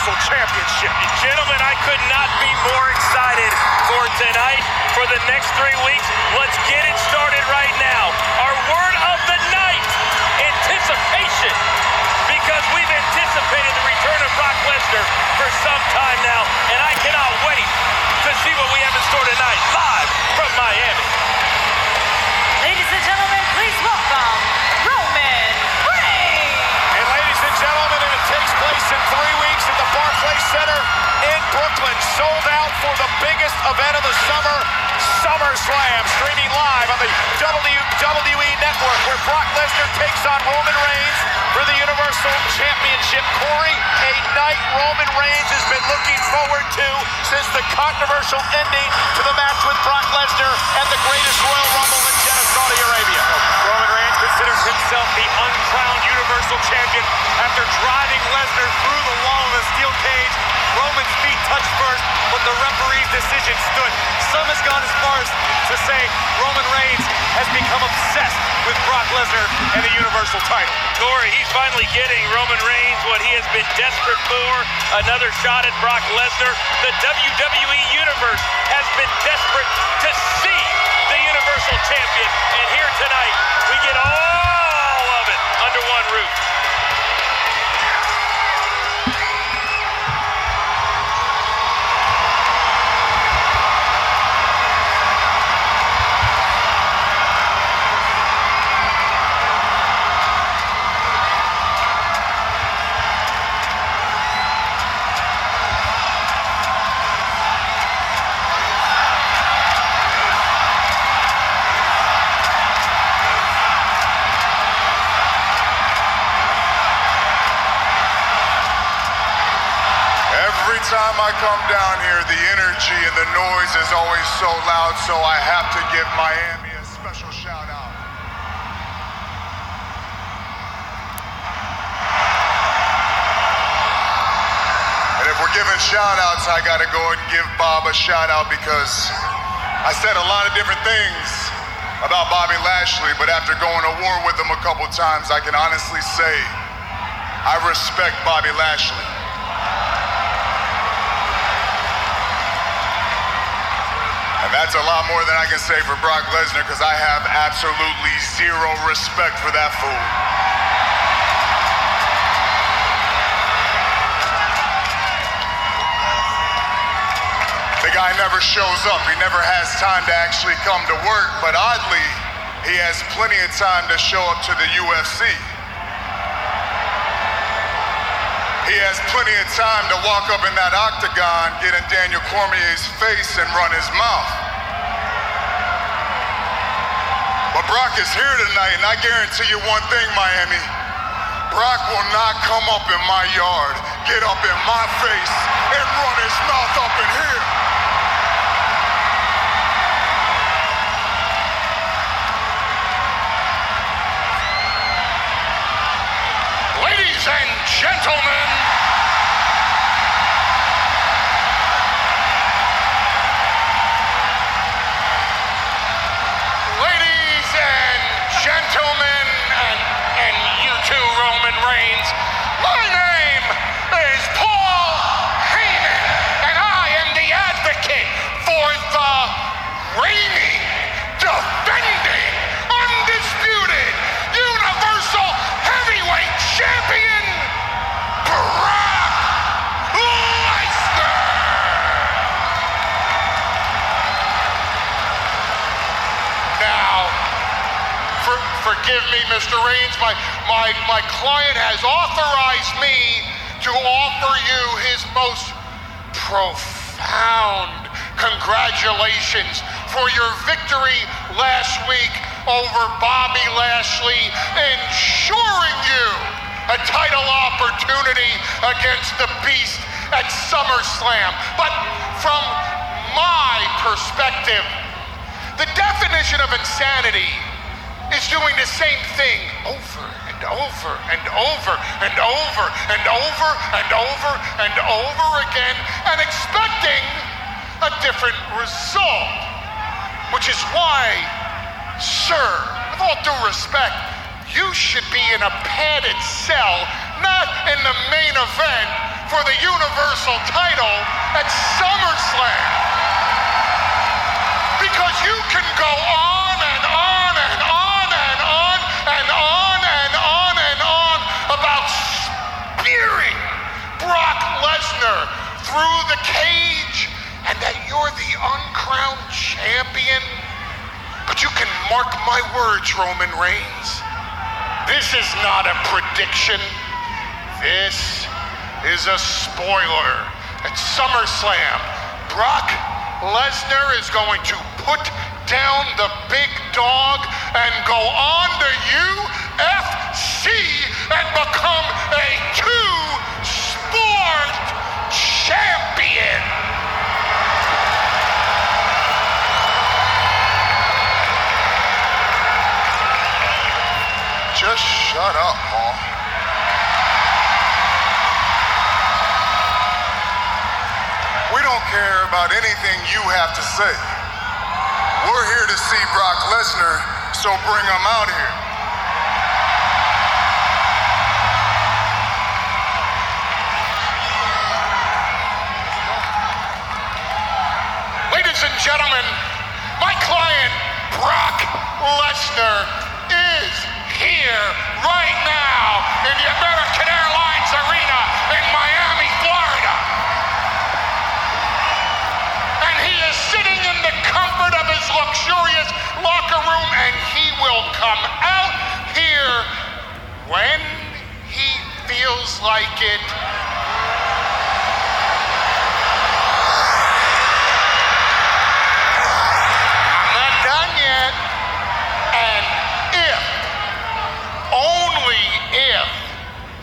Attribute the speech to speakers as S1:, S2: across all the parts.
S1: Universal Championship.
S2: Gentlemen, I could not be more excited for tonight, for the next 3 weeks. Let's get it started right now. Our word of the night, anticipation, because we've anticipated the return of Brock Lesnar for some time now, and I cannot wait to see what we have in store tonight, live from Miami.
S3: Ladies and gentlemen, please welcome Roman Reigns.
S1: And ladies and gentlemen, it takes place in 3 weeks at the Barclays Center in Brooklyn. Sold out for the biggest event of the summer, SummerSlam, streaming live on the WWE Network, where Brock Lesnar takes on Roman Reigns for the Universal Championship. Corey, a night Roman Reigns has been looking forward to since the controversial ending to the match with Brock Lesnar and the greatest Royal Rumble in Jeddah, Saudi Arabia. Roman Reigns considers himself the uncrowned Universal Champion after driving Lesnar through the wall of the steel cage. Roman's feet touched first, but the referee's decision stood. Some has gone as far as to say Roman Reigns has become obsessed with Brock Lesnar and the Universal title.
S2: Corey, he's finally getting Roman Reigns what he has been desperate for, another shot at Brock Lesnar. The WWE Universe has been desperate to see the Universal Champion, and here tonight, we get all of it under one roof.
S4: Every time I come down here, the energy and the noise is always so loud, so I have to give Miami a special shout out. And if we're giving shout outs, I gotta go and give Bob a shout out because I said a lot of different things about Bobby Lashley, but after going to war with him a couple times, I can honestly say I respect Bobby Lashley. And that's a lot more than I can say for Brock Lesnar because I have absolutely zero respect for that fool. The guy never shows up. He never has time to actually come to work, but oddly, he has plenty of time to show up to the UFC. He has plenty of time to walk up in that octagon, get in Daniel Cormier's face and run his mouth. But Brock is here tonight, and I guarantee you one thing, Miami. Brock will not come up in my yard, get up in my face, and run his mouth up in here.
S1: Ladies and gentlemen, and you too, Roman Reigns, my name is Paul Heyman, and I am the advocate for the reigning, defending, undisputed Universal Heavyweight Champion, Brock Lesnar. Now, forgive me, Mr. Reigns, my client has authorized me to offer you his most profound congratulations for your victory last week over Bobby Lashley, ensuring you a title opportunity against the Beast at SummerSlam. But from my perspective, the definition of insanity is doing the same thing over and over and over and over and over and over and over again and expecting a different result. Which is why, sir, with all due respect, you should be in a padded cell, not in the main event
S4: for the Universal title at SummerSlam. Because you can go on and on and on and on and on and on and on about spearing Brock Lesnar through the cage and that you're the uncrowned champion. But you can mark my words, Roman Reigns. This is not a prediction. This is a spoiler. At SummerSlam, Brock Lesnar is going to put down the big dog and go on to UFC and become a two-sport champion. Just shut up, Paul. We don't care about anything you have to say. We're here to see Brock Lesnar, so bring him out here. Ladies and gentlemen, my client, Brock Lesnar, is here right now in the American Airlines Arena in Miami, Florida. And he is sitting in the comfort of his luxurious locker room, and he will come out here when he feels like it. I'm not done yet. And if, only if,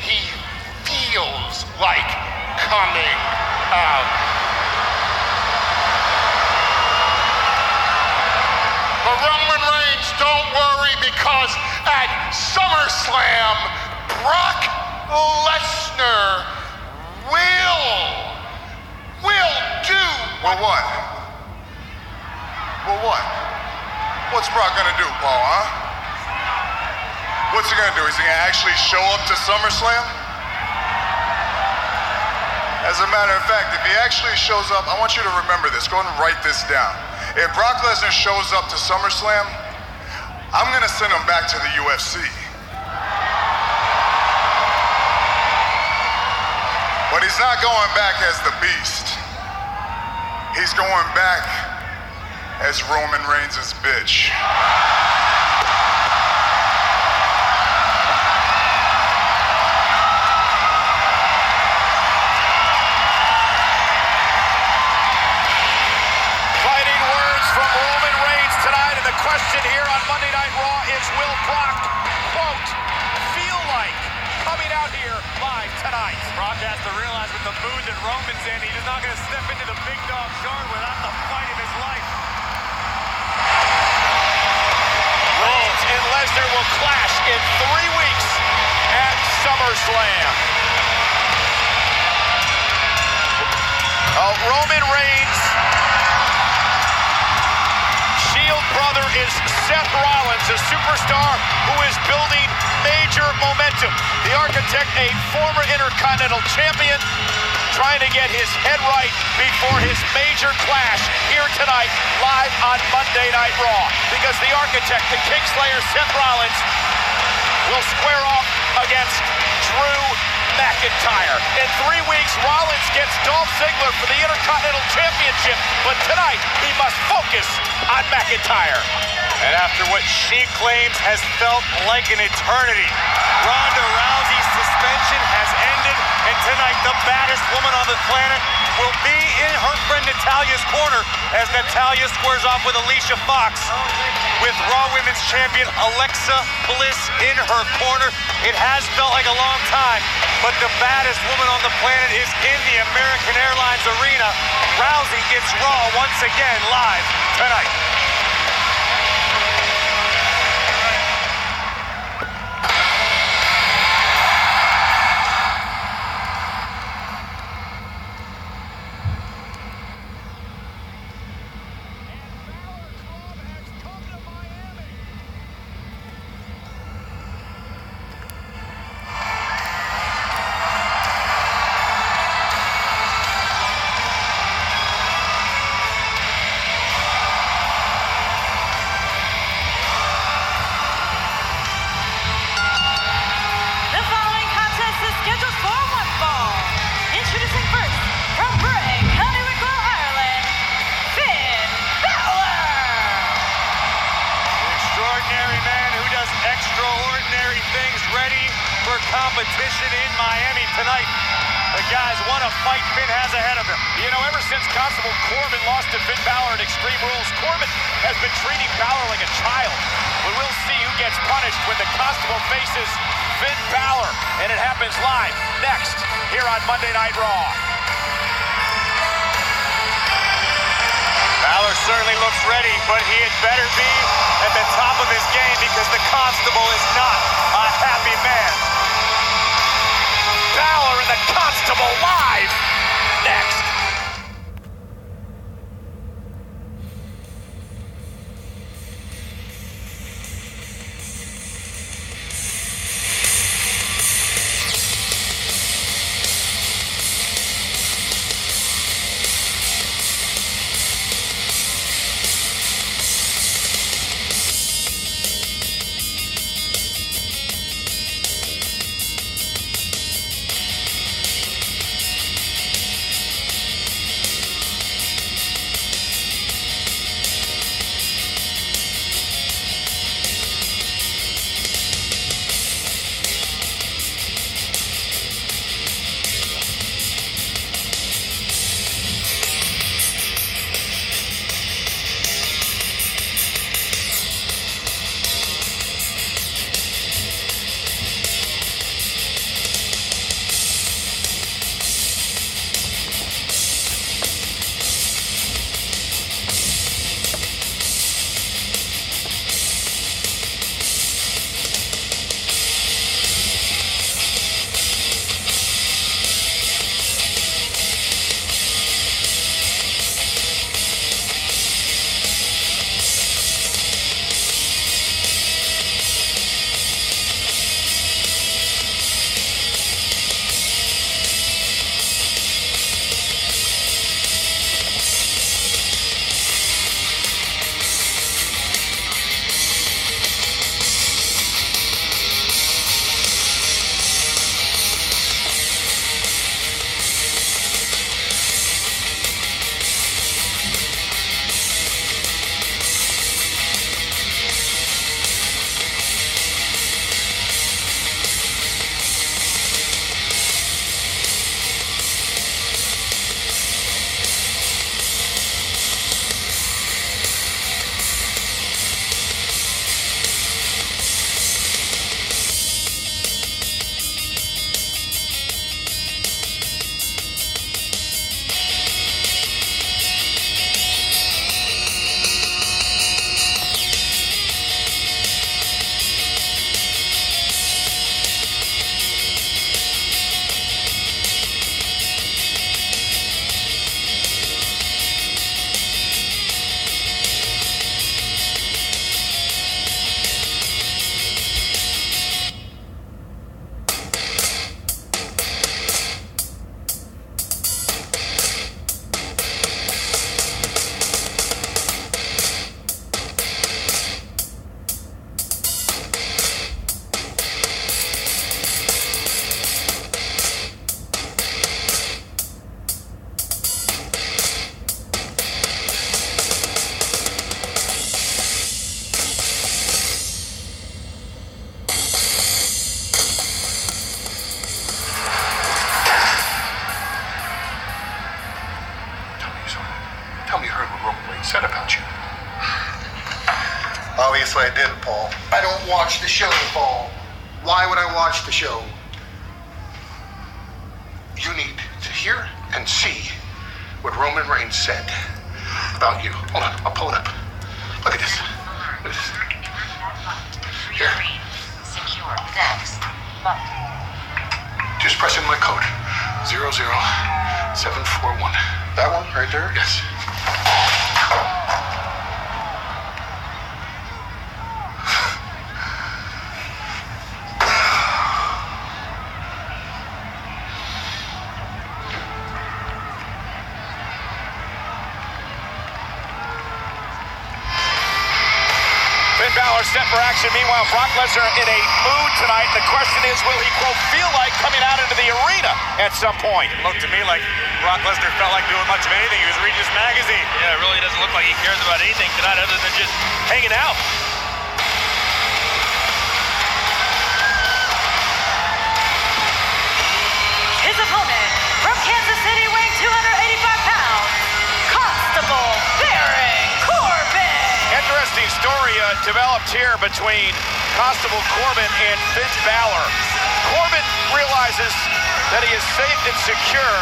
S4: he feels like coming out. But Roman Reigns, don't worry, because at SummerSlam, Brock Lesnar will do. Well, what? Well, what? What's Brock gonna do, Paul, huh? What's he gonna do? Is he gonna actually show up to SummerSlam? As a matter of fact, if he actually shows up, I want you to remember this. Go ahead and write this down. If Brock Lesnar shows up to SummerSlam, I'm gonna send him back to the UFC. But he's not going back as the Beast. He's going back as Roman Reigns' bitch.
S1: Fighting words from Roman Reigns tonight, and the question here on Monday Night Raw is, will Brock, quote, feel like coming out here live tonight?
S2: Brock has to realize with the mood that Roman's in, he's not going to step into the big dog's yard without the fight of his life.
S1: Reigns and Lesnar will clash in 3 weeks at SummerSlam. Roman Reigns' Shield brother is Seth Rollins, a superstar who is building major momentum. The Architect, a former Intercontinental Champion, trying to get his head right before his major clash here tonight, live on Monday Night Raw. Because the Architect, the Kingslayer, Seth Rollins, will square off against Drew McIntyre. In 3 weeks, Rollins gets Dolph Ziggler for the Intercontinental Championship, but tonight he must focus on McIntyre.
S2: And after what she claims has felt like an eternity, Ronda Rousey's suspension has ended, and tonight the baddest woman on the planet will be in her friend Natalia's corner as Natalya squares off with Alicia Fox. With Raw Women's Champion Alexa Bliss in her corner, it has felt like a long time, but the baddest woman on the planet is in the American Airlines Arena. Rousey gets Raw once again live tonight.
S1: competition in Miami tonight. The guys want to fight Finn has ahead of him. You know, ever since Constable Corbin lost to Finn Balor at Extreme Rules, Corbin has been treating Balor like a child. We will see who gets punished when the Constable faces Finn Balor, and it happens live next here on Monday Night Raw. Balor certainly looks ready, but he had better be at the top of his game because the Constable is not a happy man. Balor and the Constable live next.
S5: said about you. Obviously I didn't, Paul. I don't watch the show, Paul. Why would I watch the show? You need to hear and see what Roman Reigns said about you. Hold on, I'll pull it up. Look at this. Look at this. Here.
S6: Secure. Next. Button.
S5: Just press in my code. 00741. That one right there? Yes.
S1: Finn Balor set for action. Meanwhile, Brock Lesnar in a mood tonight. The question is, will he, quote, feel like coming out into the arena at some point?
S7: It looked to me like Brock Lesnar felt like doing much of anything. He was reading his magazine.
S2: Yeah, it really doesn't look like he cares about anything tonight other than just hanging out.
S1: developed here between Constable Corbin and Finn Balor. Corbin realizes that he is safe and secure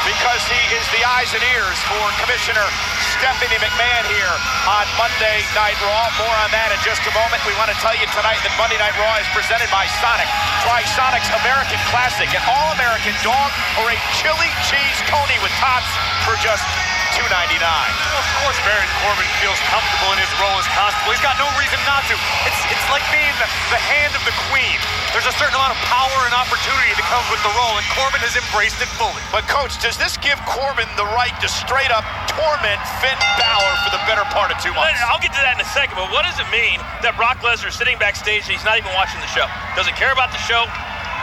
S1: because he is the eyes and ears for Commissioner Stephanie McMahon here on Monday Night Raw. More on that in just a moment. We want to tell you tonight that Monday Night Raw is presented by Sonic. Try Sonic's American Classic, an all-American dog or a chili cheese coney with tots for just $2.99.
S7: Of course, Baron Corbin feels comfortable in his role as Constable. He's got no reason not to. It's like being the hand of the Queen. There's a certain amount of power and opportunity that comes with the role, and Corbin has embraced it fully.
S1: But, Coach, does this give Corbin the right to straight-up torment Finn Balor for the better part of 2 months?
S2: I'll get to that in a second, but what does it mean that Brock Lesnar is sitting backstage and he's not even watching the show? Doesn't care about the show,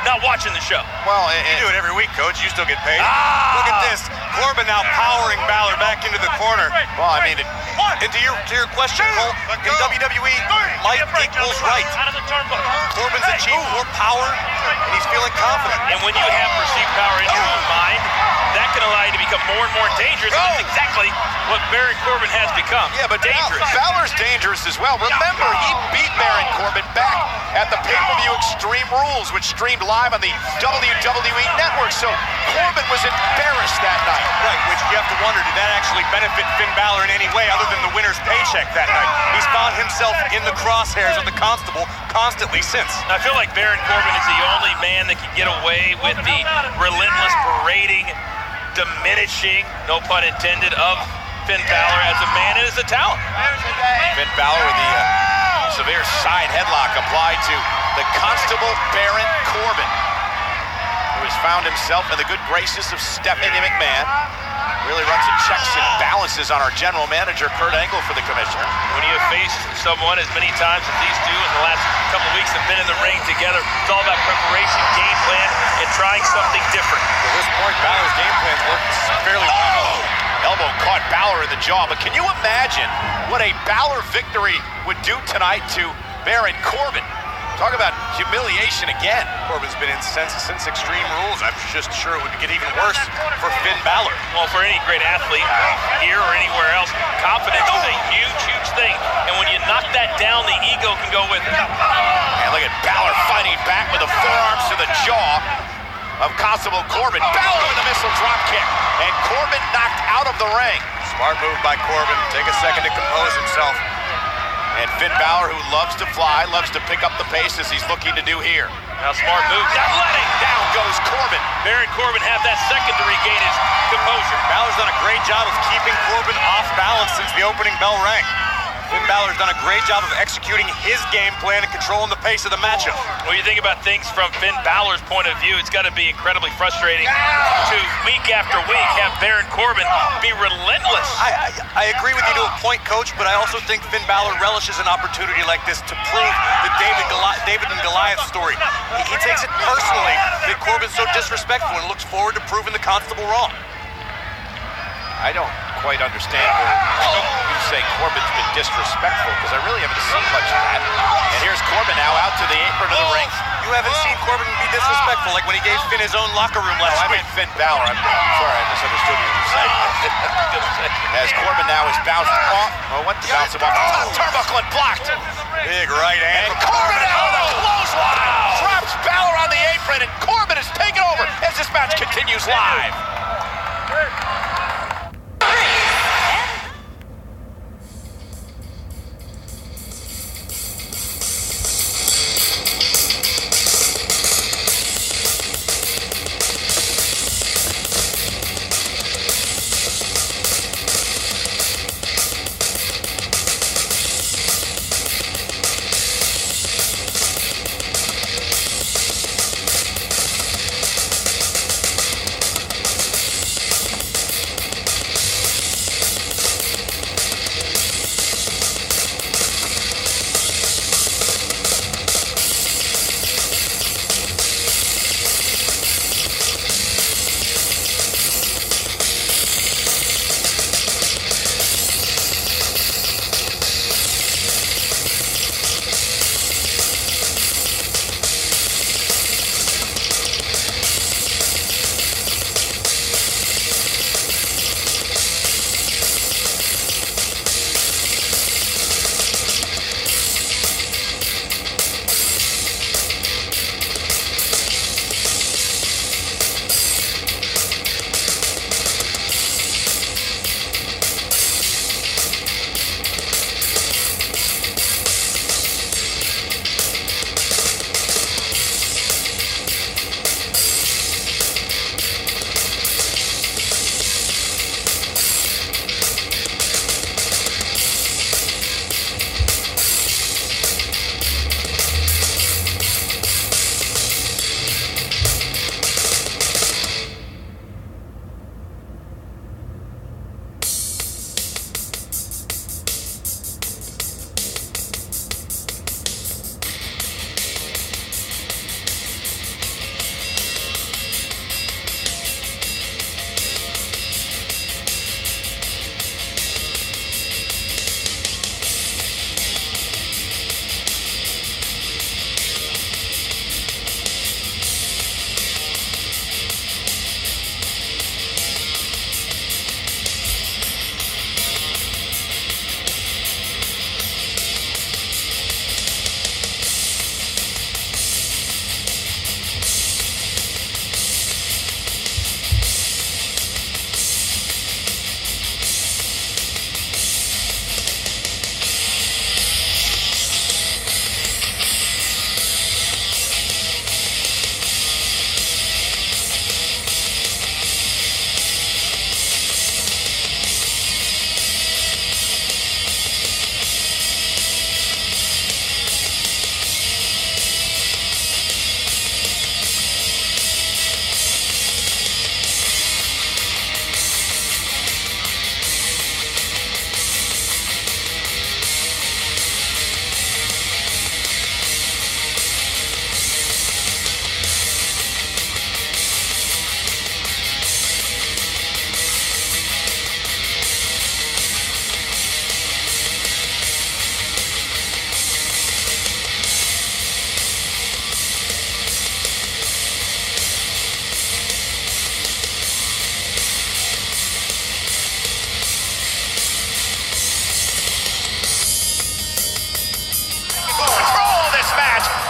S2: not watching the show.
S1: Well,
S7: You do it every week, Coach. You still get paid. Look at this. Corbin now powering Balor back into the corner.
S1: well, I mean,
S7: And to your question, Cole, in WWE, might equals right. Corbin's achieved more power, and he's feeling confident.
S2: And when you have perceived power in your own mind, that can allow you to become more and more dangerous. And that's exactly what Baron Corbin has become.
S1: yeah, but
S2: dangerous.
S1: Balor's dangerous as well. Remember, he beat Baron Corbin back at the pay-per-view Extreme Rules, which streamed live on the WWE Network. So Corbin was embarrassed that night.
S7: Right, which you have to wonder, did that actually benefit Finn Balor in any way other than the winner's paycheck that night? He's found himself in the crosshairs of the Constable constantly since.
S2: I feel like Baron Corbin is the only man that can get away with the relentless berating, diminishing, no pun intended, of Finn Balor as a man and as a talent.
S1: Finn Balor with the severe side headlock applied to the Constable Baron Corbin, who has found himself in the good graces of Stephanie McMahon. Really runs and checks and balances on our general manager, Kurt Angle, for the commissioner.
S2: When you have faced someone as many times as these two in the last couple of weeks have been in the ring together, it's all about preparation, game plan, and trying something different.
S7: At this point, Balor's game plan's worked fairly well.
S1: Elbow caught Balor in the jaw, but can you imagine what a Balor victory would do tonight to Baron Corbin? Talk about humiliation again.
S7: Corbin's been incensed since Extreme Rules. I'm just sure it would get even worse for Finn Balor.
S2: Well, for any great athlete here or anywhere else, confidence is a huge, huge thing. And when you knock that down, the ego can go with it.
S1: And look at Balor fighting back with the forearms to the jaw of Constable Corbin. Balor with a missile drop kick. And Corbin knocked out of the ring.
S7: Smart move by Corbin. Take a second to compose himself.
S1: And Finn Balor, who loves to fly, loves to pick up the pace as he's looking to do here.
S2: Now, smart move. Not letting.
S1: Down goes Corbin.
S2: Baron Corbin have that second to regain his composure.
S7: Balor's done a great job of keeping Corbin off balance since the opening bell rang. Finn Balor's done a great job of executing his game plan and controlling the pace of the matchup.
S2: When you think about things from Finn Balor's point of view, it's got to be incredibly frustrating to week after week have Baron Corbin be relentless.
S7: I agree with you to a point, Coach, but I also think Finn Balor relishes an opportunity like this to prove the David and Goliath story. He takes it personally that Corbin's so disrespectful and looks forward to proving the Constable wrong.
S1: I don't quite understand where you say Corbin's been disrespectful, because I really haven't seen much of that. And here's Corbin now out to the apron of the ring.
S7: You haven't seen Corbin be disrespectful like when he gave Finn his own locker room last
S1: I
S7: week.
S1: meant Finn Balor. I'm sorry, I misunderstood what you said. As Corbin now is bounced off, or went to bounce him off. Oh, turnbuckle and blocked.
S7: Big right hand.
S1: And Corbin elbow clothesline. Drops Balor on the apron, and Corbin is taking over as this match continues live.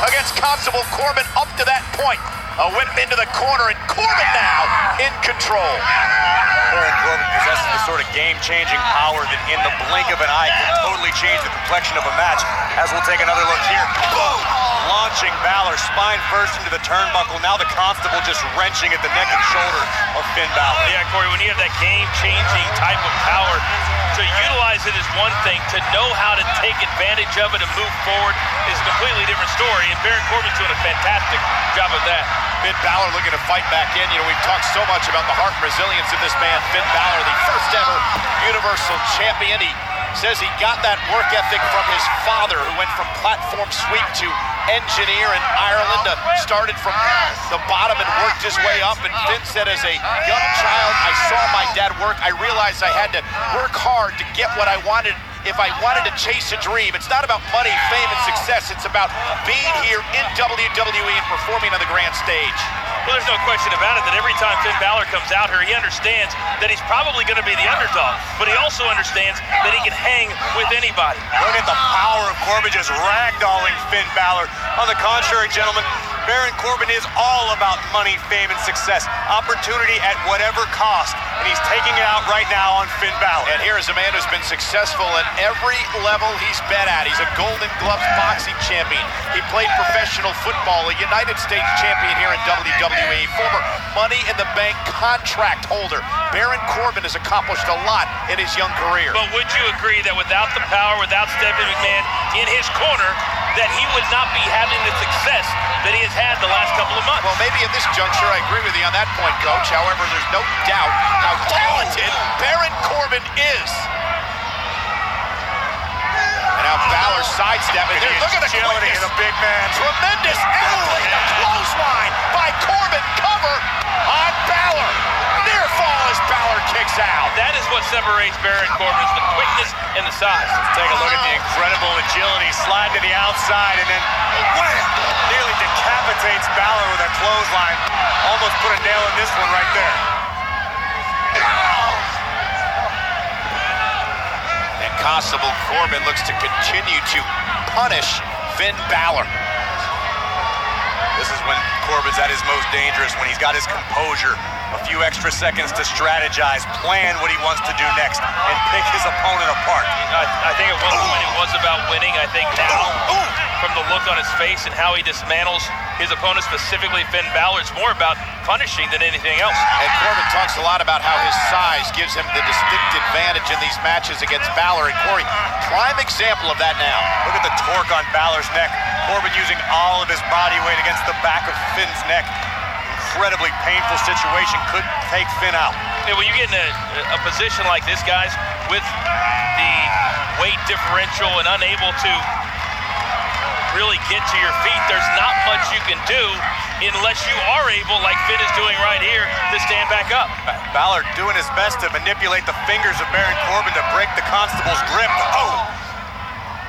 S1: against Constable Corbin up to that point. A whip into the corner, and Corbin now in control.
S7: Baron Corbin possesses the sort of game-changing power that in the blink of an eye can totally change the complexion of a match, as we'll take another look here. Boom! Launching Balor spine first into the turnbuckle. Now the Constable just wrenching at the neck and shoulder of Finn Balor.
S2: Yeah, Corey, when you have that game-changing type of power, to utilize it is one thing. To know how to take advantage of it and move forward is a completely different story, and Baron Corbin's doing a fantastic job of that.
S1: Finn Balor looking to fight back in. You know, we've talked so much about the heart and resilience of this man, Finn Balor, the first ever Universal Champion. He says he got that work ethic from his father, who went from platform sweep to engineer in Ireland, started from the bottom and worked his way up. And Finn said, as a young child, I saw my dad work. I realized I had to work hard to get what I wanted. If I wanted to chase a dream, it's not about money, fame, and success. It's about being here in WWE and performing on the grand stage.
S2: Well, there's no question about it that every time Finn Balor comes out here, he understands that he's probably going to be the underdog, but he also understands that he can hang with anybody.
S7: Look at the power of Corbin just ragdolling Finn Balor. On the contrary, gentlemen, Baron Corbin is all about money, fame, and success. Opportunity at whatever cost, and he's taking it out right now on Finn Balor.
S1: And here is a man who's been successful at every level he's been at. He's a Golden Gloves boxing champion. He played professional football, a United States champion here in WWE, former Money in the Bank contract holder. Baron Corbin has accomplished a lot in his young career.
S2: But would you agree that without the power, without Stephanie McMahon in his corner, that he would not be having the success that he has had the last couple of months?
S1: Well, maybe at this juncture, I agree with you on that point, Coach. However, there's no doubt how talented Baron Corbin is. And now Balor sidestepping. Look at the quickness.
S7: The big man.
S1: Tremendous athlete. A clothesline by Corbin. Cover on Balor. Near fall as Balor kicks out.
S2: That is what separates Baron Corbin, is the quickness and the size.
S7: Let's take a look at the incredible agility. Slide to the outside and then wham! Nearly decapitates Balor with a clothesline. Almost put a nail in this one right there.
S1: And Constable Corbin looks to continue to punish Finn Balor.
S7: This is when Corbin's at his most dangerous, when he's got his composure, a few extra seconds to strategize, plan what he wants to do next, and pick his opponent apart.
S2: I think at one point it was about winning. I think now, from the look on his face and how he dismantles his opponent, specifically Finn Balor, it's more about punishing than anything else.
S1: And Corbin talks a lot about how his size gives him the distinct advantage in these matches against Balor. And Corey, prime example of that now.
S7: Look at the torque on Balor's neck. Corbin using all of his body weight against the back of Finn's neck. Incredibly painful situation, could take Finn out.
S2: Yeah, when you get in a position like this, guys, with the weight differential and unable to really get to your feet, there's not much you can do unless you are able, like Finn is doing right here, to stand back up.
S7: Balor doing his best to manipulate the fingers of Baron Corbin to break the Constable's grip. Oh!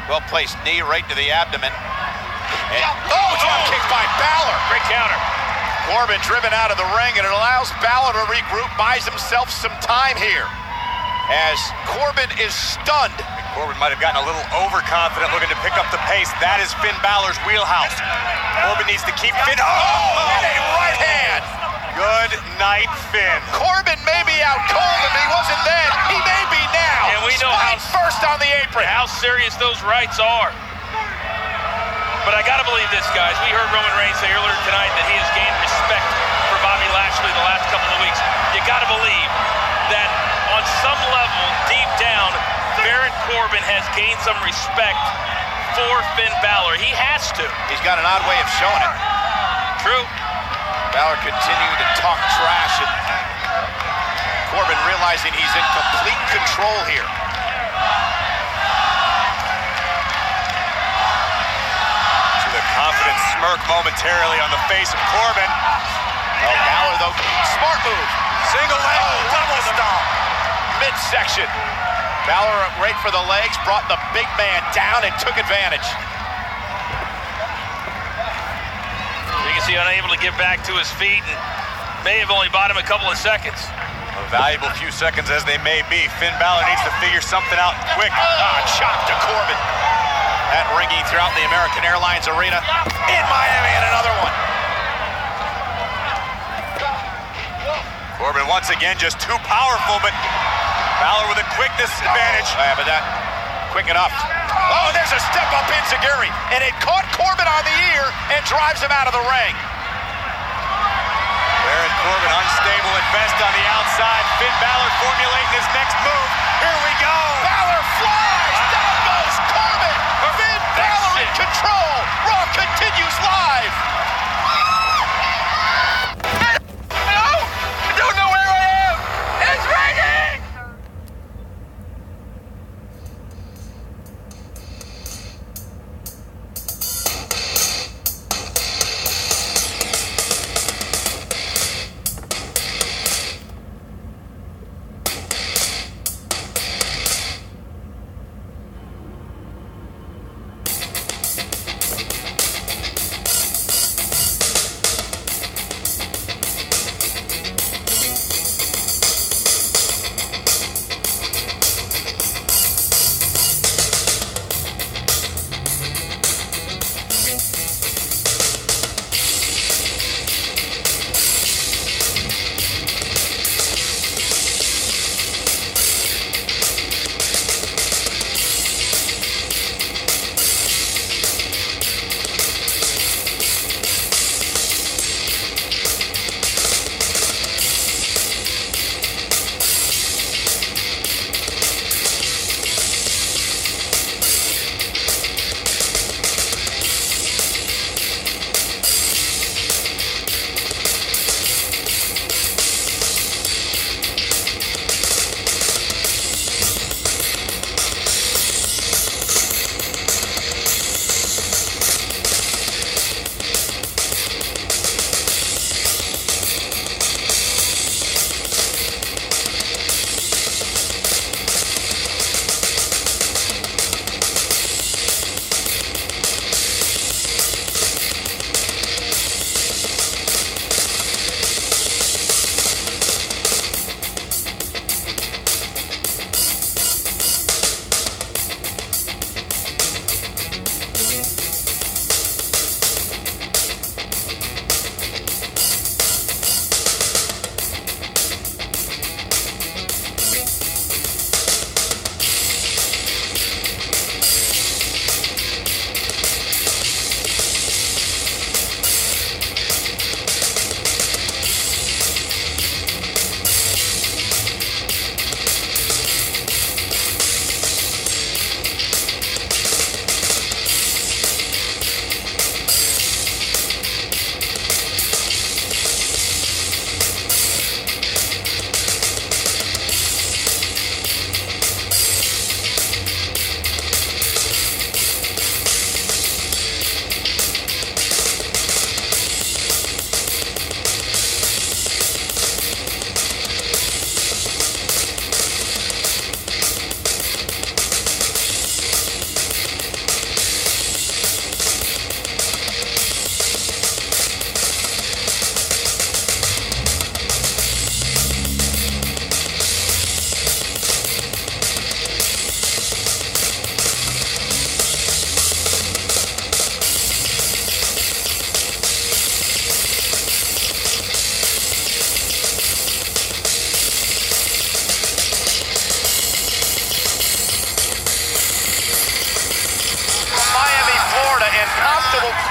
S1: Well-placed knee right to the abdomen. And, drop kick by Balor.
S2: Great counter.
S1: Corbin driven out of the ring, and it allows Balor to regroup, buys himself some time here. As Corbin is stunned.
S7: Corbin might have gotten a little overconfident, looking to pick up the pace. That is Finn Balor's wheelhouse. Corbin needs to keep Finn.
S1: And a right hand.
S7: Good night, Finn.
S1: Corbin may be out cold, and he wasn't then. He may be now.
S2: And we know
S1: Spine first on the apron.
S2: How serious those rights are. But I gotta believe this, guys. We heard Roman Reigns say earlier tonight that he has gained respect for Bobby Lashley the last couple of weeks. You gotta believe that on some level, deep down, Baron Corbin has gained some respect for Finn Balor. He has to.
S1: He's got an odd way of showing it.
S2: True.
S1: Balor continuing to talk trash, and Corbin realizing he's in complete control here.
S7: Confident smirk momentarily on the face of Corbin.
S1: Oh, Balor, though, smart move.
S7: Single leg, double stomp.
S1: Midsection. Balor right for the legs, brought the big man down and took advantage.
S2: You can see unable to get back to his feet, and may have only bought him a couple of seconds.
S7: A valuable few seconds as they may be, Finn Balor needs to figure something out quick.
S1: Chop to Corbin. That ring ringing throughout the American Airlines Arena in Miami, and another one. Corbin once again just too powerful, but Balor with a quickness advantage. Yeah, but that quick enough. Oh, there's a step up enziguri, and it caught Corbin on the ear and drives him out of the ring. Baron Corbin unstable at best on the outside. Finn Balor formulating his next move. Here we go. Balor flies. Down goes Corbin. Finn Balor in control. Raw continues live.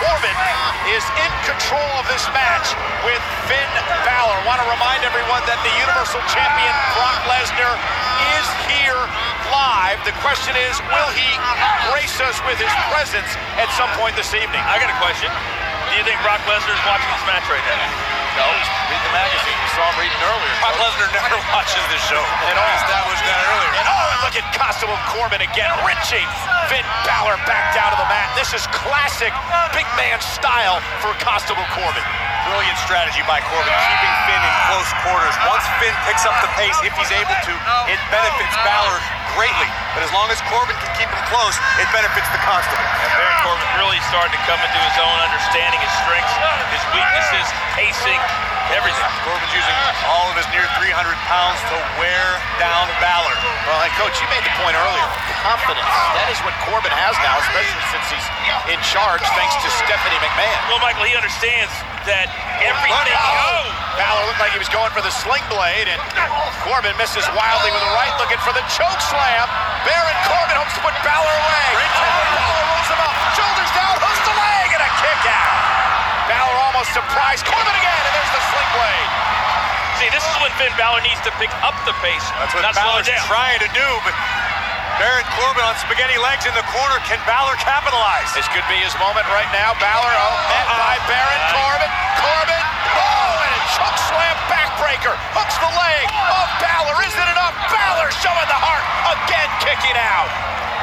S1: Corbin is in control of this match with Finn Balor. Want to remind everyone that the Universal Champion Brock Lesnar is here live. The question is, will he grace us with his presence at some point this evening?
S2: I got a question. Do you think Brock Lesnar is watching this match right now?
S1: No, he's reading the magazine. You saw him reading earlier.
S7: Brock Lesnar never watches this show.
S1: And
S7: We established that earlier.
S1: And look at Costume Corbin again, wrenching Finn Balor back down to the mat. This is classic big man style for Costume Corbin.
S7: Brilliant strategy by Corbin, keeping Finn in close quarters. Once Finn picks up the pace, if he's able to, it benefits Balor greatly. But as long as Corbin can keep him close, it benefits the Constable.
S2: And Baron Corbin really started to come into his own, understanding his strengths, his weaknesses, pacing, everything.
S7: Corbin's using all of his near 300 pounds to wear down Balor.
S1: Well, and Coach, you made the point earlier. Confidence. That is what Corbin has now. As especially since he's in charge thanks to Stephanie McMahon.
S2: Well, Michael, he understands that everything...
S1: Balor looked like he was going for the sling blade, and Corbin misses wildly with a right, looking for the choke slam. Baron Corbin hopes to put Balor away. Balor rolls him up, shoulders down, hooks the leg, and a kick out. Balor almost surprised Corbin again, and there's the sling blade.
S2: See, this is when Finn Balor needs to pick up the pace,
S7: That's what
S2: not slow
S7: Balor's
S2: it down.
S7: trying to do, but Baron Corbin on spaghetti legs in the corner. Can Balor capitalize?
S1: This could be his moment right now. Balor, met by Baron Corbin. Corbin, and a choke slam backbreaker. Hooks the leg of Balor. Is it enough? Balor showing the heart. Again kicking out.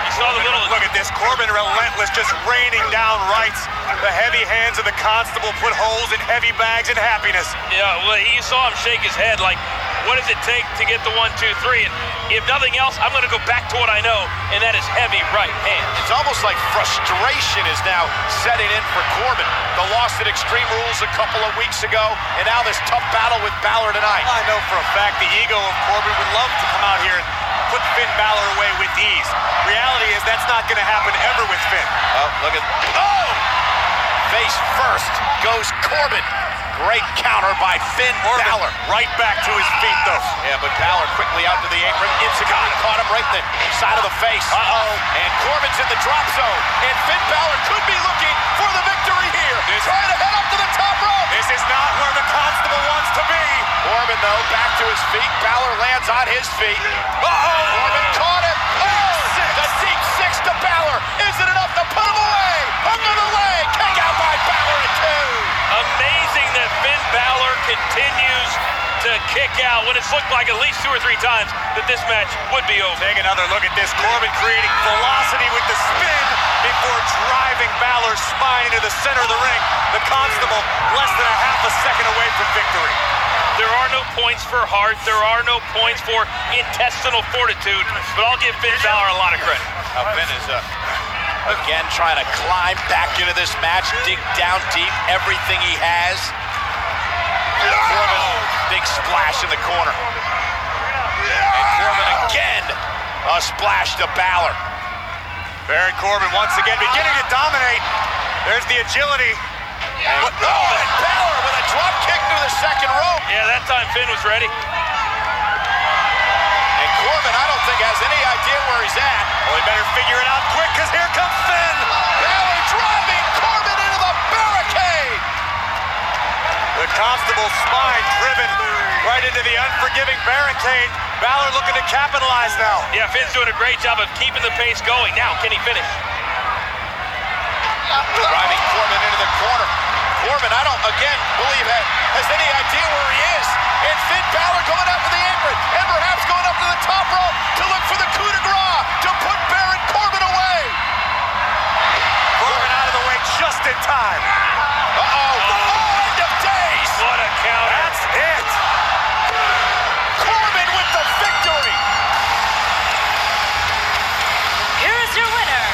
S2: You saw the little...
S7: Look at this. Corbin relentless, just raining down rights. The heavy hands of the constable put holes in heavy bags and happiness.
S2: Yeah, well, you saw him shake his head like, what does it take to get the 1, 2, 3? And if nothing else, I'm going to go back to what I know, and that is heavy right hand.
S1: It's almost like frustration is now setting in for Corbin. The loss at Extreme Rules a couple of weeks ago, and now this tough battle with Balor tonight.
S7: I know for a fact the ego of Corbin would love to come out here and put Finn Balor away with ease. Reality is that's not going to happen ever with Finn.
S1: Oh, look at... Oh! Face first goes Corbin. Great counter by Finn Balor.
S7: Right back to his feet, though.
S1: Yeah, but Balor quickly out to the apron. Insigani caught him right in the side of the face. And Corbin's in the drop zone. And Finn Balor could be looking for the victory here. Trying to head up to the top rope.
S7: This is not where the constable wants to be.
S1: Corbin, though, back to his feet. Balor lands on his feet. Corbin caught him. The deep six to Balor. Is it enough to put him away? Under the leg. Kick out by Balor at 2.
S2: Amazing that Finn Balor continues to kick out when it's looked like at least 2 or 3 times that this match would be over.
S7: Take another look at this. Corbin creating velocity with the spin before driving Balor's spine into the center of the ring. The constable less than a half a second away from victory.
S2: There are no points for heart. There are no points for intestinal fortitude, but I'll give Finn Balor a lot of credit.
S1: Finn is again trying to climb back into this match, dig down deep, everything he has. Corbin, big splash in the corner. And Corbin again, a splash to Balor.
S7: Baron Corbin once again beginning to dominate. There's the agility.
S1: And Balor with a drop kick to the second rope.
S2: Yeah, that time Finn was ready.
S1: And Corbin, I don't think, has any idea where he's at.
S7: Well, he better figure it out quick, because here comes Finn.
S1: Balor driving Corbin into the barricade.
S7: The constable's spine driven right into the unforgiving barricade. Balor looking to capitalize now.
S2: Yeah, Finn's doing a great job of keeping the pace going. Now, can he finish?
S1: Driving Corbin into the corner. Corbin, I don't, again, believe has any idea where he is. And Finn Balor going up to the apron, and perhaps going up to the top rope to look for the coup de grace to put Baron Corbin away.
S7: Corbin out of the way just in time.
S1: End of days.
S2: What a counter.
S7: That's it.
S1: Corbin with the victory.
S3: Here's your winner,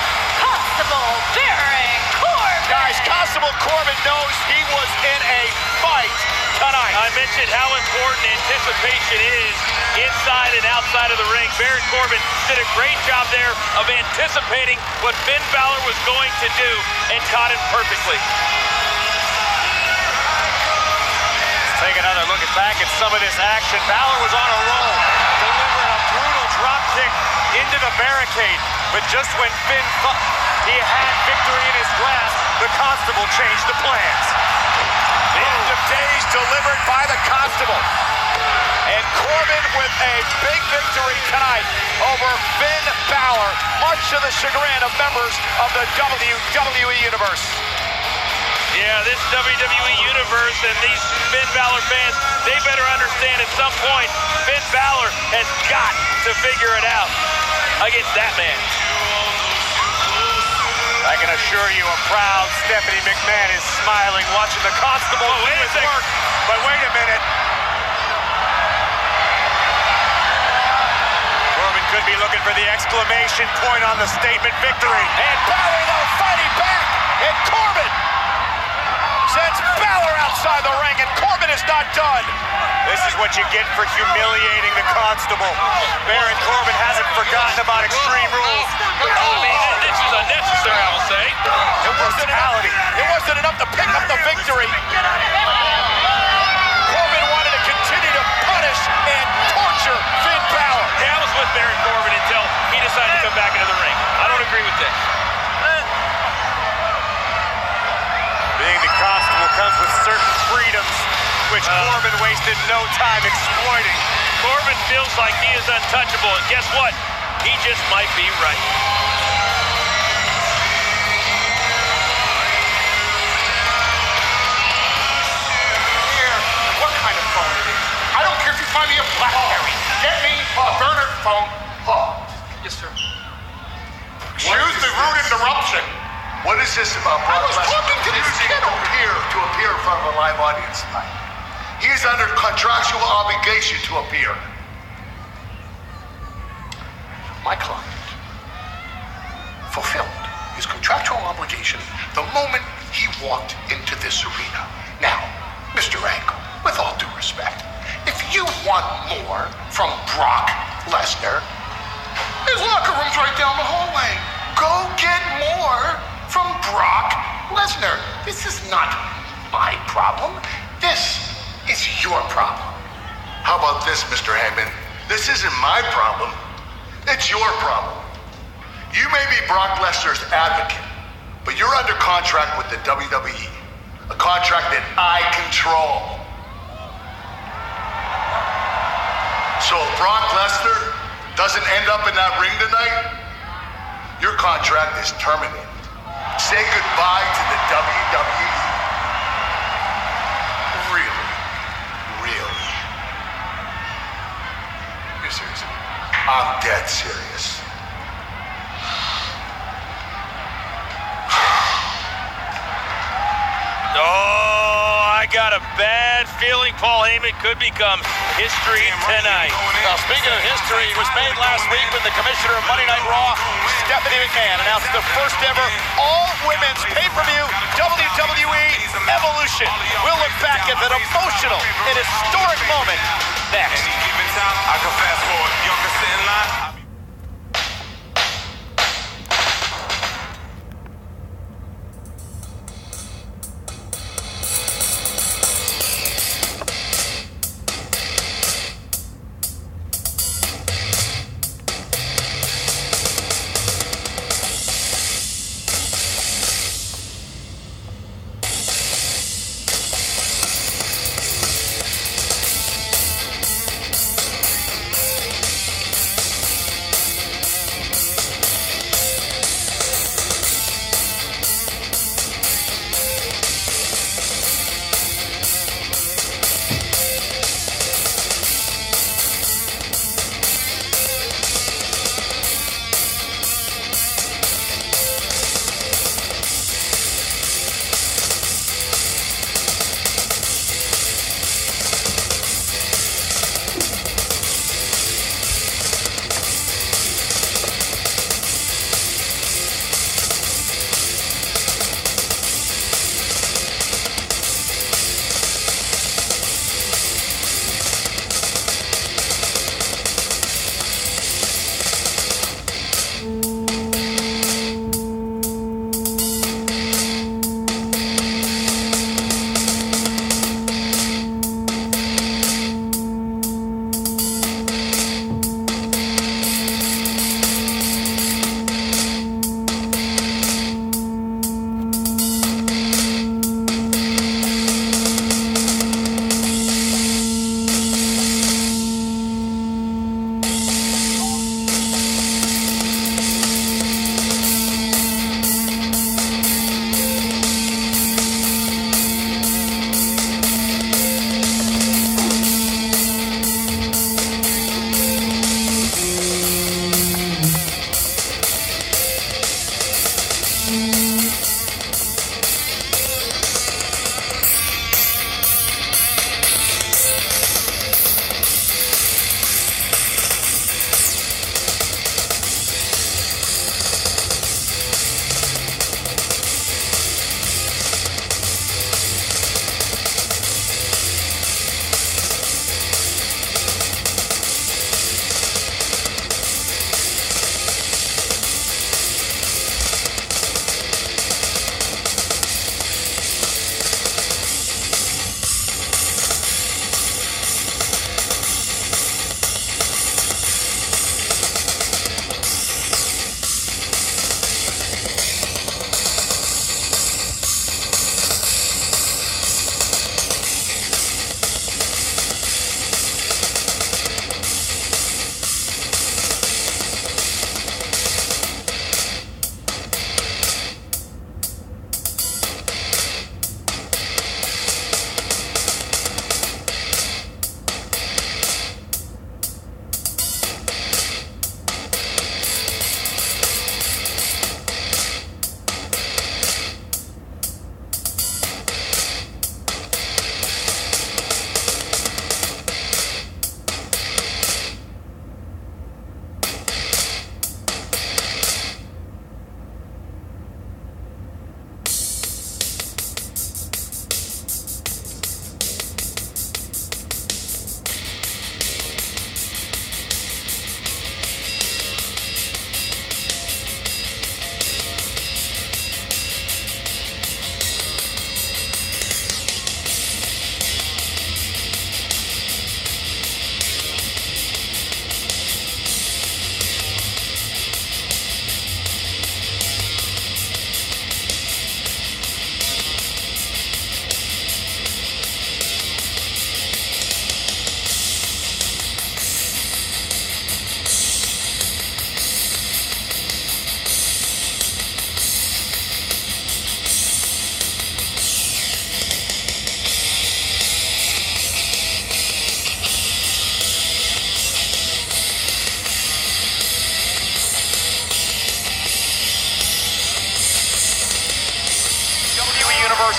S3: Constable Baron Corbin.
S1: Guys, Constable Corbin knows he was in a fight tonight.
S2: I mentioned how important anticipation is inside and outside of the ring. Baron Corbin did a great job there of anticipating what Finn Balor was going to do and caught it perfectly.
S7: Let's take another look back at some of this action. Balor was on a roll, delivering a brutal drop kick into the barricade. But just when Finn thought he had victory in his grasp, the constable changed the plans.
S1: The end of days delivered by the constable. And Corbin with a big victory tonight over Finn Balor, much to the chagrin of members of the WWE Universe.
S2: Yeah, this WWE Universe and these Finn Balor fans, they better understand at some point Finn Balor has got to figure it out against that man.
S7: I can assure you a proud Stephanie McMahon is smiling watching the constable do his work. But wait a minute. Corbin could be looking for the exclamation point on the statement victory.
S1: And Balor, though, fighting back. And Corbin sends Balor outside the ring, and Corbin is not done.
S7: This is what you get for humiliating the constable. Baron Corbin hasn't forgotten about Extreme Rules.
S2: I mean, this is unnecessary.
S1: It wasn't enough to pick up the victory. Corbin wanted to continue to punish and torture Finn Balor.
S2: Yeah, I was with Baron Corbin until he decided to come back into the ring. I don't agree with this.
S7: Being the constable comes with certain freedoms, which Corbin wasted no time exploiting.
S2: Corbin feels like he is untouchable, and guess what? He just might be right.
S5: What kind of phone it is? I don't care if you find me a BlackBerry. Get me a burner phone. Yes, sir. Excuse the rude interruption.
S4: What is this about Brock
S5: I was talking to this kid over here.
S4: to appear in front of a live audience tonight? He is under contractual obligation to appear.
S5: My client fulfilled his contractual obligation the moment he walked into this arena. Now, Mr. Angle, with all due respect, if you want more from Brock Lesnar, his locker room's right down the hallway. Go get more from Brock Lesnar. This is not my problem. This is your problem.
S4: How about this, Mr. Heyman? This isn't my problem. It's your problem. You may be Brock Lesnar's advocate, but you're under contract with the WWE. A contract that I control. So if Brock Lesnar doesn't end up in that ring tonight, your contract is terminated. Say goodbye to the WWE. Really? Really?
S5: You're serious?
S4: I'm dead serious.
S2: Oh, I got a bad feeling Paul Heyman could become history tonight.
S1: Now, speaking of history, it was made last week when the commissioner of Monday Night Raw, Stephanie McMahon, announced the first ever all-women's pay-per-view WWE Evolution. We'll look back at that emotional and historic moment next.
S8: Any given time, I can fast forward. Y'all can sit in line.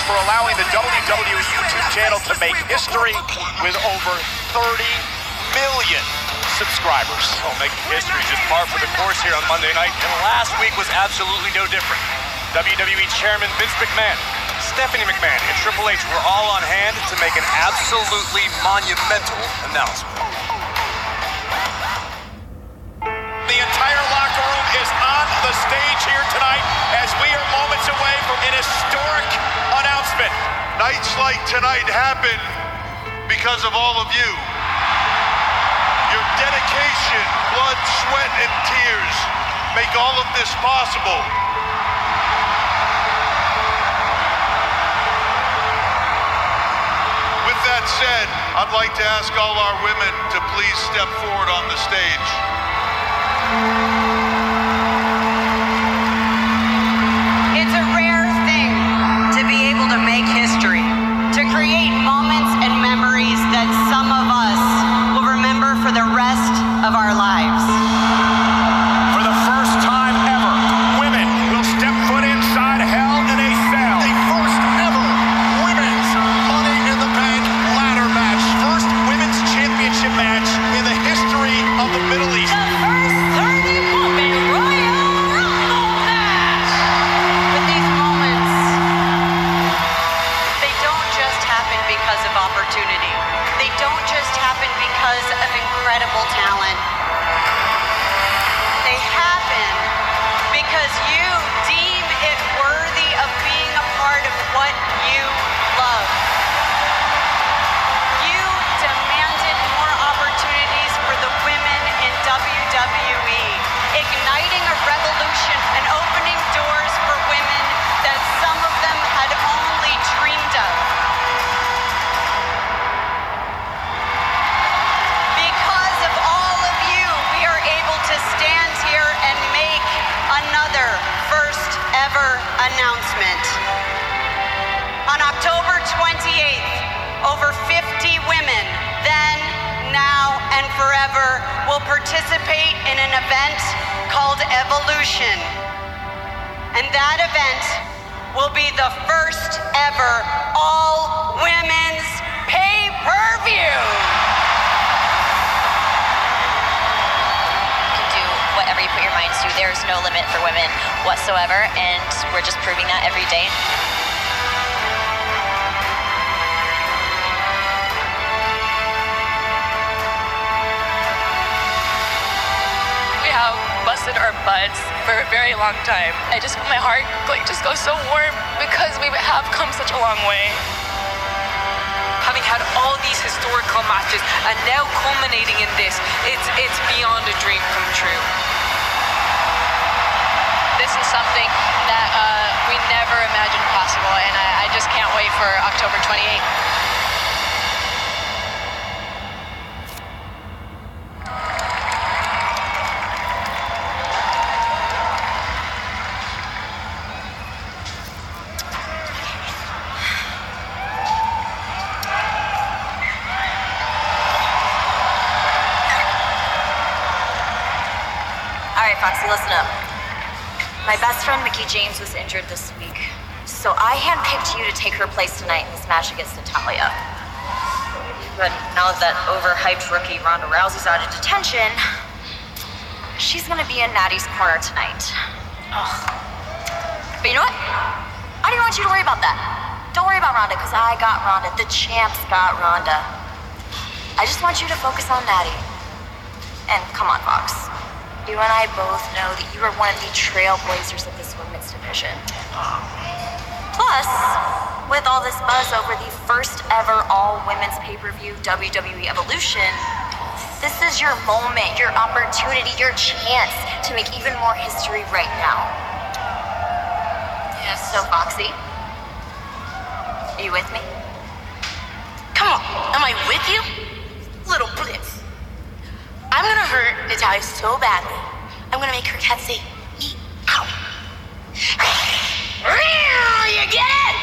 S1: for allowing the WWE YouTube channel to make history with over 30 million subscribers.
S7: Oh, making history just par for the course here on Monday night. And last week was absolutely no different. WWE Chairman Vince McMahon, Stephanie McMahon, and Triple H were all on hand to make an absolutely monumental announcement.
S1: The entire locker room is on the stage here tonight as we are moments away from an historic announcement.
S9: Nights like tonight happen because of all of you. Your dedication, blood, sweat, and tears make all of this possible. With that said, I'd like to ask all our women to please step forward on the stage.
S10: It's a rare thing to be able to make history, to create moments and memories that some of us will remember for the rest of our lives.
S1: For the first time ever, women will step foot inside Hell in a Cell. The first ever women's Money in the Bank ladder match. First women's championship match in the history of the Middle East.
S3: The first 30-woman Royal Rumble match.
S10: With these moments, they don't just happen because of opportunity. They don't just happen because of incredible talent. They happen because you deem it worthy of being a part of what you love. You demanded more opportunities for the women in WWE, igniting a revolution and opening doors for women that some of them had only dreamed of. Because of all of you, we are able to stand here and make another first ever announcement. On October 28th, over 50 women, then, now, and forever, will participate in an event called Evolution. And that event will be the first ever all-women's pay-per-view.
S6: Do whatever you put your minds to. There's no limit for women whatsoever, and we're just proving that every day.
S3: We have busted our butts for a very long time. My heart just goes so warm because we have come such a long way.
S11: Having had all these historical matches and now culminating in this, it's beyond a dream come true.
S3: This is something that we never imagined possible, and I just can't wait for October 28th.
S6: All right, Foxy, listen up. My best friend Mickie James was injured this week, so I handpicked you to take her place tonight in this match against Natalya. But now that overhyped rookie Ronda Rousey's out of detention, she's gonna be in Natty's corner tonight. Ugh. But you know what? I don't even want you to worry about that. Don't worry about Ronda, because I got Ronda. The champs got Ronda. I just want you to focus on Natty. And come on, Fox. You and I both know that you are one of the trailblazers of this women's division. Plus, with all this buzz over the first ever all-women's pay-per-view WWE Evolution, this is your moment, your opportunity, your chance to make even more history right now. Yes. So, Foxy, are you with me?
S10: Come on, am I with you? Little blitz. I'm gonna hurt Natalya so badly, I'm gonna make her cat say, ow. You get it?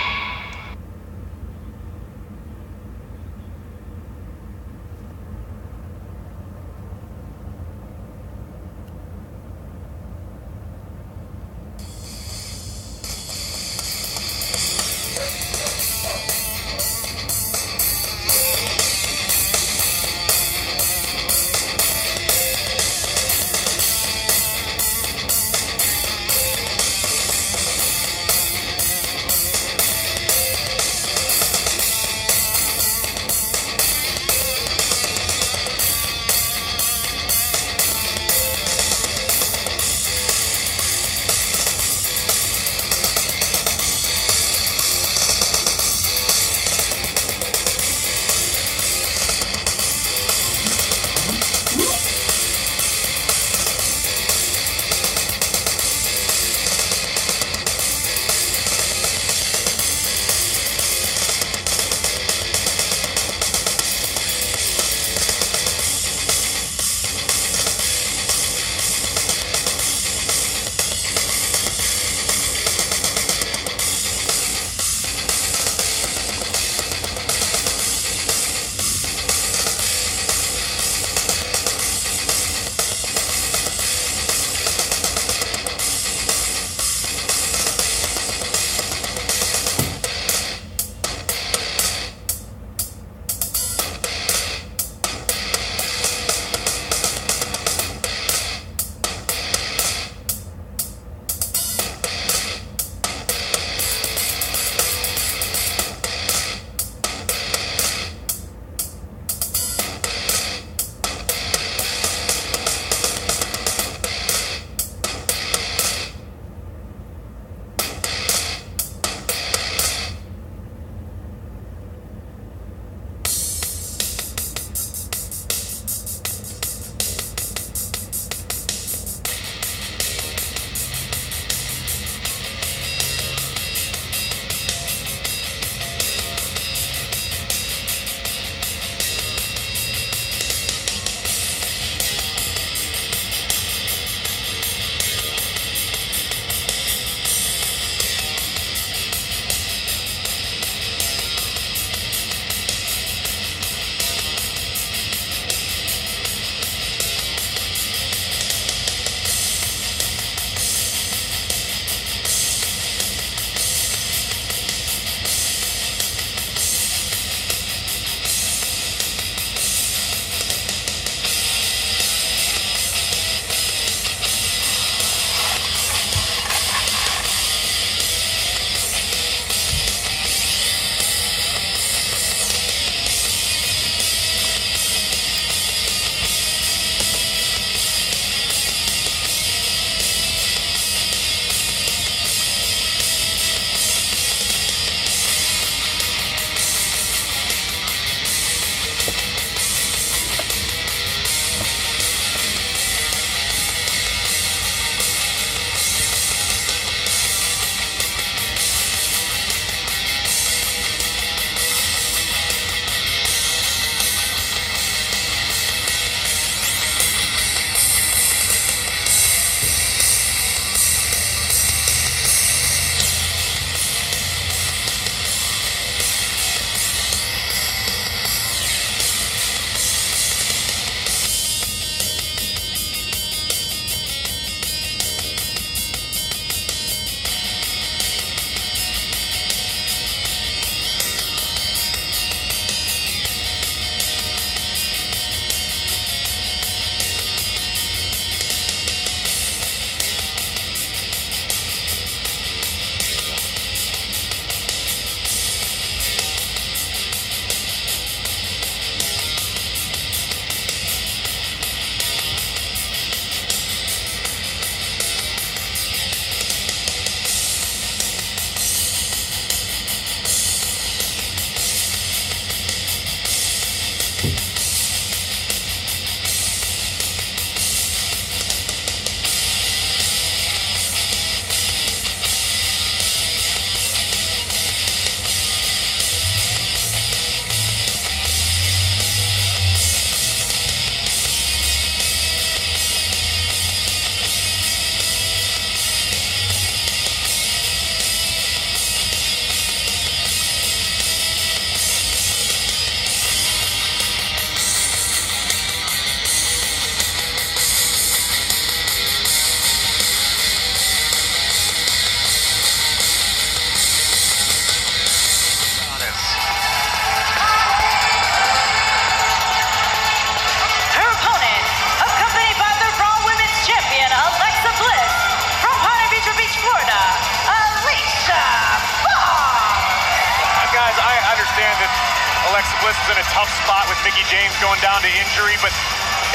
S7: Alexa Bliss is in a tough spot with Mickie James going down to injury, but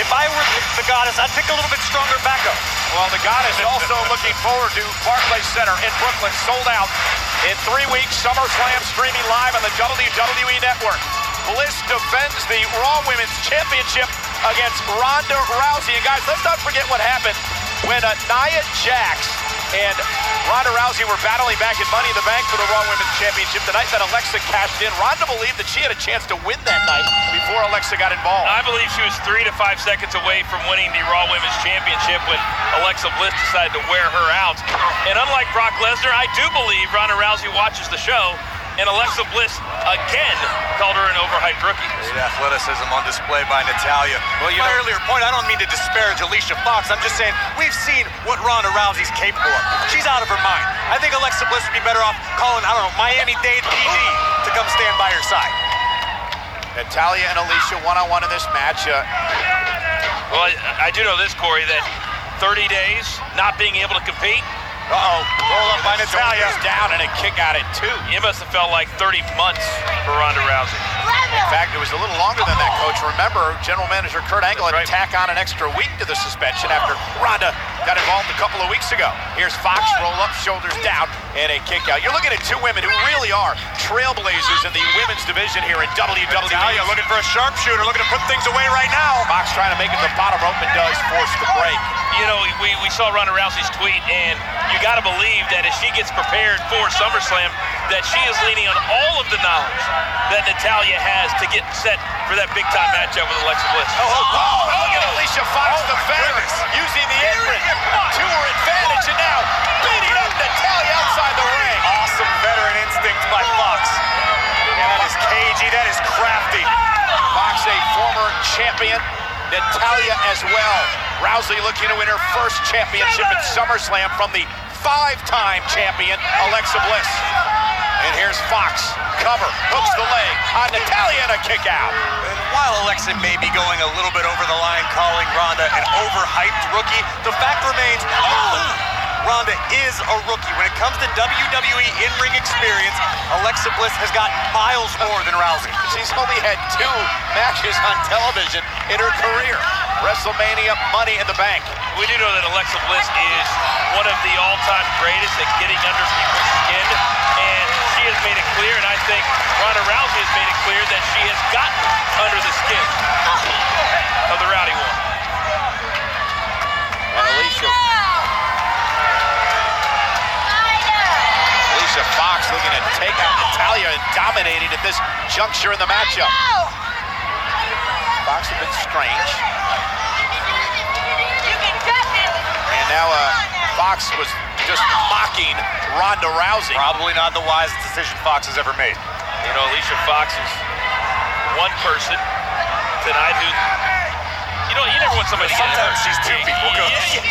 S7: if I were the Goddess, I'd pick a little bit stronger backup.
S1: Well, the Goddess also looking forward to Barclays Center in Brooklyn, sold out in 3 weeks. SummerSlam streaming live on the WWE Network. Bliss defends the Raw Women's Championship against Ronda Rousey. And guys, let's not forget what happened when Nia Jax and Ronda Rousey were battling back in Money in the Bank for the Raw Women's Championship. The night that Alexa cashed in, Ronda believed that she had a chance to win that night before Alexa got involved.
S2: I believe she was 3 to 5 seconds away from winning the Raw Women's Championship when Alexa Bliss decided to wear her out. And unlike Brock Lesnar, I do believe Ronda Rousey watches the show, and Alexa Bliss again called her an overhyped rookie.
S7: Great athleticism on display by Natalya. Well, my earlier point, I don't mean to disparage Alicia Fox. I'm just saying we've seen what Ronda Rousey's capable of. She's out of her mind. I think Alexa Bliss would be better off calling, I don't know, Miami-Dade PD to come stand by her side.
S1: Natalya and Alicia one-on-one in this match.
S2: Well, I do know this, Corey, that 30 days not being able to compete.
S7: Roll up by Natalya.
S1: Down and a kick out at 2.
S2: It must have felt like 30 months for Ronda Rousey.
S1: In fact, it was a little longer than that, Coach. Remember, General Manager Kurt Angle had to tack on an extra week to the suspension after Ronda got involved a couple of weeks ago. Here's Fox, roll up, shoulders down, and a kick out. You're looking at 2 women who really are trailblazers in the women's division here in WWE.
S7: Natalya looking for a sharpshooter, looking to put things away right now.
S1: Fox trying to make it to the bottom rope and does force the break.
S2: You know, we saw Ronda Rousey's tweet, and you got to believe that as she gets prepared for SummerSlam, that she is leaning on all of the knowledge that Natalya has to get set for that big-time matchup with Alexa Bliss.
S1: Look at Alicia Fox defending, using the apron to her advantage, and now beating up Natalya outside the ring.
S7: Awesome veteran instinct by Fox. Yeah, that is cagey, that is crafty.
S1: Fox, a former champion. Natalya as well. Rousey looking to win her first championship at SummerSlam from the 5-time champion, Alexa Bliss. And here's Fox, cover, hooks the leg on Natalya and a kick out.
S7: And while Alexa may be going a little bit over the line, calling Ronda an overhyped rookie, the fact remains, Ronda is a rookie. When it comes to WWE in-ring experience, Alexa Bliss has got miles more than Rousey.
S1: She's only had 2 matches on television in her career. WrestleMania, Money in the Bank.
S2: We do know that Alexa Bliss is one of the all-time greatest at getting under people's skin, and she has made it clear, and I think Ronda Rousey has made it clear that she has gotten under the skin of the Rowdy one.
S1: And Alicia Fox looking to take out Natalya and dominating at this juncture in the matchup. Fox a bit strange. And now Fox was just mocking Ronda Rousey.
S7: Probably not the wisest decision Fox has ever made.
S2: You know, Alicia Fox is one person tonight who, you never want somebody to get hurt.
S7: Sometimes she's 2 people, Coach.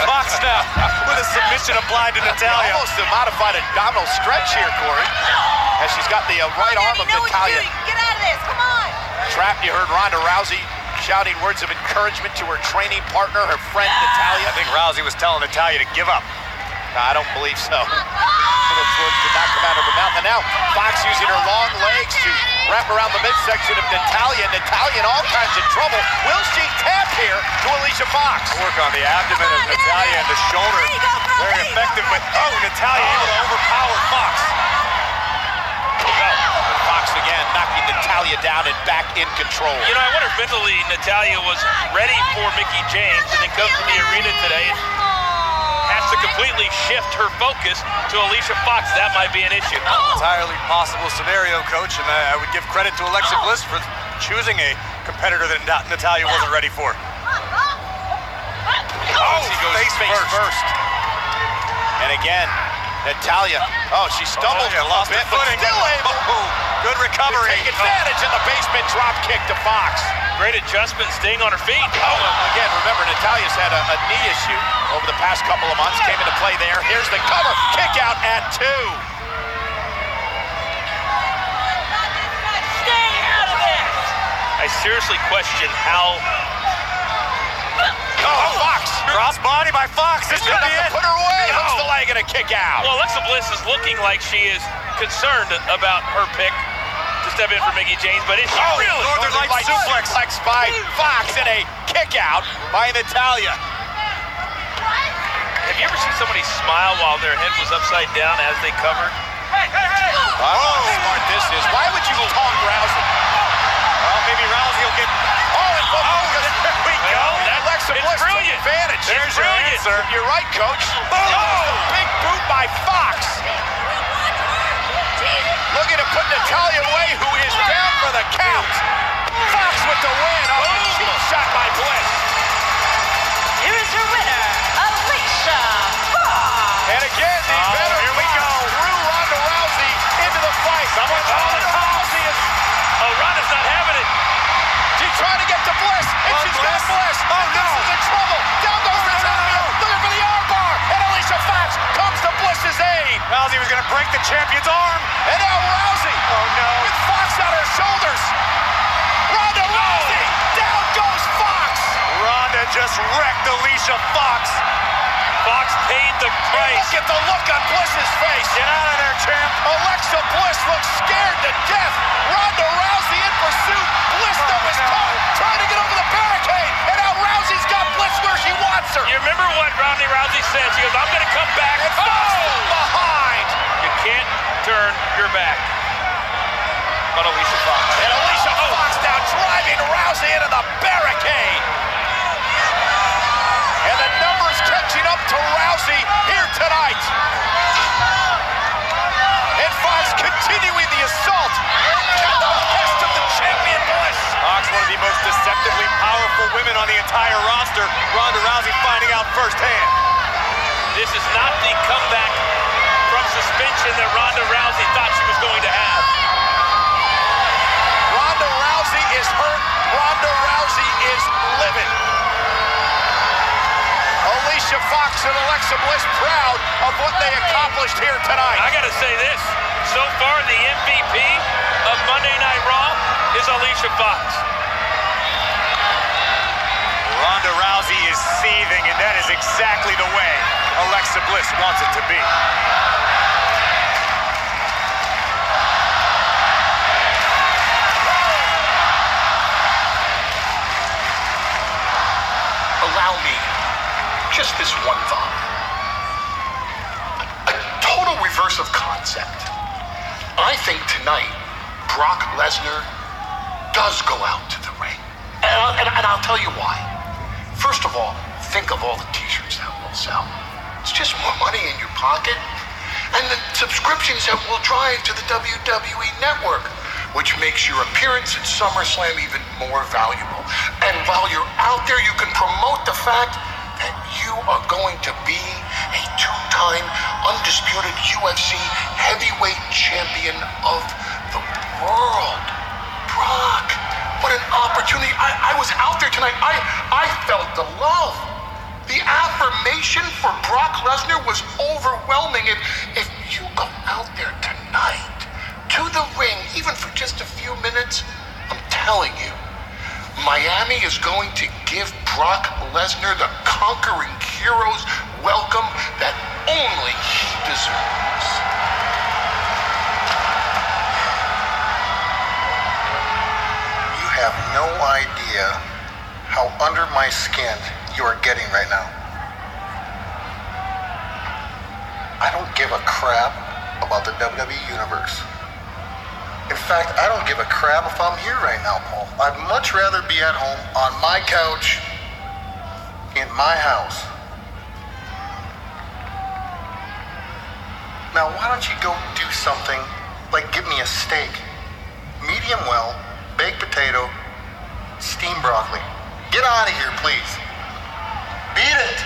S7: Fox now with a submission applied to Natalya.
S1: Almost a modified abdominal stretch here, Corey, as she's got the right arm of Natalya.
S10: Get out of this, come on.
S1: Trapped. You heard Ronda Rousey shouting words of encouragement to her training partner, her friend Natalya.
S7: I think Rousey was telling Natalya to give up.
S1: No, I don't believe so. Those words did not come out of her mouth. And now Fox using her long legs to wrap around the midsection of Natalya. Natalya in all kinds of trouble. Will she tap here to Alicia Fox?
S7: Work on the abdomen of Natalya and the shoulder. Very effective, but Natalya able to overpower Fox.
S1: Fox again knocking Natalya down and back in control.
S2: You know, I wonder if mentally Natalya was ready for Mickie James and then comes to the arena today and has to completely shift her focus to Alicia Fox. That might be an issue.
S7: Entirely possible scenario, Coach, and I would give credit to Alexa Bliss for choosing a competitor that Natalya wasn't ready for.
S1: She goes face first. And again, Natalya, she stumbled a
S7: lost
S1: bit, but still able.
S7: Good recovery.
S1: Take advantage in the basement drop kick to Fox.
S2: Great adjustment, staying on her feet.
S1: Again, remember, Natalya's had a knee issue over the past couple of months. Came into play there. Here's the cover. Kick out at 2.
S10: Stay out of it.
S2: I seriously question how...
S1: Fox.
S7: Cross body by Fox. This could be it.
S1: Put her away. Hooks the leg and a kick out.
S2: Well, Alexa Bliss is looking like she is concerned about her pick to step in for Mickie James, but it's really
S7: Northern Lights suplex
S1: by Fox and a kick out by Natalya.
S2: Have you ever seen somebody smile while their head was upside down as they covered?
S1: How smart this is. Why would you taunt Rousey?
S7: Well, maybe Rousey will get...
S1: There we go. Alexa Bliss took
S2: brilliant.
S1: advantage.
S2: There's your answer.
S1: You're right, Coach. Big boot by Fox. Looking to put Natalya away, who is down for the count. Fox with the win. Cheap shot by Bliss.
S10: Here is your winner, Alicia Fox.
S1: And again, the better
S7: here we go.
S1: threw Ronda Rousey into the fight.
S2: Someone's calling it.
S1: Rousey is...
S2: Oh, Ronda's not having it.
S1: She's trying to get to Bliss, and she's got Bliss.
S7: Oh, no.
S1: Bliss is in trouble. Down goes Natalya. Looking for the armbar. And Alicia Fox comes to Bliss's aid.
S7: Rousey was going to break the champion's arm.
S1: And now Rousey.
S7: Oh, no.
S1: With Fox on her shoulders. Ronda Rousey. Down goes Fox.
S7: Ronda just wrecked Alicia Fox.
S2: Fox paid the price.
S1: Look at the look on Bliss's face.
S7: Get out of there, champ.
S1: Alexa Bliss looks scared to death. Ronda Rousey in pursuit. Bliss though is caught, trying to get over the barricade. And now Rousey's got Bliss where she wants her.
S2: You remember what Ronda Rousey said? She goes, I'm going to come back.
S1: And Fox behind.
S2: You can't turn your back on Alicia Fox.
S1: And Alicia Fox now driving Rousey into the barricade. And the numbers catching up to Rousey here tonight. And Fox continuing the assault. Got the best of the champion Bliss.
S7: Fox, one of the most deceptively powerful women on the entire roster. Ronda Rousey finding out firsthand.
S2: This is not the comeback from suspension that Ronda Rousey thought she was going to have.
S1: Ronda Rousey is hurt. Ronda Rousey is livid. Alicia Fox and Alexa Bliss proud of what they accomplished here tonight.
S2: I gotta say this, so far the MVP of Monday Night Raw is Alicia Fox.
S7: Ronda Rousey is seething, and that is exactly the way Alexa Bliss wants it to be.
S5: Allow me just this one thought. A total reverse of concept. I think tonight, Brock Lesnar does go out to the ring. And I'll tell you why. First of all, think of all the t-shirts that will sell. It's just more money in your pocket. And the subscriptions that will drive to the WWE Network, which makes your appearance at SummerSlam even more valuable. And while you're out there, you can promote the fact that you are going to be a two-time undisputed UFC heavyweight champion of the world. Brock, what an opportunity. I was out there tonight. I felt the love. The affirmation for Brock Lesnar was overwhelming. If you go out there tonight to the ring, even for just a few minutes, I'm telling you, Miami is going to give Brock Lesnar the conquering hero's welcome that only he deserves.
S12: You have no idea how under my skin you are getting right now. I don't give a crap about the WWE Universe. In fact, I don't give a crap if I'm here right now, Paul. I'd much rather be at home on my couch in my house. Now, why don't you go do something like give me a steak, medium well, baked potato, steamed broccoli. Get out of here, please. Beat it.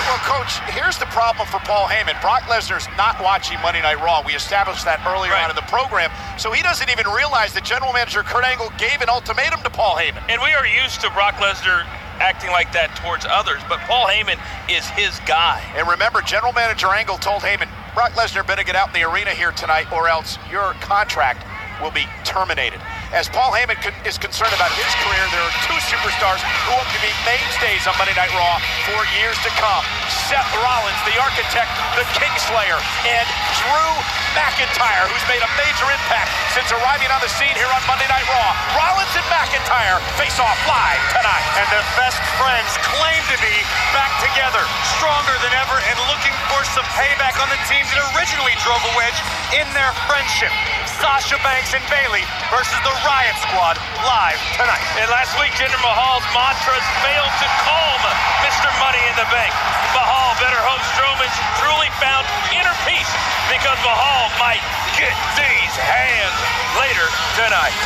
S1: Well, Coach, here's the problem for Paul Heyman. Brock Lesnar's not watching Monday Night Raw. We established that earlier on in the program. So he doesn't even realize that General Manager Kurt Angle gave an ultimatum to Paul Heyman.
S2: And we are used to Brock Lesnar acting like that towards others, but Paul Heyman is his guy.
S1: And remember, General Manager Angle told Heyman, Brock Lesnar better get out in the arena here tonight or else your contract will be terminated. As Paul Heyman is concerned about his career, there are two superstars who hope to be mainstays on Monday Night Raw for years to come. Seth Rollins, the architect, the Kingslayer, and Drew McIntyre, who's made a major impact since arriving on the scene here on Monday Night Raw. Rollins and McIntyre face off live tonight.
S7: And the best friends claim to be back together, stronger than ever, and looking for some payback on the team that originally drove a wedge in their friendship. Sasha Banks and Bayley versus the Riot Squad live tonight.
S2: And last week, Jinder Mahal's mantras failed to calm Mr. Money in the Bank. Mahal better hope Strowman's truly found inner peace, because Mahal might get these hands later tonight.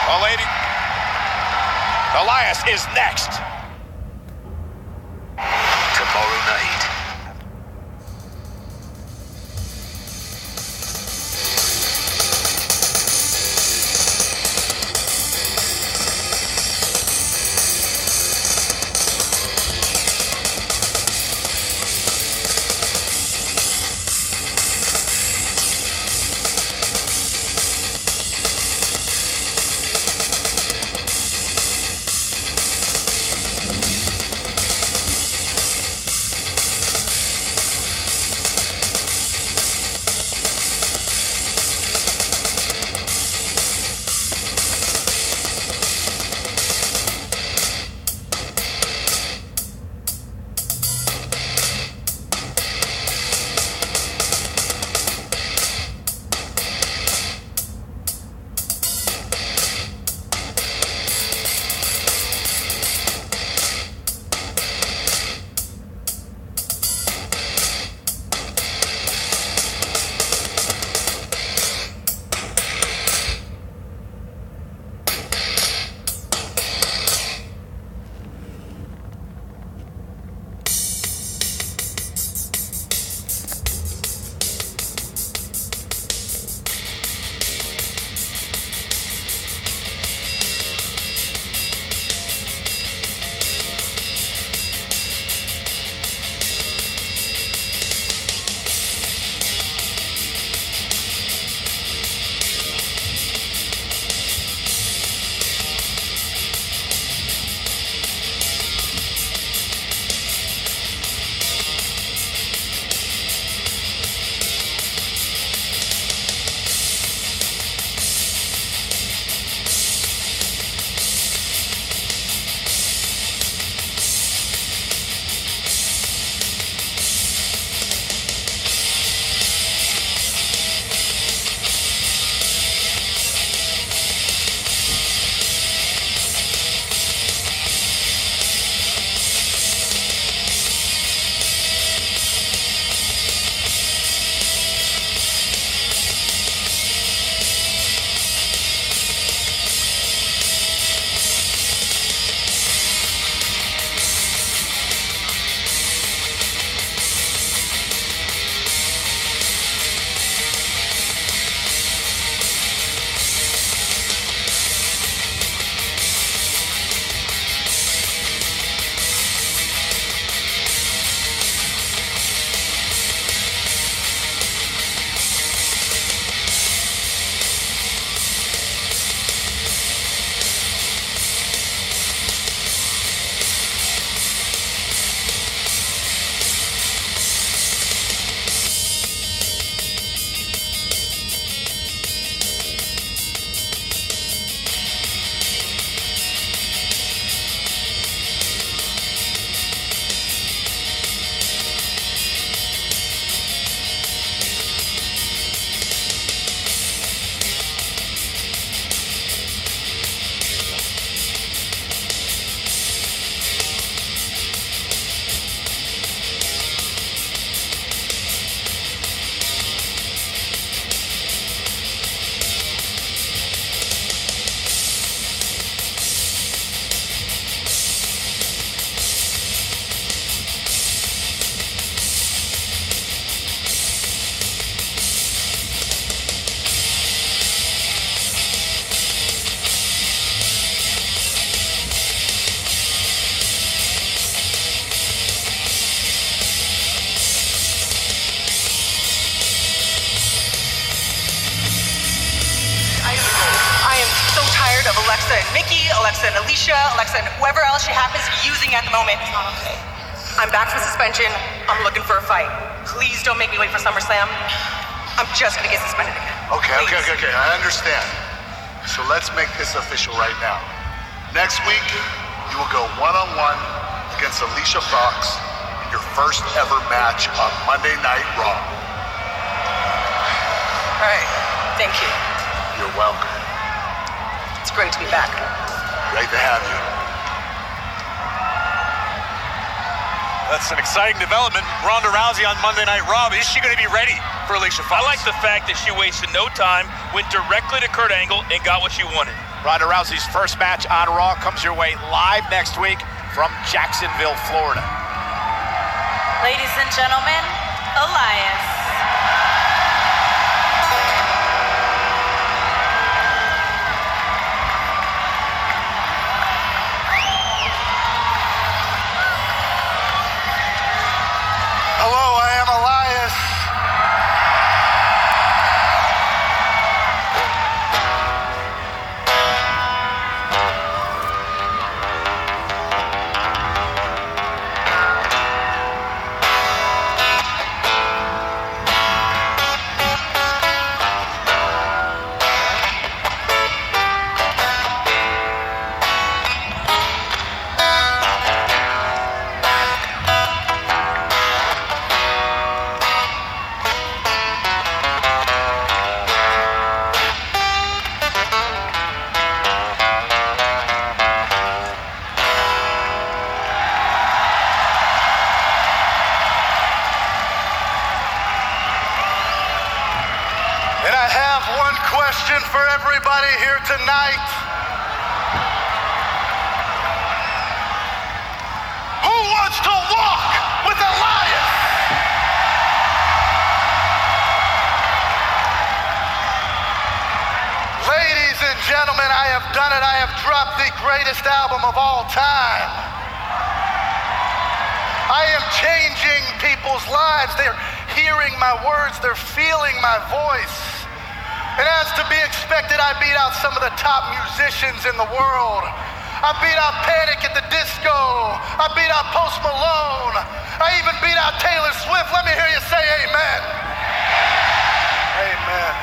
S1: Well, lady, Elias is next.
S2: Tomorrow night.
S13: Alexa and Mickey, Alexa and Alicia, Alexa and whoever else she happens to be using at the moment is not okay. I'm back from suspension. I'm looking for a fight. Please don't make me wait for SummerSlam. I'm just gonna get suspended again.
S12: Okay. I understand. So let's make this official right now. Next week, you will go one-on-one against Alicia Fox in your first ever match on Monday Night Raw.
S13: All right. Thank you.
S12: You're welcome.
S13: It's great to be back.
S12: Great to have you.
S7: That's an exciting development. Ronda Rousey on Monday Night Raw. Is she going to be ready for Alicia Fox?
S2: I like the fact that she wasted no time, went directly to Kurt Angle, and got what she wanted.
S1: Ronda Rousey's first match on Raw comes your way live next week from Jacksonville, Florida.
S10: Ladies and gentlemen, Elias.
S12: Hello, I am Elias. And I have one question for everybody here tonight. Who wants to walk with Elias? Ladies and gentlemen, I have done it. I have dropped the greatest album of all time. I am changing people's lives. They're hearing my words. They're feeling my voice. And as to be expected, I beat out some of the top musicians in the world. I beat out Panic at the Disco. I beat out Post Malone. I even beat out Taylor Swift. Let me hear you say amen. Amen.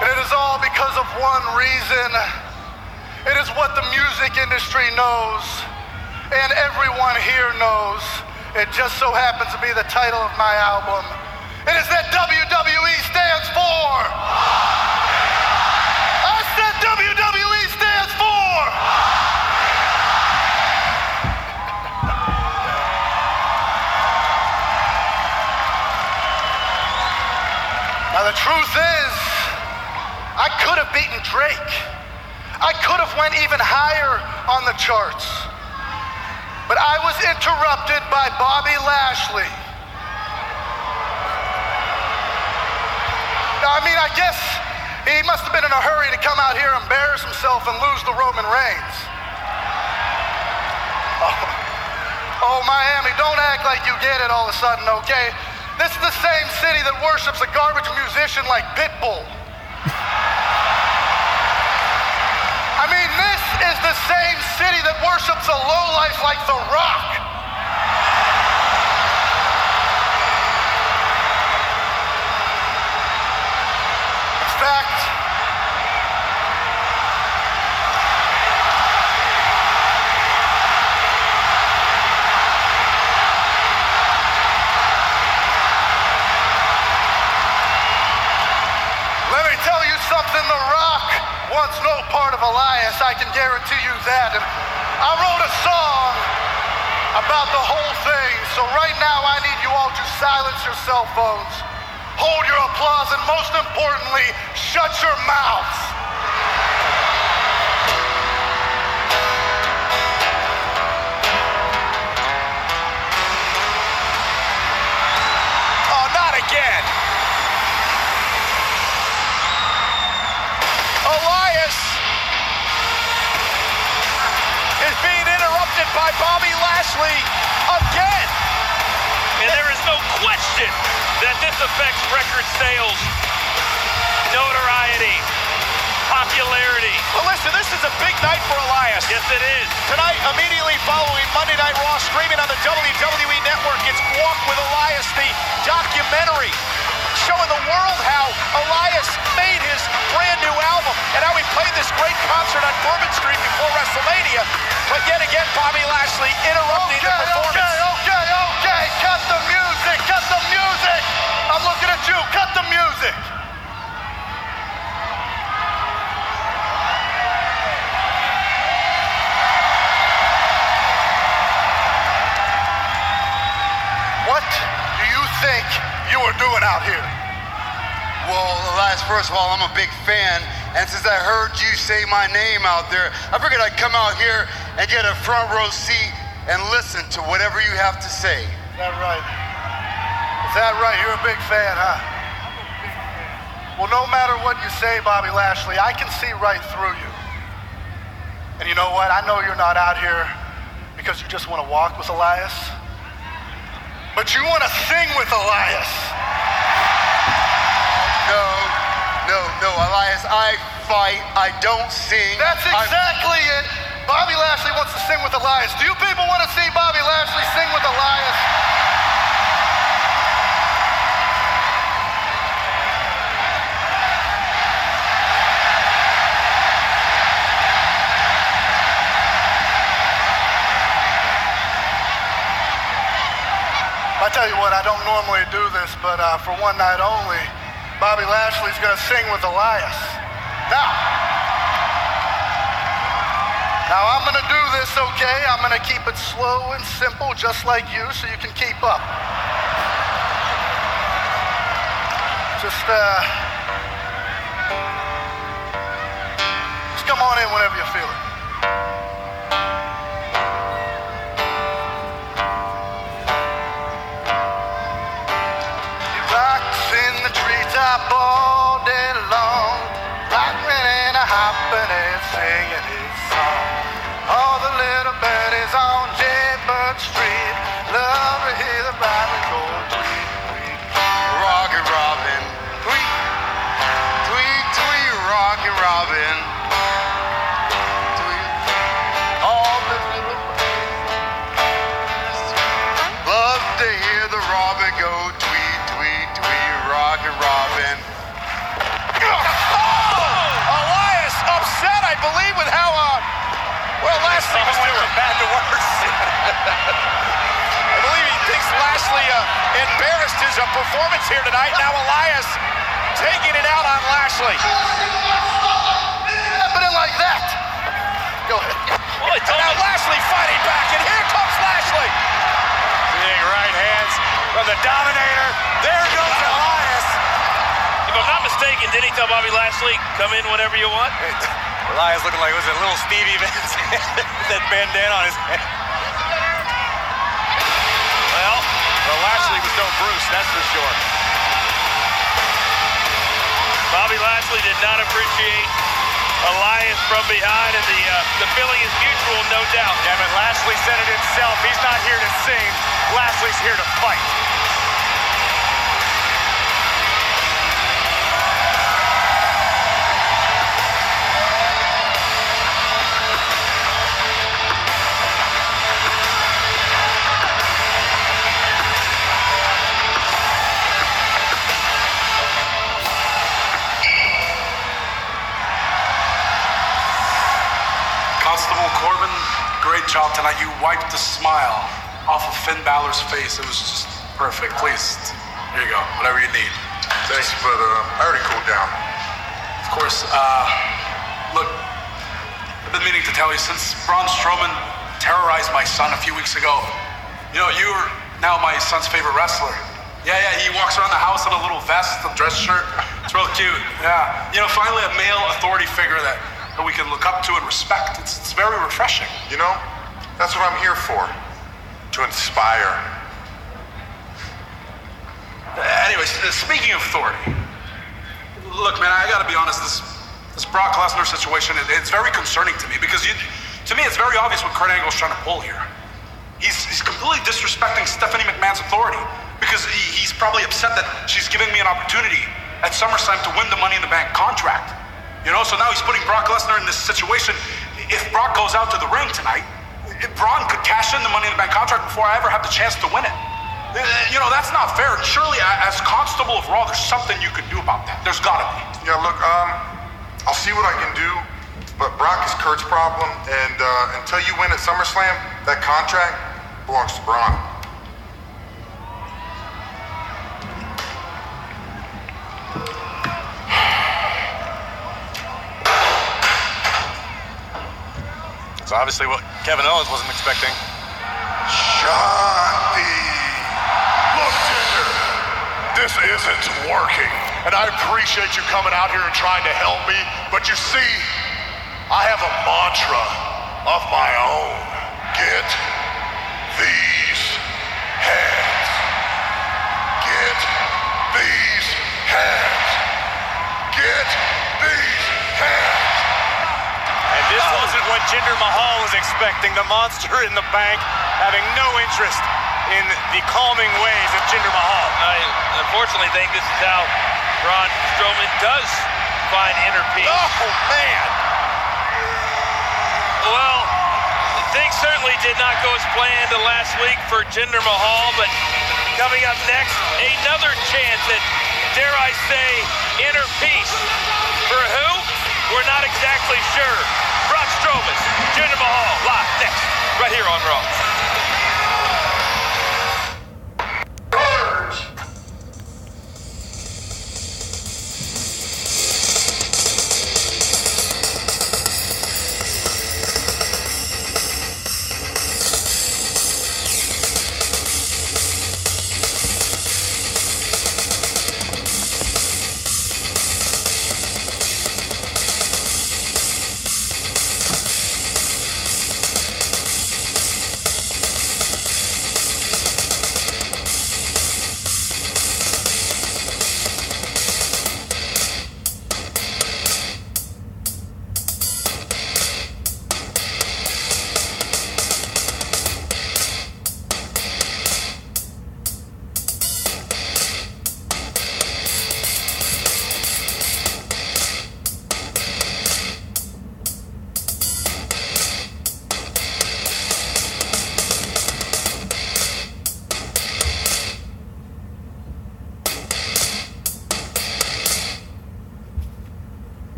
S12: And it is all because of one reason. It is what the music industry knows, and everyone here knows. It just so happens to be the title of my album. It is that WWE stands for. I said WWE stands for. Now the truth is, I could have beaten Drake. I could have went even higher on the charts. But I was interrupted by Bobby Lashley. I mean, I guess he must have been in a hurry to come out here, embarrass himself, and lose to Roman Reigns. Oh, Miami, don't act like you get it all of a sudden, okay? This is the same city that worships a garbage musician like Pitbull. I mean, this is the same city that worships a lowlife like The Rock. In fact, let me tell you something, The Rock wants no part of Elias, I can guarantee you that. And I wrote a song about the whole thing, so right now I need you all to silence your cell phones, hold your applause, and most importantly, shut your mouths.
S1: Oh, not again. Elias is being interrupted by Bobby Lashley again.
S2: And there is no question that this affects record sales, notoriety, popularity.
S1: Well, listen, this is a big night for Elias.
S2: Yes, it is.
S1: Tonight, immediately following Monday Night Raw, streaming on the WWE Network, it's Walk with Elias, the documentary showing the world how Elias made his brand new album and how he played this great concert on Bourbon Street before WrestleMania. But yet again, Bobby Lashley interrupting the performance.
S12: Okay, cut the music, cut the music. I'm looking at you, cut the music. What do you think you are doing out here?
S14: Well, Elias, first of all, I'm a big fan, and since I heard you say my name out there, I figured I'd come out here and get a front row seat and listen to whatever you have to say.
S12: Is that right? Is that right? You're a big fan, huh? Well, no matter what you say, Bobby Lashley, I can see right through you. And you know what? I know you're not out here because you just want to walk with Elias, but you want to sing with Elias.
S14: No, Elias, I fight, I don't sing.
S12: That's exactly it. Bobby Lashley wants to sing with Elias. Do you people want to see Bobby Lashley sing with Elias? I tell you what, I don't normally do this, but for one night only, Bobby Lashley's gonna sing with Elias. Now I'm gonna do this, okay? I'm gonna keep it slow and simple, just like you, so you can keep up. Just come on in whenever you feel it. Up all day long, rocking and hopping and singing his song. All the little birdies on Jaybird Street love to hear the Bible go tweet, tweet.
S14: Rockin' Robin, tweet, tweet, tweet, rockin' Robin, tweet. All the little birdies love to hear the Robin go tweet, tweet, tweet, rockin' Robin.
S1: Elias upset, I believe, with how, Lashley was doing.
S7: From bad to worse.
S1: I believe he thinks Lashley embarrassed his performance here tonight. Now Elias taking it out on Lashley.
S12: Happening like that. Go ahead.
S1: Well, and now Lashley fighting back, and here comes Lashley.
S7: Big right hands from the Dominator. There goes Elias.
S2: If I'm not mistaken, did he tell Bobby Lashley, come in whenever you want?
S7: Elias looking like, was it little Stevie Vance with that bandana on his head?
S2: Well, Lashley was no Bruce, that's for sure. Bobby Lashley did not appreciate Elias from behind, and the feeling is mutual, no doubt.
S7: Yeah, but Lashley said it himself. He's not here to sing. Lashley's here to fight.
S15: Constable Corbin, great job tonight. You wiped the smile off of Finn Balor's face. It was just perfect. Please, here you go. Whatever you need.
S4: Thanks, but I already cooled down.
S15: Of course, look, I've been meaning to tell you, since Braun Strowman terrorized my son a few weeks ago, you know, you're now my son's favorite wrestler. Yeah, he walks around the house in a little vest, a dress shirt. It's real cute. Yeah. You know, finally a male authority figure that we can look up to and respect. It's very refreshing.
S4: You know, that's what I'm here for. To inspire.
S15: Anyways, speaking of authority, look, man, I gotta be honest, this Brock Lesnar situation, it's very concerning to me because to me, it's very obvious what Kurt Angle's trying to pull here. He's completely disrespecting Stephanie McMahon's authority because he's probably upset that she's giving me an opportunity at SummerSlam to win the Money in the Bank contract. You know, so now he's putting Brock Lesnar in this situation. If Brock goes out to the ring tonight, Braun could cash in the Money in the Bank contract before I ever have the chance to win it. You know, that's not fair. Surely, as Constable of Raw, there's something you could do about that. There's gotta be.
S16: Yeah, look, I'll see what I can do, but Brock is Kurt's problem, and until you win at SummerSlam, that contract belongs to Braun.
S7: It's obviously what Kevin Owens wasn't expecting.
S9: Shanti! Look, Jinder, this isn't working. And I appreciate you coming out here and trying to help me, but you see, I have a mantra of my own. Get these hands. Get these hands. Get these hands.
S7: And this wasn't what Jinder Mahal was expecting. The monster in the bank having no interest in the calming ways of Jinder Mahal.
S2: I unfortunately think this is how Braun Strowman does find inner peace.
S9: Oh, man!
S2: Well, things certainly did not go as planned last week for Jinder Mahal, but coming up next, another chance at, dare I say, inner peace. For who? We're not exactly sure. Braun Strowman, Jinder Mahal, live next, right here on Raw.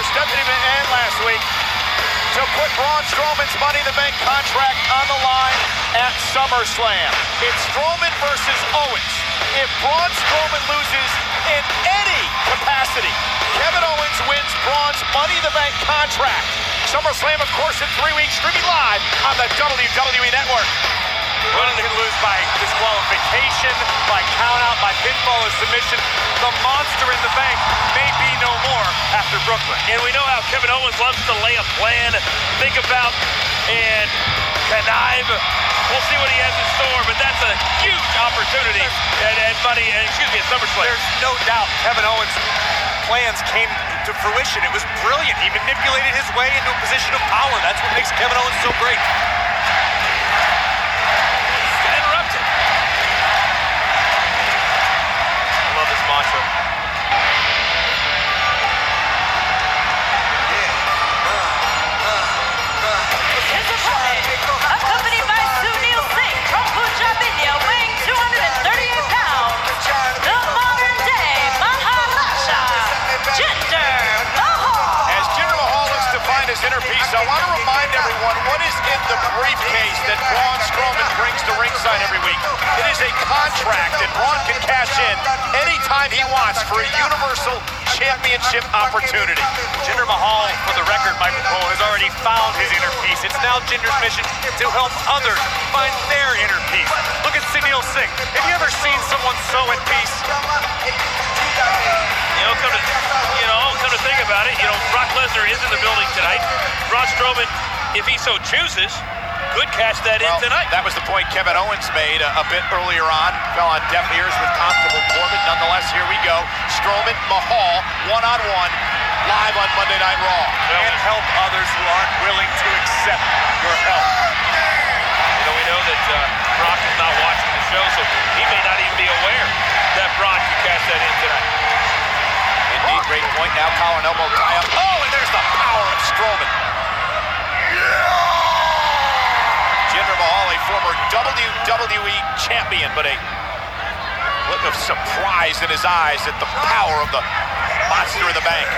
S1: Stephanie McMahon last week to put Braun Strowman's Money in the Bank contract on the line at SummerSlam. It's Strowman versus Owens. If Braun Strowman loses in any capacity, Kevin Owens wins Braun's Money in the Bank contract. SummerSlam, of course, in 3 weeks, streaming live on the WWE Network.
S7: Running to lose by disqualification, by countout, by pinfall or submission. The monster in the bank may be no more after Brooklyn.
S2: And we know how Kevin Owens loves to lay a plan, think about, and connive. We'll see what he has in store, but that's a huge opportunity at SummerSlam.
S7: There's no doubt Kevin Owens' plans came to fruition. It was brilliant. He manipulated his way into a position of power. That's what makes Kevin Owens so great.
S2: Mantra.
S17: His opponent, accompanied by Sunil Singh from Punjab, India, weighing 238 pounds, the modern-day Maharaja, Jinder Mahal.
S1: As Jinder Mahal looks to find his inner peace, I want to remind everyone what is in the briefcase that Braun Strowman brings to ringside every week. It is a contract that Braun can cash in anytime he wants for a Universal Championship opportunity.
S7: Jinder Mahal, for the record, Michael Cole, has already found his inner peace. It's now Jinder's mission to help others find their inner peace. Look at Sunil Singh. Have you ever seen someone so at peace?
S2: Come to think about it, Brock Lesnar is in the building tonight. Braun Strowman, if he so chooses, could cash that in tonight.
S1: That was the point Kevin Owens made a bit earlier on. Fell on deaf ears with Constable Corbin. Nonetheless, here we go. Strowman, Mahal, one-on-one, live on Monday Night Raw.
S7: And help others who aren't willing to accept your help.
S2: We know that Brock is not watching the show, so he may not even be aware that Braun can cash that in tonight.
S1: Indeed, great point. Now collar and elbow tie up. Oh, and there's the power of Strowman. Jinder Mahal, a former WWE champion, but a look of surprise in his eyes at the power of the monster in the bank.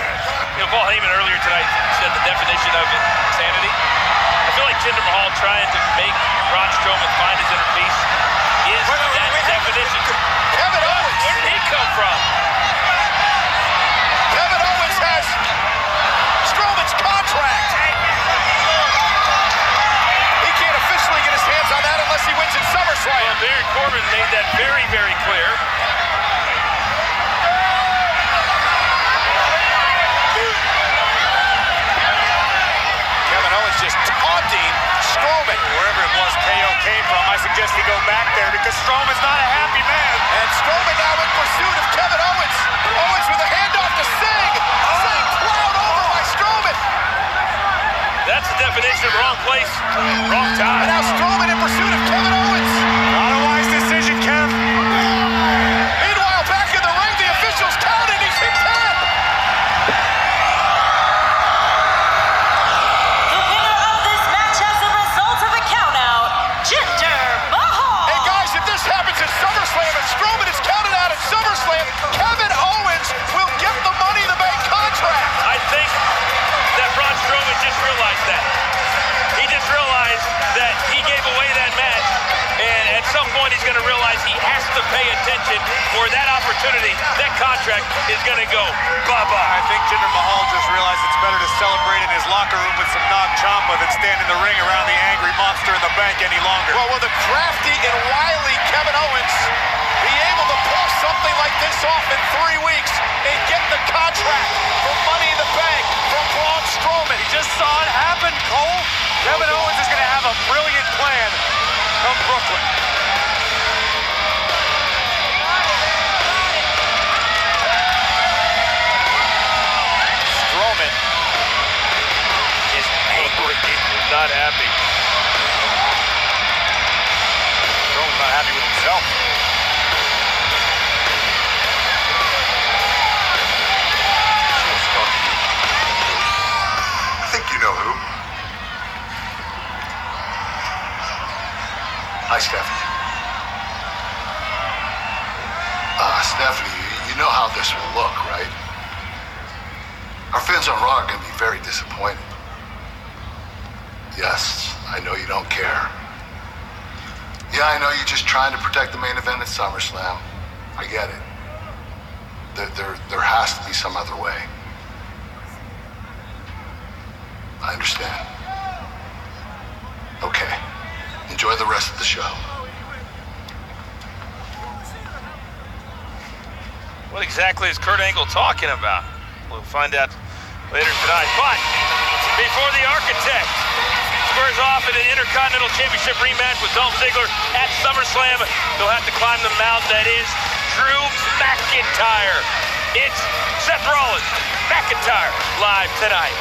S2: Paul Heyman earlier tonight said the definition of insanity. I feel like Jinder Mahal trying to make Braun Strowman find his inner peace is that definition.
S1: Kevin Owens!
S2: Where did he come from?
S1: Kevin Owens has Strowman's contract. He can't officially get his hands on that unless he wins at SummerSlam.
S2: Well, Baron Corbin made that very, very clear.
S1: Kevin Owens just taunting Strowman.
S7: Wherever it was KO came from, I suggest he go back there because Strowman's not a happy man.
S1: And Strowman now in pursuit of Kevin Owens. Owens with a handoff to Singh. Singh plowed over by Strowman.
S2: That's the definition of wrong place, wrong time.
S1: And now Strowman in pursuit of Kevin Owens.
S7: Not a wise decision, Kev.
S1: Meanwhile, back in the ring, the officials count and he's hit 10.
S17: The winner of this match as a result of a countout, Jinder Mahal.
S1: Hey guys, if this happens at SummerSlam and Strowman is counted out at SummerSlam, Kevin Owens will get the Money in the Bank contract.
S2: I think that Braun Strowman just realized that. He just realized that he gave away that match, and at some point he's going to realize he has to pay attention for that opportunity. That contract is going to go bye-bye.
S7: I think Jinder Mahal just realized it's better to celebrate in his locker room with some Nog Ciampa than stand in the ring around the angry monster in the bank any longer.
S1: Well, will the crafty and wily Kevin Owens be able to pull something like this off in 3 weeks and get the contract for Money in the Bank from Braun Strowman?
S7: He just saw it happen, Cole. Kevin Owens is going to have a brilliant plan from Brooklyn.
S1: Strowman is angry.
S2: He's not happy.
S1: Strowman's not happy with himself.
S16: I think you know who. Hi, Stephanie. Stephanie, you know how this will look, right? Our fans are
S12: on Raw are going to be very disappointed. Yes, I know you don't care. Yeah, I know you're just trying to protect the main event at SummerSlam. I get it. There has to be some other way. I understand. Okay. Enjoy the rest of the show.
S2: What exactly is Kurt Angle talking about? We'll find out later tonight. But before the Architect squares off in an Intercontinental Championship rematch with Dolph Ziggler at SummerSlam, they'll have to climb the mountain that is Drew McIntyre. It's Seth Rollins, McIntyre, live tonight.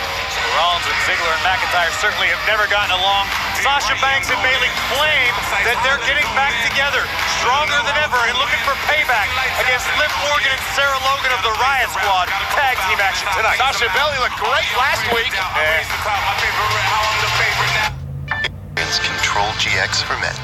S7: Rollins and Ziggler and McIntyre certainly have never gotten along. Sasha Banks and Bayley claim that they're getting back together, stronger than ever, and looking for payback against Liv Morgan and Sarah Logan of the Riot Squad. Tag team action tonight.
S1: Sasha Bayley looked great last week.
S18: It's Control GX for men.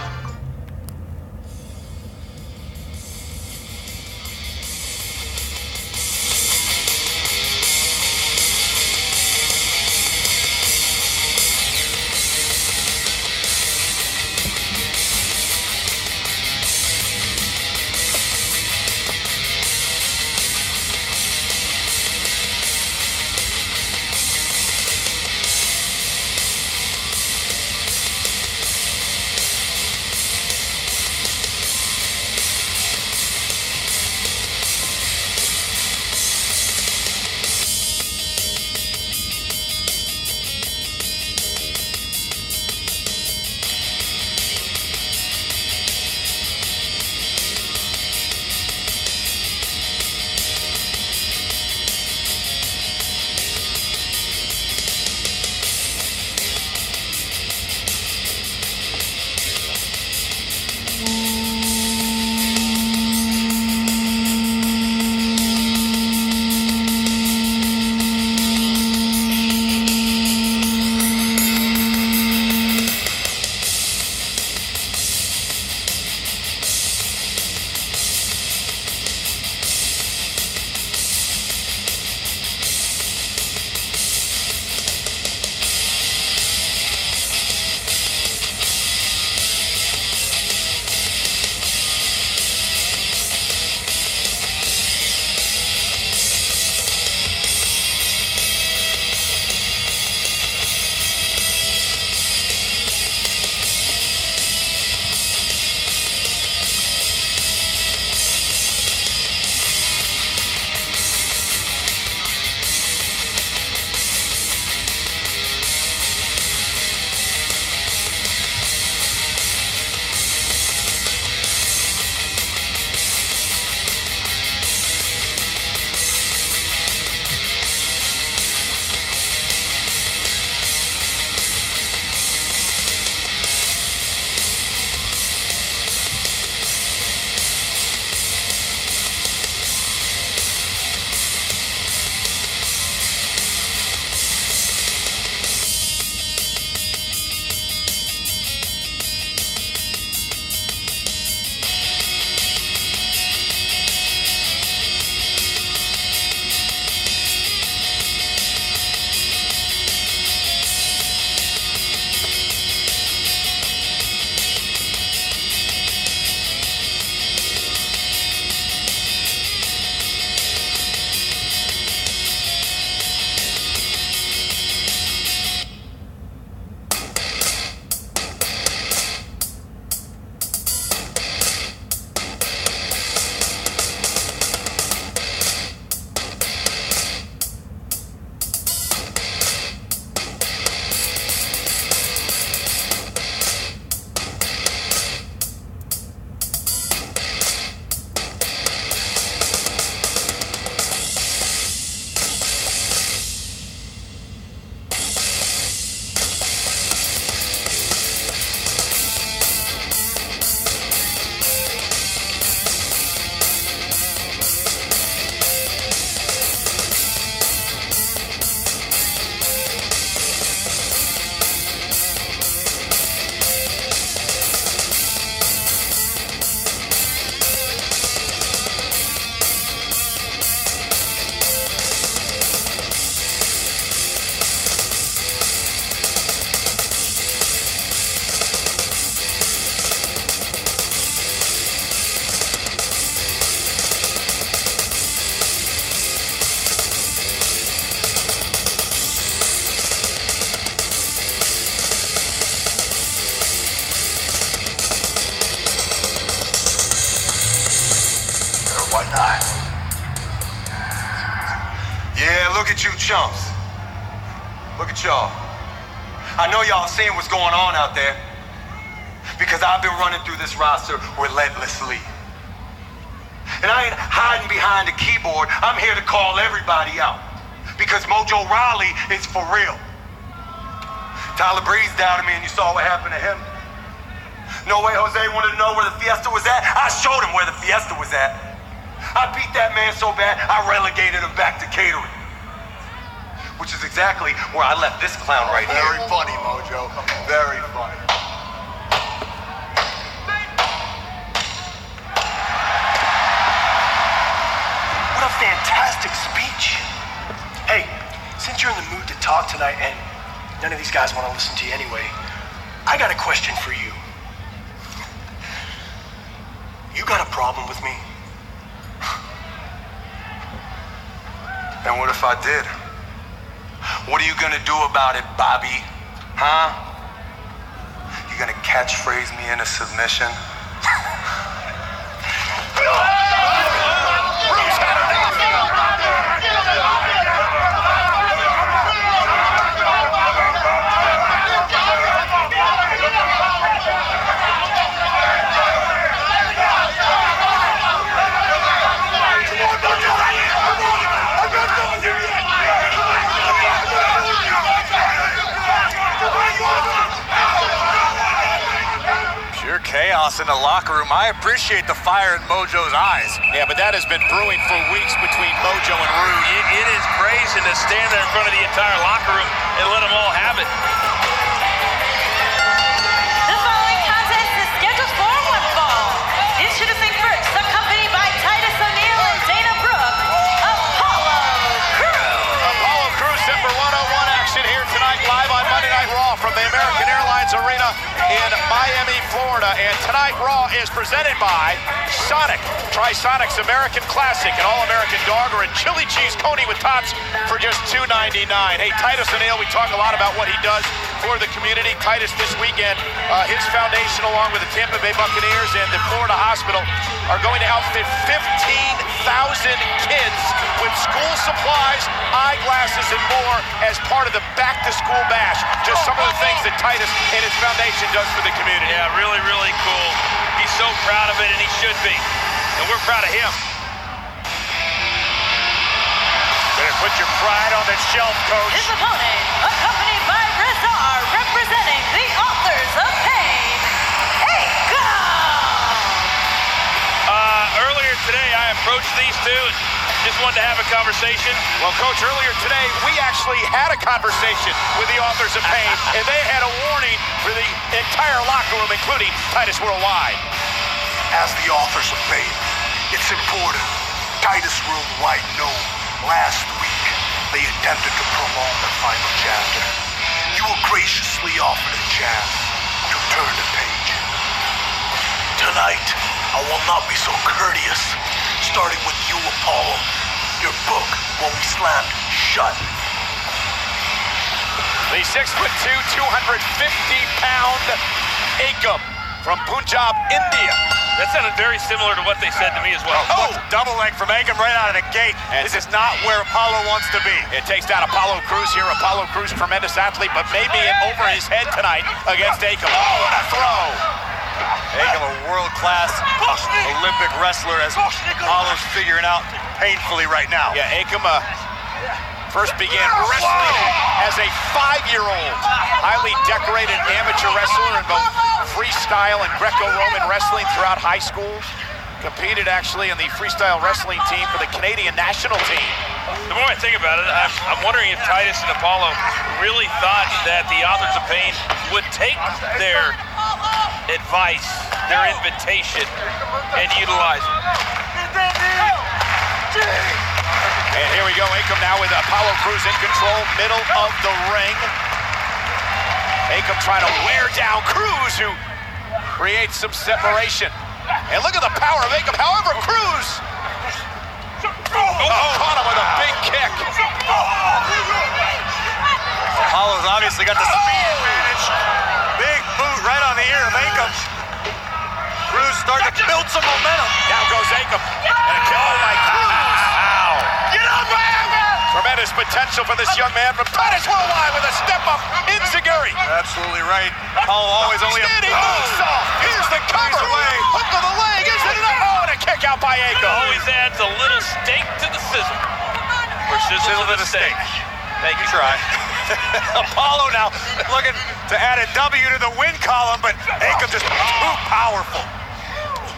S19: chumps. Look at y'all. I know y'all seeing what's going on out there because I've been running through this roster relentlessly. And I ain't hiding behind a keyboard. I'm here to call everybody out because Mojo Rawley is for real. Tyler Breeze doubted me and you saw what happened to him. No Way Jose wanted to know where the fiesta was at. I showed him where the fiesta was at. I beat that man so bad, I relegated him back to catering. Which is exactly where I left this clown right here.
S4: Very funny, Mojo. Very funny.
S20: What a fantastic speech. Hey, since you're in the mood to talk tonight and none of these guys want to listen to you anyway, I got a question for you. You got a problem with me?
S19: And what if I did? What are you gonna do about it, Bobby? Huh? You gonna catchphrase me into submission? Chaos in the locker room. I appreciate the fire in Mojo's eyes.
S1: Yeah, but that has been brewing for weeks between Mojo and Rude.
S2: It is crazy to stand there in front of the entire locker room and let them all have it.
S17: The following contest is scheduled for one fall. Introducing first, accompanied by Titus O'Neil and Dana Brooke, Apollo Crews.
S1: Apollo Crews set for 101 action here tonight, live on Monday Night Raw from the American Airlines Arena in Miami, Florida. And tonight Raw is presented by Sonic. Try Sonic's American Classic, an all-American dog or a chili cheese coney with tots for just $2.99. Hey, Titus O'Neil, we talk a lot about what he does for the community. Titus this weekend, his foundation along with the Tampa Bay Buccaneers and the Florida Hospital are going to outfit 15,000 kids with school supplies, eyeglasses, and more as part of the back-to-school bash. Just some of the things that Titus and his foundation does for the community.
S2: Yeah, really, really cool. He's so proud of it, and he should be. And we're proud of him.
S1: Better put your pride on the shelf, Coach.
S17: His opponent, accompanied by Razar, representing the Authors of Pain,
S2: Earlier today, I approached these two and just wanted to have a conversation.
S1: Well, Coach, earlier today, we actually had a conversation with the Authors of Pain, and they had a warning for the entire locker room, including Titus Worldwide.
S5: As the Authors of Pain, it's important Titus Worldwide know last week they attempted to prolong the final chapter. You will graciously offer the chance to turn the page. Tonight, I will not be so courteous. Starting with you, Apollo. Your book will be slammed shut.
S1: The 6'2", 250-pound Akam from Punjab, India.
S2: That sounded very similar to what they said to me as well.
S1: Oh, double leg from Akam right out of the gate. This is not where Apollo wants to be. It takes down Apollo Crews here. Apollo Crews, tremendous athlete, but maybe in over his head tonight against Akam. Oh, what a throw!
S7: Akam, a world-class Olympic wrestler, as Apollo's figuring out painfully right now.
S1: Yeah, Akam first began wrestling as a 5-year-old. Highly decorated amateur wrestler in both freestyle and Greco-Roman wrestling throughout high school. Competed actually in the freestyle wrestling team for the Canadian national team.
S2: The more I think about it, I'm wondering if Titus and Apollo really thought that the Authors of Pain would take their advice, their invitation, and utilize it.
S1: And here we go, Akam now with Apollo Crews in control, middle of the ring. Akam trying to wear down Crews, who creates some separation. And look at the power of Akam. However, Crews caught him with a big kick.
S7: Apollo's obviously got the speed advantage. Big boot right on the ear of Akam. Crews starting to build some momentum.
S1: Down goes Akam. And a kill by Crews. Ow.
S5: Get up, man!
S1: Tremendous potential for this young man from Titus Worldwide with a step-up enziguri.
S7: Absolutely right. Apollo always only a...
S1: Standing moonsault. Here's the cover. Hook to the leg. Is it enough? Oh, and a kick out by Aiko.
S2: Always adds a little steak to the sizzle. Or sizzle to the steak.
S7: Thank you, try. Apollo now looking to add a W to the win column, but Aiko just too powerful.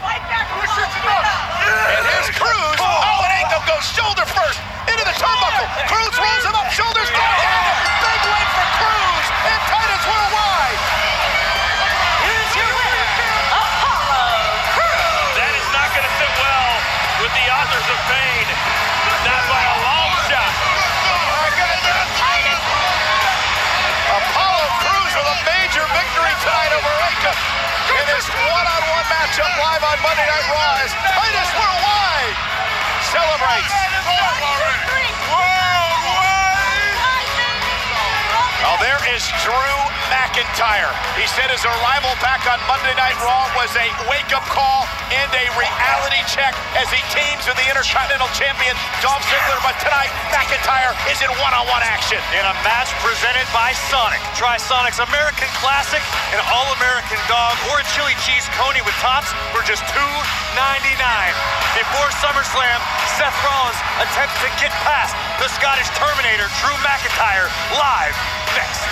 S1: And here's Cruz. Oh, and Aiko goes shoulder first into the turnbuckle. Cruz rolls him up shoulders. Big win for Cruz and Titus Worldwide.
S17: Here's your winner, Apollo Crews.
S2: That is not going to sit well with the authors of pain. Not by a long shot.
S1: Apollo Crews with a major victory tonight over Aiko in this one-on-one matchup live on Monday Night Raw as Titus Worldwide celebrates. Now there is Drew McIntyre. He said his arrival back on Monday Night Raw was a wake-up call and a reality check as he teams with the Intercontinental Champion Dolph Ziggler. But tonight, McIntyre is in one-on-one action.
S7: In a match presented by Sonic. Try Sonic's American Classic, an All-American Dog, or a chili cheese coney with tops for just $2.99. Before SummerSlam, Seth Rollins attempts to get past the Scottish Terminator, Drew McIntyre, live next.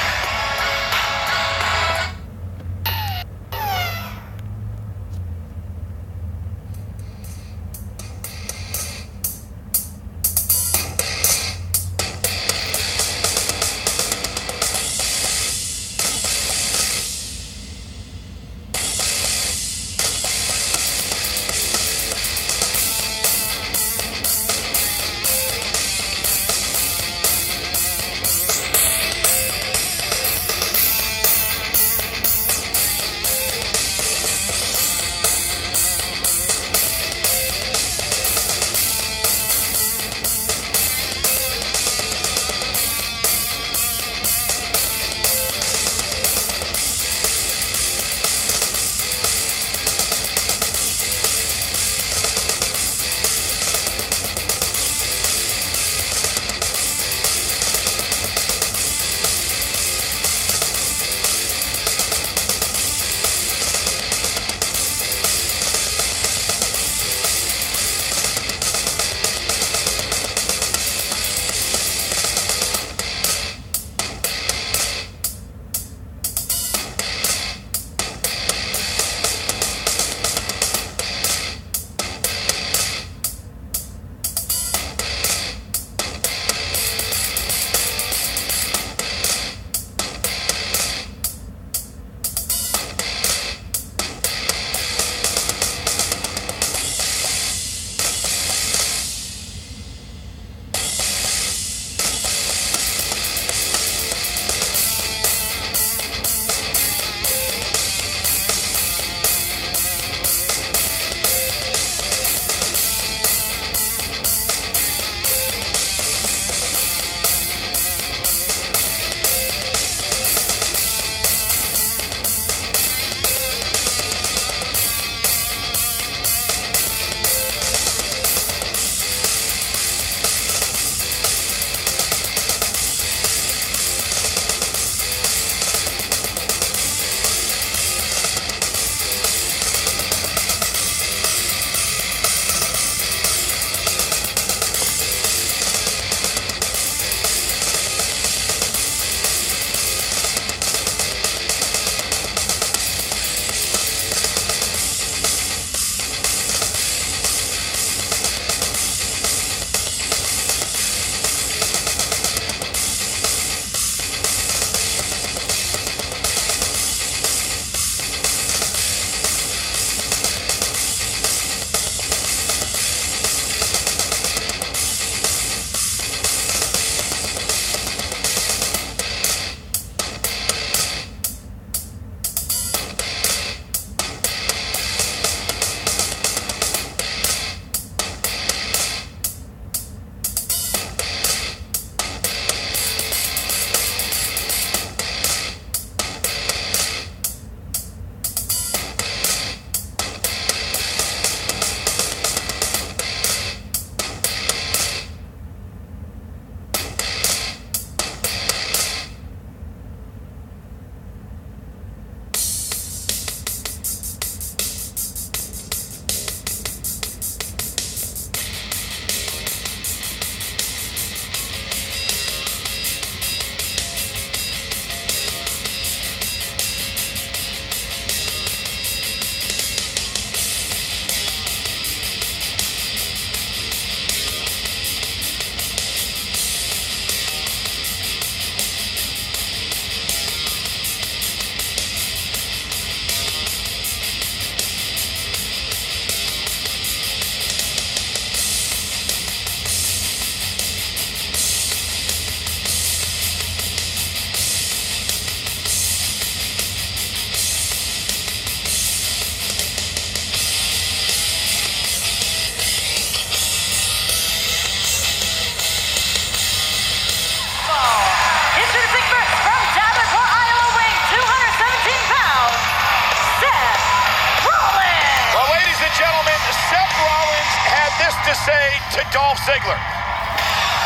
S1: to say to Dolph Ziggler,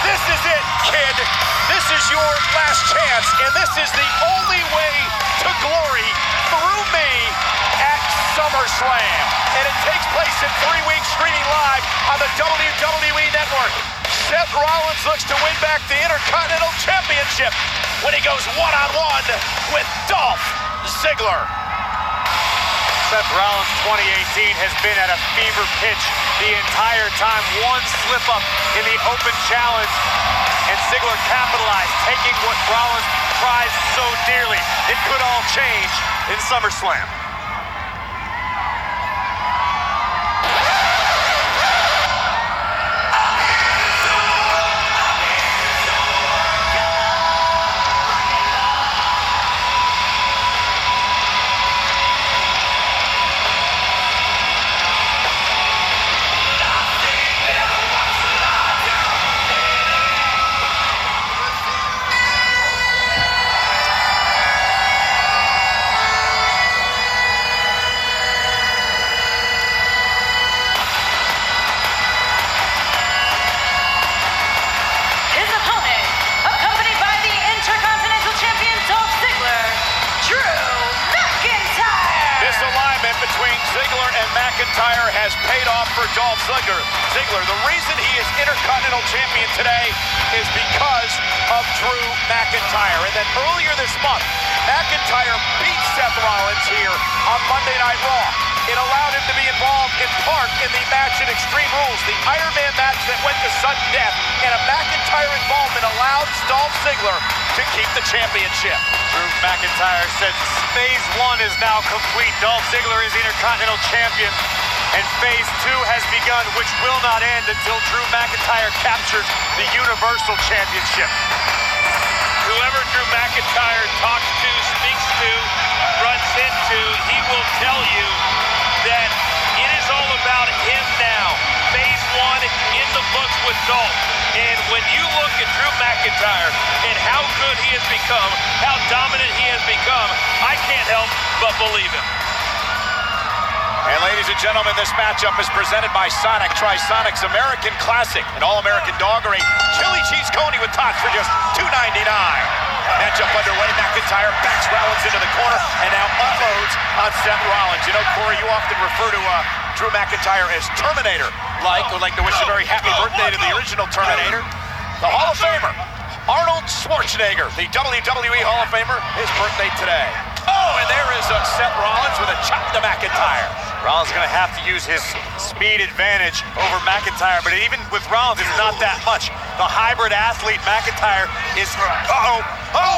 S1: this is it, kid. This is your last chance, and this is the only way to glory through me at SummerSlam. And it takes place in 3 weeks, streaming live on the WWE Network. Seth Rollins looks to win back the Intercontinental Championship when he goes one-on-one with Dolph Ziggler.
S7: Seth Rollins 2018 has been at a fever pitch the entire time. One slip-up in the open challenge, and Ziggler capitalized, taking what Rollins prized so dearly. It could all change in SummerSlam.
S1: Ziggler and McIntyre has paid off for Dolph Ziggler. The reason he is Intercontinental Champion today is because of Drew McIntyre. And then earlier this month, McIntyre beat Seth Rollins here on Monday Night Raw. It allowed him to be involved in part in the match at Extreme Rules, the Iron Man match that went to sudden death, and a McIntyre involvement allowed Dolph Ziggler to keep the championship.
S7: Drew McIntyre said Phase 1 is now complete. Dolph Ziggler is Intercontinental Champion, and Phase 2 has begun, which will not end until Drew McIntyre captures the Universal Championship.
S2: Whoever Drew McIntyre talks to, speaks to, runs into, he will tell you that it is all about him now. Phase 1 in the books with Dolph. And when you look at Drew McIntyre and how good he has become, how dominant he has become, I can't help but believe him.
S1: And ladies and gentlemen, this matchup is presented by Sonic. Try Sonic's American Classic, an all-American doggery chili cheese coney with tots for just $2.99. Matchup underway. McIntyre backs Rollins into the corner and now unloads on Seth Rollins. You know, Corey, you often refer to Drew McIntyre as Terminator. Would like to wish a very happy birthday to the original Terminator, the Hall of Famer, Arnold Schwarzenegger, the WWE Hall of Famer, his birthday today. Oh, and there is Seth Rollins with a chop to McIntyre.
S7: Rollins going to have to use his speed advantage over McIntyre, but even with Rollins, it's not that much. The hybrid athlete McIntyre is...
S1: Oh,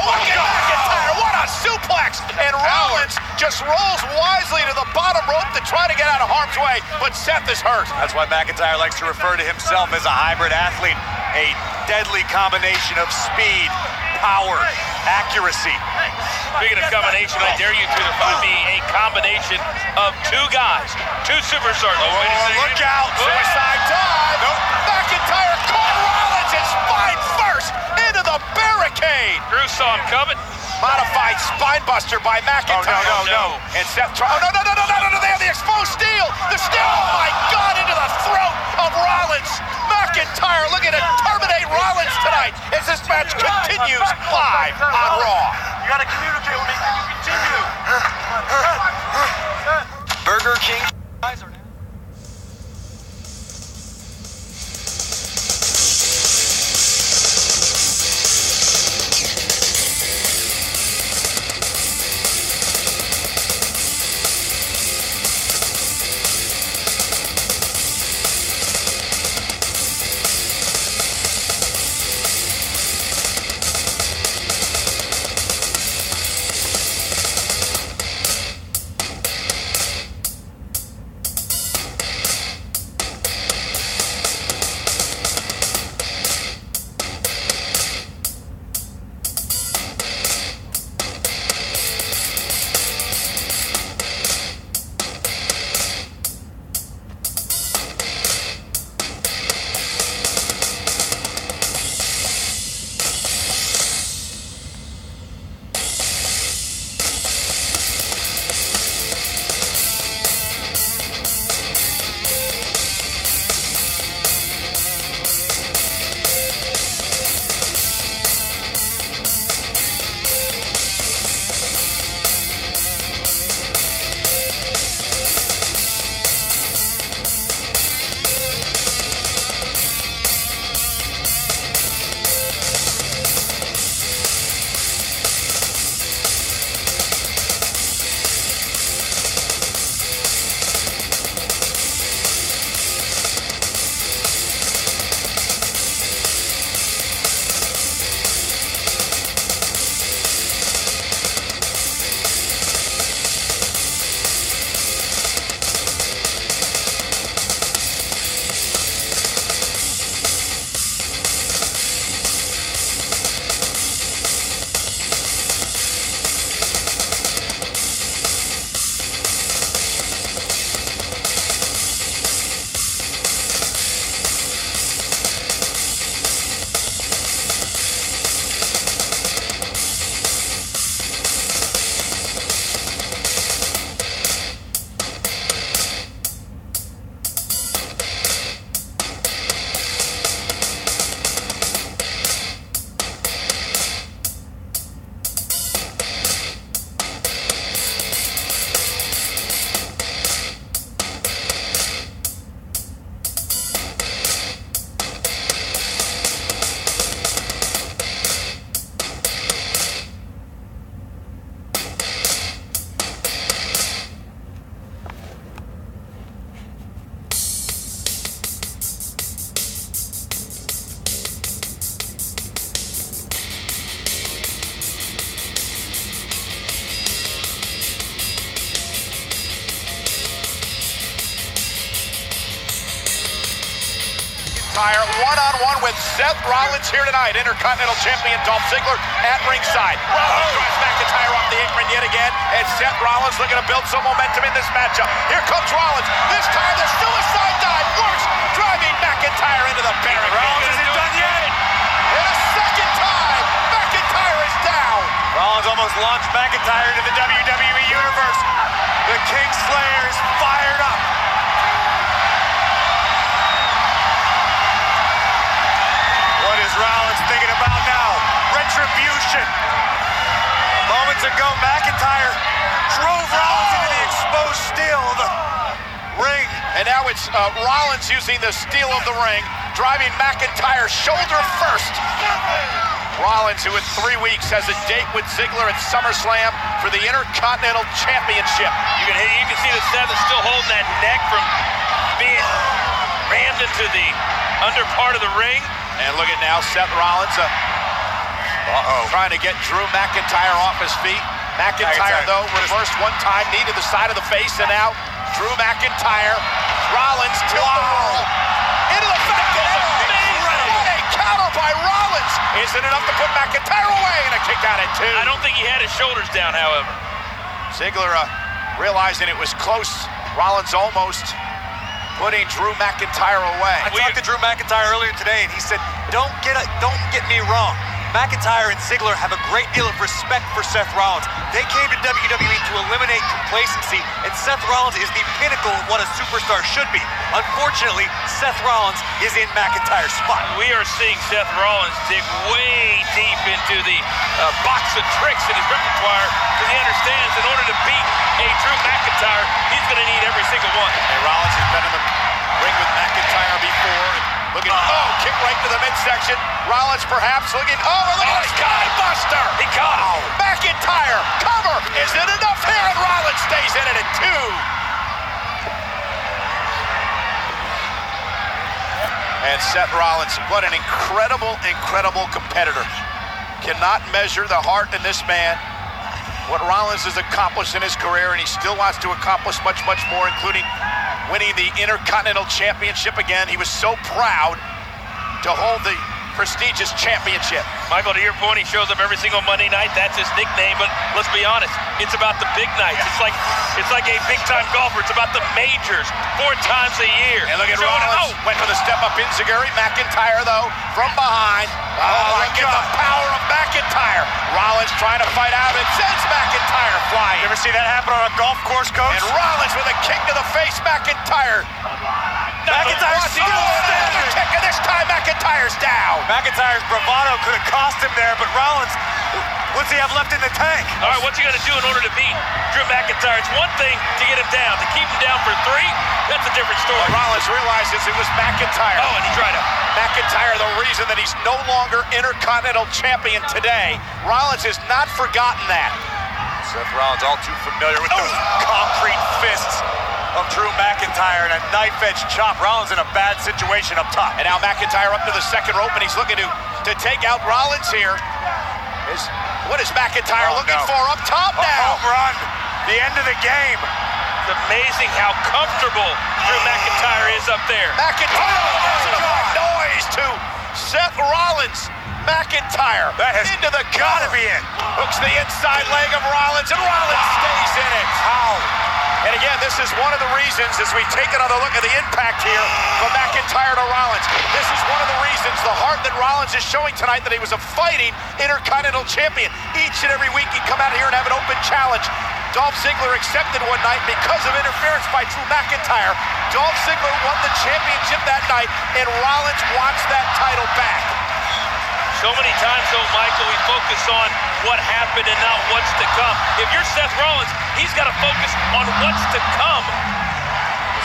S1: look at McIntyre! What a suplex! And Rollins just rolls wisely to the bottom rope to try to get out of harm's way, but Seth is hurt.
S7: That's why McIntyre likes to refer to himself as a hybrid athlete. A deadly combination of speed, power, accuracy.
S2: Speaking of combination, I dare you to find me a combination of two guys, two superstars.
S1: Oh, wait a second. Look out! Suicide dive! Nope. McIntyre caught Rollins and spine first into the barricade.
S2: Drew saw him coming.
S1: Modified spine buster by McIntyre.
S2: Oh, no.
S1: And Seth no. They have the exposed steel. The steel, oh my God, into the throat of Rollins. McIntyre looking to terminate Rollins tonight as this match continues live on Raw.
S20: You gotta communicate with me. Can you continue?
S19: Burger King.
S1: McIntyre one-on-one with Seth Rollins here tonight. Intercontinental Champion Dolph Ziggler at ringside. Rollins drives McIntyre off the apron yet again, and Seth Rollins looking to build some momentum in this matchup. Here comes Rollins. This time the suicide dive works, driving McIntyre into the barricade.
S7: Rollins isn't done yet.
S1: And a second time, McIntyre is down.
S7: Rollins almost launched McIntyre into the WWE Universe. The Kingslayer is fired up. What is Rollins thinking about now? Retribution. Moments ago, McIntyre drove Rollins into the exposed steel of the ring.
S1: And now it's Rollins using the steel of the ring, driving McIntyre shoulder first. Rollins, who in 3 weeks has a date with Ziggler at SummerSlam for the Intercontinental Championship.
S2: You can see that Seth is still holding that neck from being rammed into the under part of the ring.
S1: And look at now, Seth Rollins trying to get Drew McIntyre off his feet. McIntyre, though, reversed one time, knee to the side of the face, and now Drew McIntyre, Rollins tilt the world into the back. A counter by Rollins isn't enough to put McIntyre away, and a kick out at 2.
S2: I don't think he had his shoulders down, however.
S1: Ziggler realizing it was close. Rollins almost putting Drew McIntyre away.
S7: I talked to Drew McIntyre earlier today, and he said, don't get me wrong. McIntyre and Ziggler have a great deal of respect for Seth Rollins. They came to WWE to eliminate complacency, and Seth Rollins is the pinnacle of what a superstar should be. Unfortunately, Seth Rollins is in McIntyre's spot.
S2: We are seeing Seth Rollins dig way deep into the box of tricks in his repertoire, because he understands in order to beat a Drew McIntyre, he's going to need every single one.
S1: And Rollins has been in the ring with McIntyre before. Looking, kick right to the midsection. Rollins perhaps looking, look at the Sky Buster.
S2: He caught him.
S1: McIntyre, cover. Is it enough here? And Rollins stays in it at 2. And Seth Rollins, what an incredible competitor. Cannot measure the heart in this man. What Rollins has accomplished in his career, and he still wants to accomplish much more, including winning the Intercontinental Championship again. He was so proud to hold the prestigious championship.
S2: Michael, to your point, he shows up every single Monday night. That's his nickname, but let's be honest, it's about the big nights. It's like a big-time golfer. It's about the majors 4 times a year.
S1: And look at Rollins, went for the step-up enziguri. McIntyre, though, from behind. Look at the power of McIntyre. Rollins trying to fight out and sends McIntyre flying.
S7: You ever see that happen on a golf course, Coach?
S1: And Rollins with a kick to the face, McIntyre.
S7: McIntyre's still standing.
S1: Kick, and this time McIntyre's down.
S7: McIntyre's bravado could have cost him there, but Rollins, what's he have left in the tank?
S2: All right, what's he going to do in order to beat Drew McIntyre? It's one thing to get him down. To keep him down for 3, that's a different story.
S1: Well, Rollins realizes it was McIntyre.
S2: And he tried to.
S1: McIntyre, the reason that he's no longer Intercontinental Champion today. Rollins has not forgotten that.
S7: Seth Rollins all too familiar with those concrete fists of Drew McIntyre and a knife-edge chop. Rollins in a bad situation up top.
S1: And now McIntyre up to the second rope, and he's looking to take out Rollins here. What is McIntyre looking for up top now?
S7: Home run. The end of the game.
S2: It's amazing how comfortable Drew McIntyre is up there.
S1: McIntyre doesn't make noise to Seth Rollins. McIntyre into the
S7: gotta be it.
S1: Hooks the inside leg of Rollins, and Rollins stays in it.
S7: How?
S1: And again, this is one of the reasons, as we take another look at the impact here from McIntyre to Rollins. This is one of the reasons, the heart that Rollins is showing tonight, that he was a fighting Intercontinental Champion. Each and every week he'd come out here and have an open challenge. Dolph Ziggler accepted one night because of interference by Drew McIntyre. Dolph Ziggler won the championship that night, and Rollins wants that title back.
S2: So many times, though, Michael, we focus on what happened and not what's to come. If you're Seth Rollins, he's got to focus on what's to come.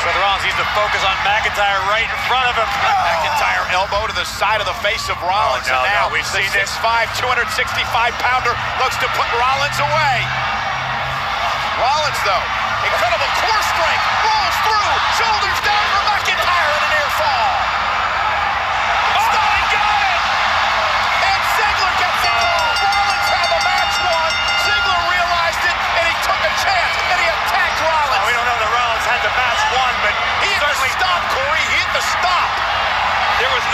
S7: Seth Rollins needs to focus on McIntyre right in front of him.
S1: McIntyre elbow to the side of the face of Rollins. And now
S7: we've seen this.
S1: 6'5", 265-pounder looks to put Rollins away. Rollins, though, incredible core strength, rolls through, shoulders down for McIntyre in a near fall. Chance, and he attacked Rollins.
S7: We don't know that Rollins had the match won, but
S1: he hit the stop, Corey. He hit the stop.
S2: There was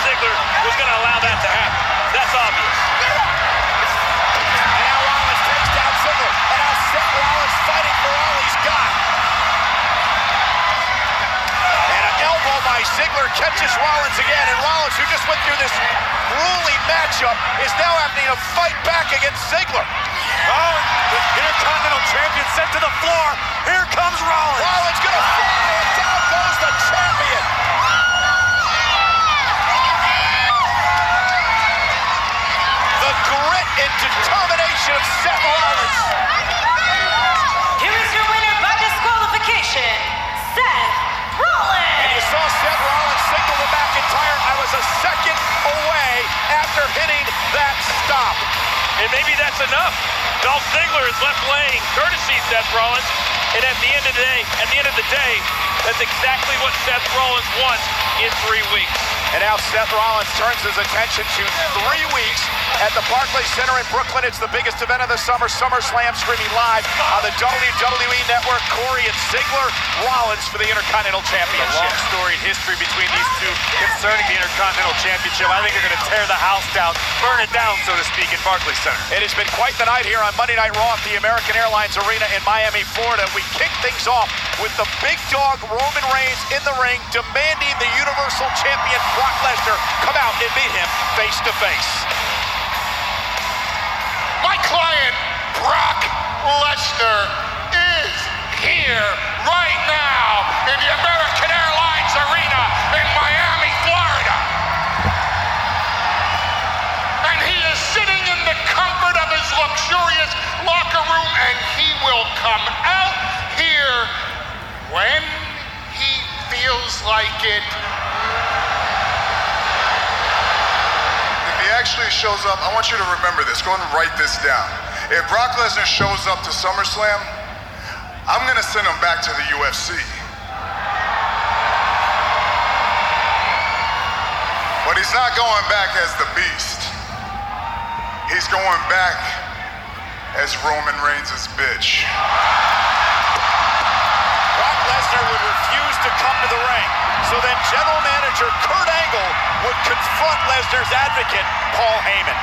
S2: Ziggler was going to allow that to happen. That's obvious.
S1: And now Rollins takes down Ziggler. And now Seth Rollins fighting for all he's got. And an elbow by Ziggler catches Rollins again. And Rollins, who just went through this grueling matchup, is now having to fight back against Ziggler.
S7: Oh, the Intercontinental Champion sent to the floor. Here comes Rollins.
S1: Rollins gonna fall, and down goes the champion. The grit and determination of Seth Rollins.
S17: Here is your winner by disqualification, Seth Rollins.
S1: And you saw Seth Rollins signal to McIntyre, I was a second away after hitting that stop.
S2: And maybe that's enough. Dolph Ziggler is left laying, courtesy Seth Rollins. And at the end of the day, that's exactly what Seth Rollins wants in 3 weeks.
S1: And now Seth Rollins turns his attention to 3 weeks at the Barclays Center in Brooklyn. It's the biggest event of the summer, SummerSlam, streaming live on the WWE Network. Corey and Ziggler, Rollins for the Intercontinental Championship.
S7: A long storied history between these two concerning the Intercontinental Championship. I think they're going to tear the house down, burn it down, so to speak, in Barclays Center.
S1: It has been quite the night here on Monday Night Raw at the American Airlines Arena in Miami, Florida. We kick things off with the big dog Roman Reigns in the ring, demanding the Universal Champion Brock Lesnar come out and meet him face to face.
S5: My client, Brock Lesnar, is here right now in the American Airlines Arena in Miami, Florida. And he is sitting in the comfort of his luxurious locker room, and he will come out here when he feels like it.
S4: If he actually shows up, I want you to remember this. Go and write this down. If Brock Lesnar shows up to SummerSlam, I'm gonna send him back to the UFC. But he's not going back as the Beast. He's going back as Roman Reigns' bitch.
S1: Brock Lesnar would refuse to come to the ring. So then General Manager Kurt Angle would confront Lesnar's advocate, Paul Heyman.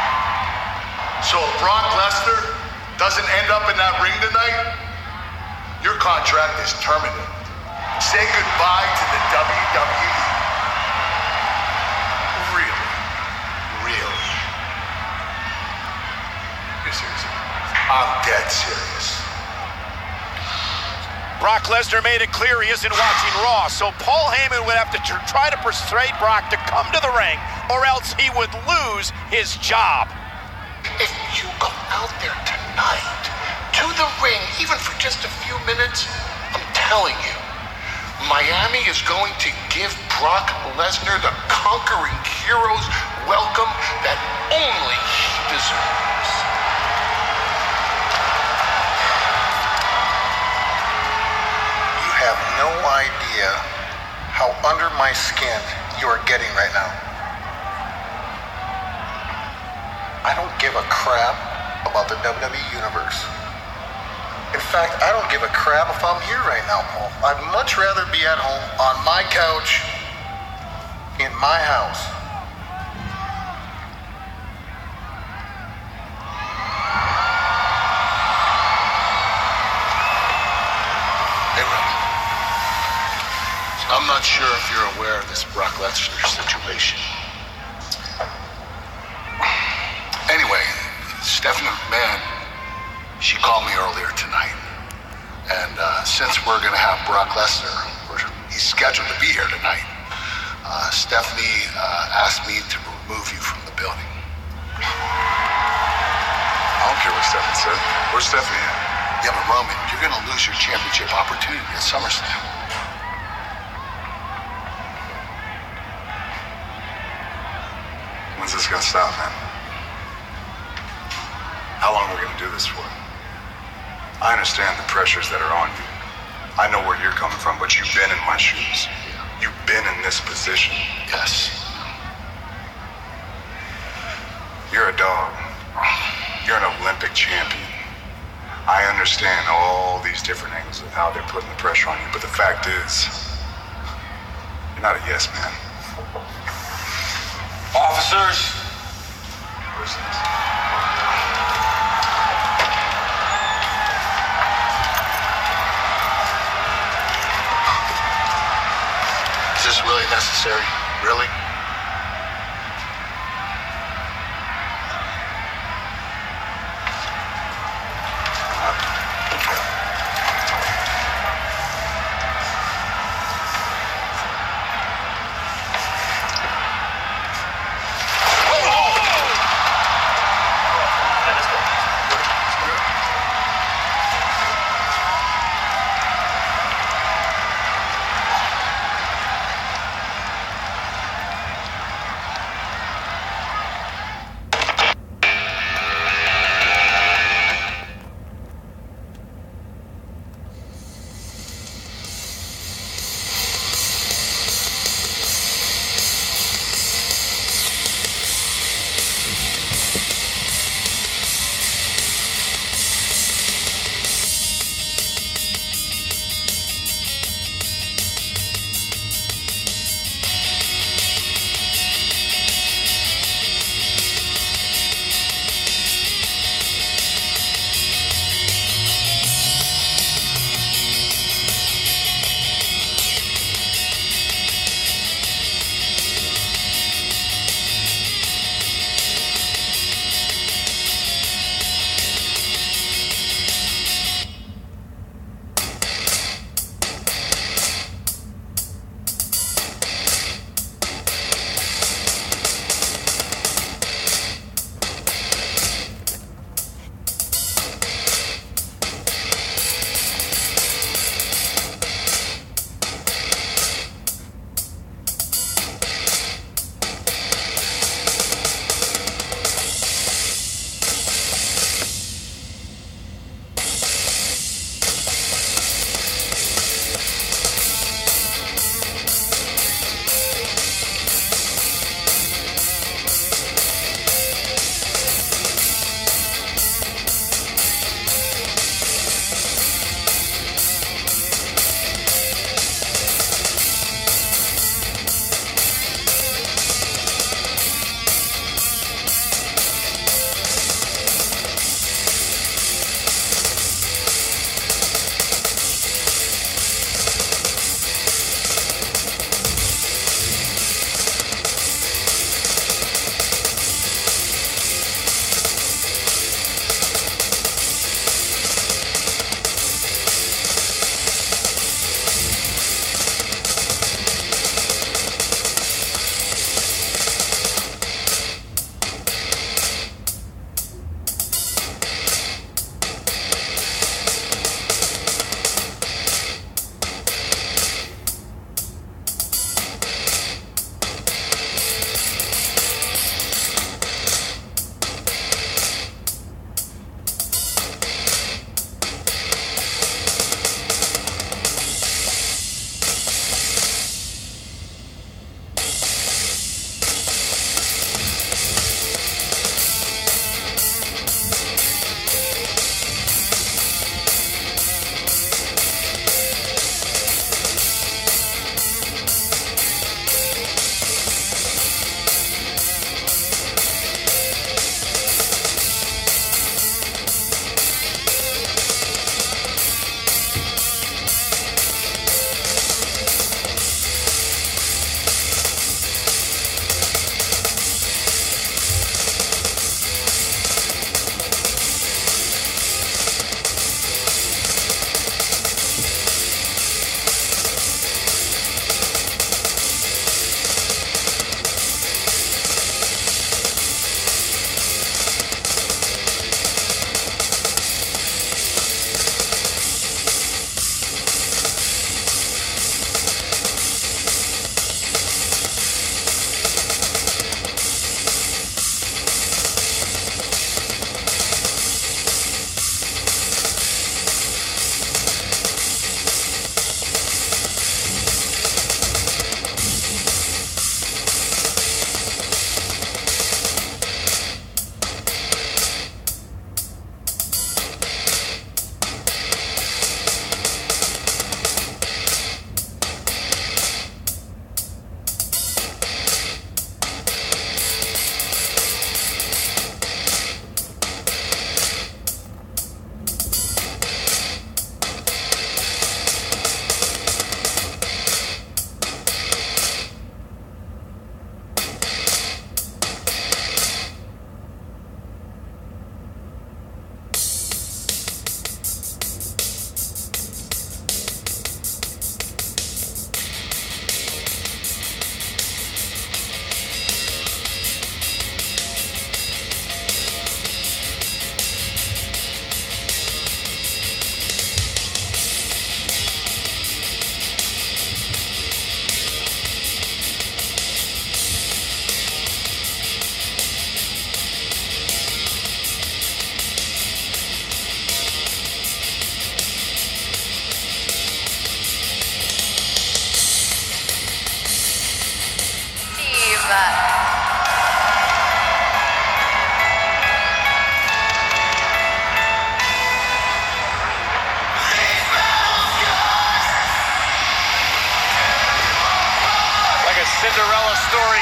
S12: So if Brock Lesnar doesn't end up in that ring tonight, your contract is terminated. Say goodbye to the WWE. Really? Really? You're serious? I'm dead serious.
S1: Brock Lesnar made it clear he isn't watching Raw, so Paul Heyman would have to try to persuade Brock to come to the ring, or else he would lose his job.
S5: If you go out there tonight, to the ring, even for just a few minutes, I'm telling you, Miami is going to give Brock Lesnar the conquering hero's welcome that only he deserves.
S12: You have no idea how under my skin you are getting right now. I don't give a crap about the WWE Universe. In fact, I don't give a crap if I'm here right now, Paul. I'd much rather be at home on my couch in my house. Hey, Roman. I'm not sure if you're aware of this Brock Lesnar situation. Anyway, Stephanie McMahon, she called me earlier tonight. And since we're going to have Brock Lesnar, he's scheduled to be here tonight, Stephanie asked me to remove you from the building.
S16: I don't care what Stephanie said. Where's Stephanie at?
S5: Yeah, but Roman, you're going to lose your championship opportunity at SummerSlam.
S16: When's this gonna stop, man? How long are we gonna do this for? I understand the pressures that are on you. I know where you're coming from, but you've been in my shoes. You've been in this position.
S5: Yes.
S16: You're a dog. You're an Olympic champion. I understand all these different angles of how they're putting the pressure on you, but the fact is, you're not a yes man.
S19: Officers.
S12: Is this really necessary? Really?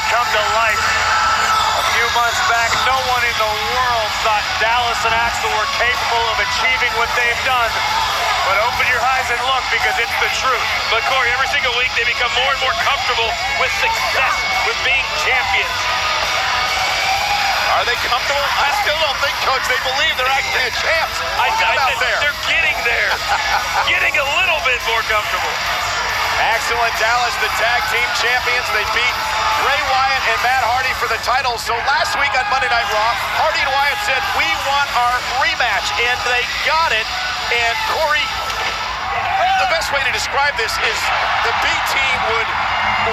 S2: come to life. A few months back, no one in the world thought Dallas and Axel were capable of achieving what they've done. But open your eyes and look, because it's the truth. But Corey, every single week they become more and more comfortable with success, with being champions.
S1: Are they comfortable? I still don't think, Coach, they believe they're actually a champs.
S2: They're getting there. Getting a little bit more comfortable.
S1: Axel and Dallas, the tag team champions. They beat Bray Wyatt and Matt Hardy for the titles. So last week on Monday Night Raw, Hardy and Wyatt said, we want our rematch, and they got it. And Corey, the best way to describe this is the B team would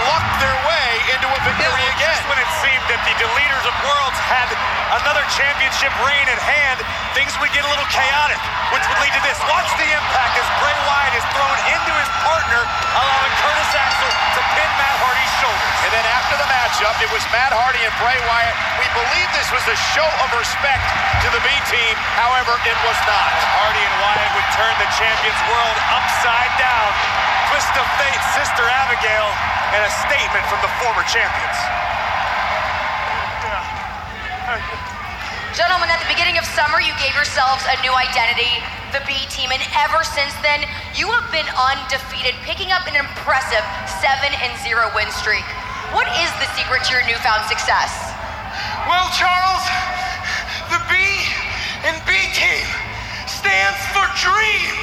S1: luck their way into a victory again.
S2: Just when it seemed that the Deleters of Worlds had another championship reign at hand, things would get a little chaotic, which would lead to this. Watch the impact as Bray Wyatt is thrown into his partner, allowing Curtis Axel to pin Matt Hardy's shoulders.
S1: And then after the matchup, it was Matt Hardy and Bray Wyatt. We believe this was a show of respect to the B team. However, it was not.
S2: Hardy and Wyatt would turn the champions world upside down. Twist of fate, Sister Abigail, and a statement from the former champions.
S21: Gentlemen, at the beginning of summer, you gave yourselves a new identity, the B team, and ever since then, you have been undefeated, picking up an impressive 7-0 win streak. What is the secret to your newfound success?
S20: Well, Charles, the B in B team stands for dream.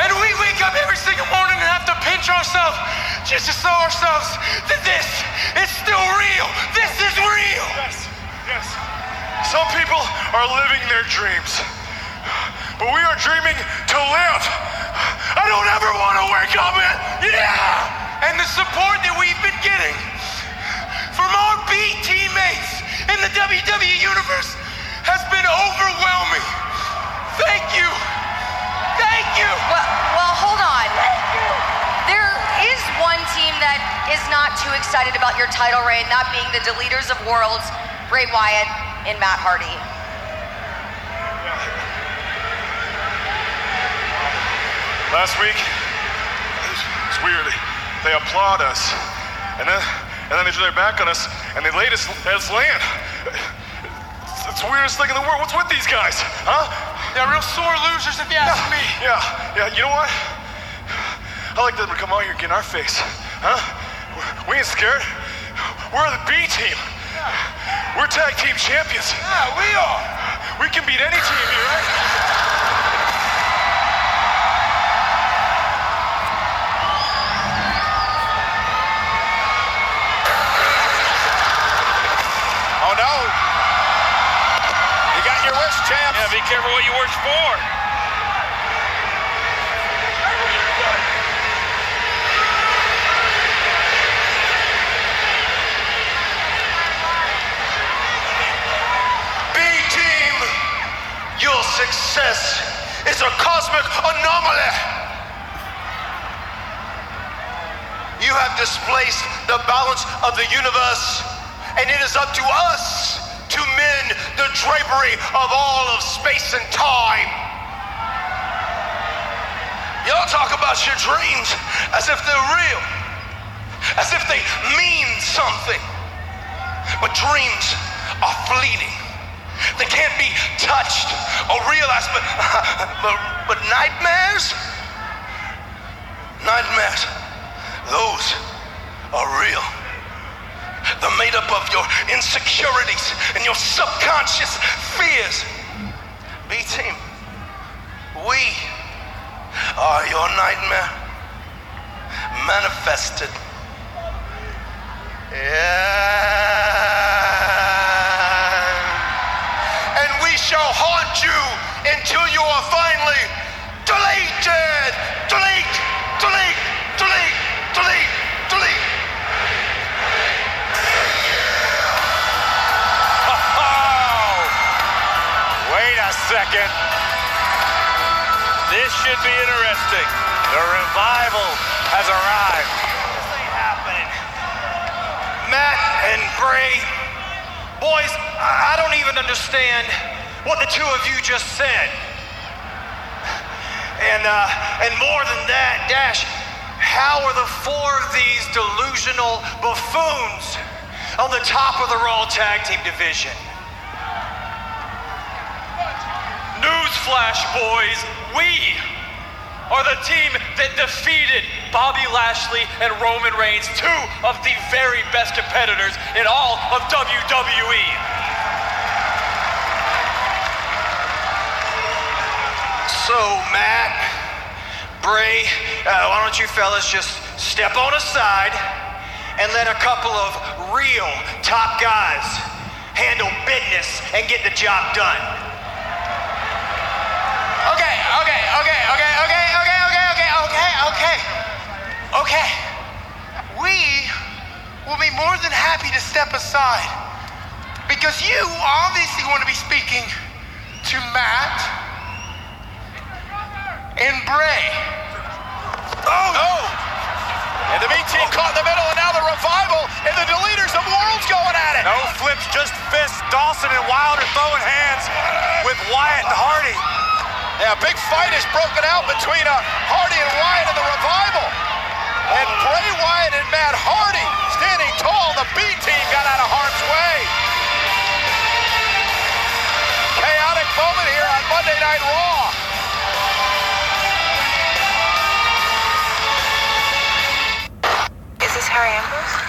S20: And we wake up every single morning and have to pinch ourselves just to show ourselves that this is still real. This is real.
S9: Yes. Some people are living their dreams, but we are dreaming to live. I don't ever want to wake up and,
S20: And the support that we've been getting from our B teammates in the WWE Universe has been overwhelming. Thank you. Thank you.
S21: Well, hold on. There is one team that is not too excited about your title reign, that being the Deleters of Worlds, Bray Wyatt and Matt Hardy.
S9: Last week, it's weird. They applaud us, and then they turn their back on us, and they laid us land. It's the weirdest thing in the world. What's with these guys, huh?
S20: They're real sore losers, if you ask me.
S9: Yeah. You know what? I like them to come out here and get in our face, huh? We ain't scared. We're the B team. We're tag team champions.
S20: Yeah, we are.
S9: We can beat any team here, right?
S1: Oh no. You got your wish, champs.
S2: Yeah, be careful what you wish for.
S20: Your success is a cosmic anomaly. You have displaced the balance of the universe, and it is up to us to mend the drapery of all of space and time. Y'all talk about your dreams as if they're real, as if they mean something. But dreams are fleeting. They can't be touched or realized, but nightmares, those are real. They're made up of your insecurities and your subconscious fears. B-Team, we are your nightmare manifested. Shall haunt you until you are finally deleted. Delete.
S2: Oh, wait a second. This should be interesting. The revival has arrived.
S20: This ain't happening. Matt and Bray, boys, I don't even understand what the two of you just said. And more than that, Dash,
S19: How are the four of these delusional buffoons on the top of the Raw Tag Team division?
S2: Newsflash, boys, we are the team that defeated Bobby Lashley and Roman Reigns, two of the very best competitors in all of WWE.
S19: So, Matt, Bray, why don't you fellas just step on aside and let a couple of real top guys handle business and get the job done.
S5: Okay. We will be more than happy to step aside because you obviously want to be speaking to Matt and Bray.
S1: Oh! And the B team caught in the middle, and now the Revival and the Deleters of Worlds going at it.
S7: No flips, just fists. Dawson and Wilder throwing hands with Wyatt and Hardy.
S1: Yeah, a big fight is broken out between Hardy and Wyatt and the Revival. And Bray Wyatt and Matt Hardy standing tall. The B team got out of harm's way. Chaotic moment here on Monday Night Raw.
S8: Is this Harry Ambrose?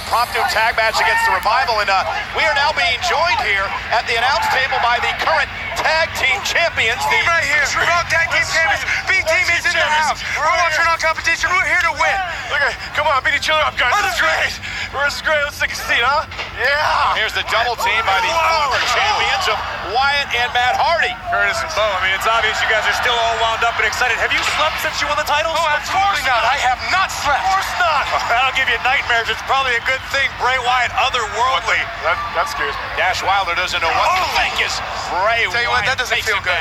S1: impromptu tag match against the Revival, and we are now being joined here at the announce table by the current tag team champions. The
S8: right here, Raw tag team champions. B team is in the house. We're watching our competition. We're here to win.
S9: Okay, come on, beat each other up, guys. This is great. This is great. Let's take a seat, huh?
S8: Yeah.
S1: Here's the double team by the former champions of Wyatt and Matt Hardy.
S7: Curtis and Bo, I mean, it's obvious you guys are still all wound up and excited. Have you slept since you won the titles?
S8: Oh, absolutely not. I have not slept.
S7: Of course not. That'll give you nightmares. It's probably a good thing. Bray Wyatt, otherworldly.
S9: That scares me.
S1: Dash Wilder doesn't know what to think is Bray
S8: Tell you what, that doesn't feel good.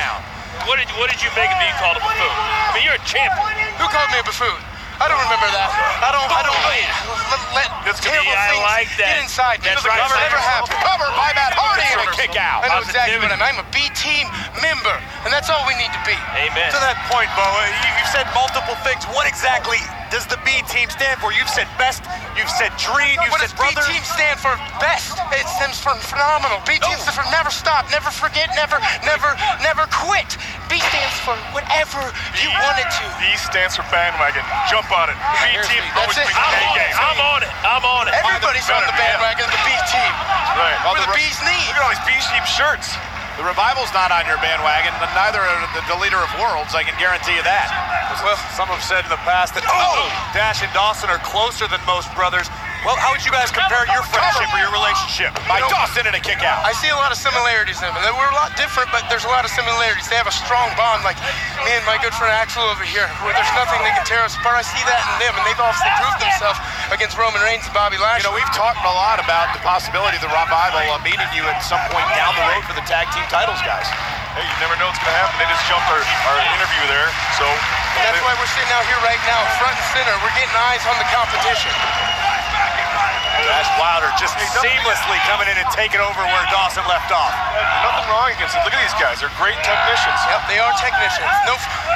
S2: What did you make of being called a buffoon? I mean, you're a champion.
S8: Who called me a buffoon? I don't remember that. I don't let terrible things
S2: like that.
S8: get inside me.
S2: That's right.
S8: Never happened.
S1: Covered by Matt Hardy and a kick out.
S8: I know exactly what I'm a B team member, and that's all we need to be.
S2: Amen.
S7: To that point, Bo, you've said multiple things. What exactly does the B team stand for? You've said best, you've said dream, you've
S8: What
S7: said
S8: does
S7: brother.
S8: B team stand for? Best. It stands for phenomenal. B team stands for never stop, never forget, never quit. B stands for whatever you wanted to.
S9: B stands for bandwagon. Jump on it. B team always
S8: That's it.
S9: brings the A game.
S2: I'm on it. I'm on it.
S8: Everybody's on the bandwagon of the B team.
S9: Right.
S8: We're the B's knees.
S9: Look at all these B team shirts.
S1: The Revival's not on your bandwagon, but neither are the leader of Worlds, I can guarantee you that.
S7: Well, some have said in the past that Dash and Dawson are closer than most brothers. Well, how would you guys compare your friendship or your relationship?
S1: By Dawson and a kick out.
S8: I see a lot of similarities in them. We're a lot different, but there's a lot of similarities. They have a strong bond, like me and my good friend Axel over here, where there's nothing that can tear us apart. I see that in them, and they've obviously proved themselves against Roman Reigns and Bobby Lashley.
S1: You know, we've talked a lot about the possibility of the Revival meeting you at some point down the road for the tag team titles, guys.
S9: Hey, you never know what's going to happen. They just jumped our interview there, so...
S8: And that's why we're sitting out here right now, front and center. We're getting eyes on the competition.
S7: Dash Wilder just seamlessly coming in and taking over where Dawson left off.
S9: Nothing wrong against them. Look at these guys. They're great technicians.
S8: Yep, they are technicians.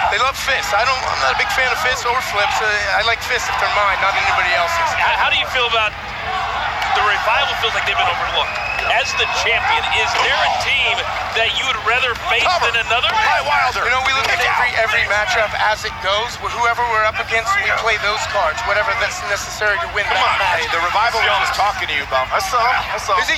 S8: They love fists. I'm not a big fan of fists or flips. I like fists if they're mine, not anybody else's.
S2: How do you feel about the Revival? Feels like they've been overlooked. As the champion, is there a team that you would rather face than another?
S1: By Wilder.
S8: You know, we look at every matchup as it goes. Whoever we're up against, we play those cards, whatever that's necessary to win that match.
S1: Hey, the Revival was talking to you, Bum.
S9: I saw him.
S8: Is he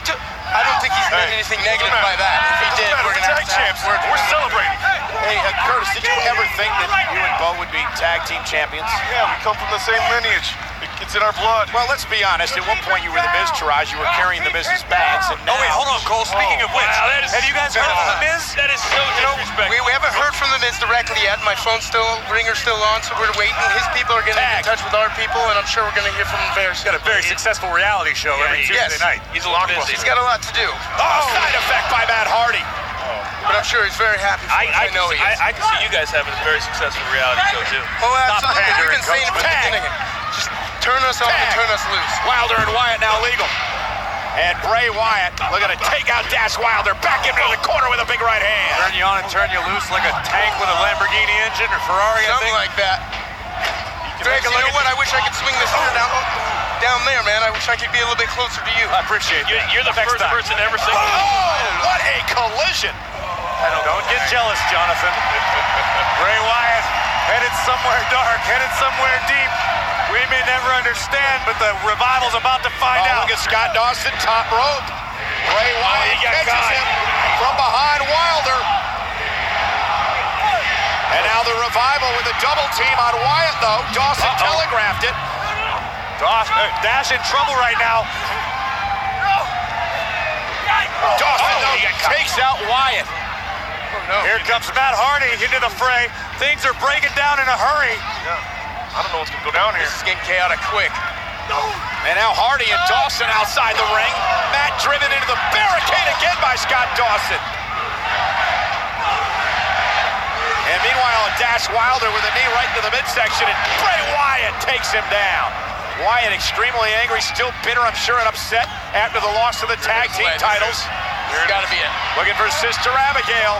S8: I don't think he's meant anything negative by that. If he did, we're going to have to
S9: champs. We're celebrating.
S1: Hey, Curtis, did you ever think that you and Bo would be tag team champions?
S9: Yeah, we come from the same lineage. It's in our blood.
S1: Well, let's be honest. At one point, you were the Miz, Taraj. You were carrying the Miz's bags, and now...
S7: Oh, wait, hold on, Cole. Speaking of which, have you guys heard from the Miz?
S2: That is so disrespectful.
S8: We haven't heard from the Miz directly yet. My phone's ringer's still on, so we're waiting. His people are going to get in touch with our people, and I'm sure we're going to hear from him very soon.
S7: He's got a very successful reality show every Tuesday night.
S2: He's a lot busy.
S8: He's got a lot to do.
S1: Side effect by Matt Hardy.
S8: But I'm sure he's very happy for us. I know he is.
S2: I can see you guys having a very successful reality show, too.
S8: Oh, absolutely. We've been saying it from the beginning. Just turn us on and turn us loose.
S1: Wilder and Wyatt now legal. And Bray Wyatt looking to take out Dash Wilder back into the corner with a big right hand.
S7: Turn you on and turn you loose like a tank with a Lamborghini engine or Ferrari,
S8: Something like that. Greg, you know what? I wish I could swing this down there, man. I wish I could be a little bit closer to you.
S7: I appreciate it.
S2: You're the first person to ever say
S1: what a collision.
S7: Don't get jealous, Jonathan. Bray Wyatt headed somewhere dark, headed somewhere deep. We may never understand, but the Revival's about to find out.
S1: Look at Scott Dawson, top rope. Bray Wyatt catches him from behind Wilder. And now the Revival with a double team on Wyatt, though. Dawson telegraphed it.
S7: Dash in trouble right now.
S1: Dawson takes out Wyatt.
S7: Here comes Matt Hardy into the fray. Things are breaking down in a hurry.
S9: I don't know what's going to go down here.
S8: This is getting chaotic quick.
S1: And now Hardy and Dawson outside the ring. Matt driven into the barricade again by Scott Dawson. And meanwhile, Dash Wilder with a knee right into the midsection, and Bray Wyatt takes him down. Wyatt extremely angry, still bitter, I'm sure, and upset after the loss of the tag team titles.
S8: There's got to be it.
S1: Looking for Sister Abigail.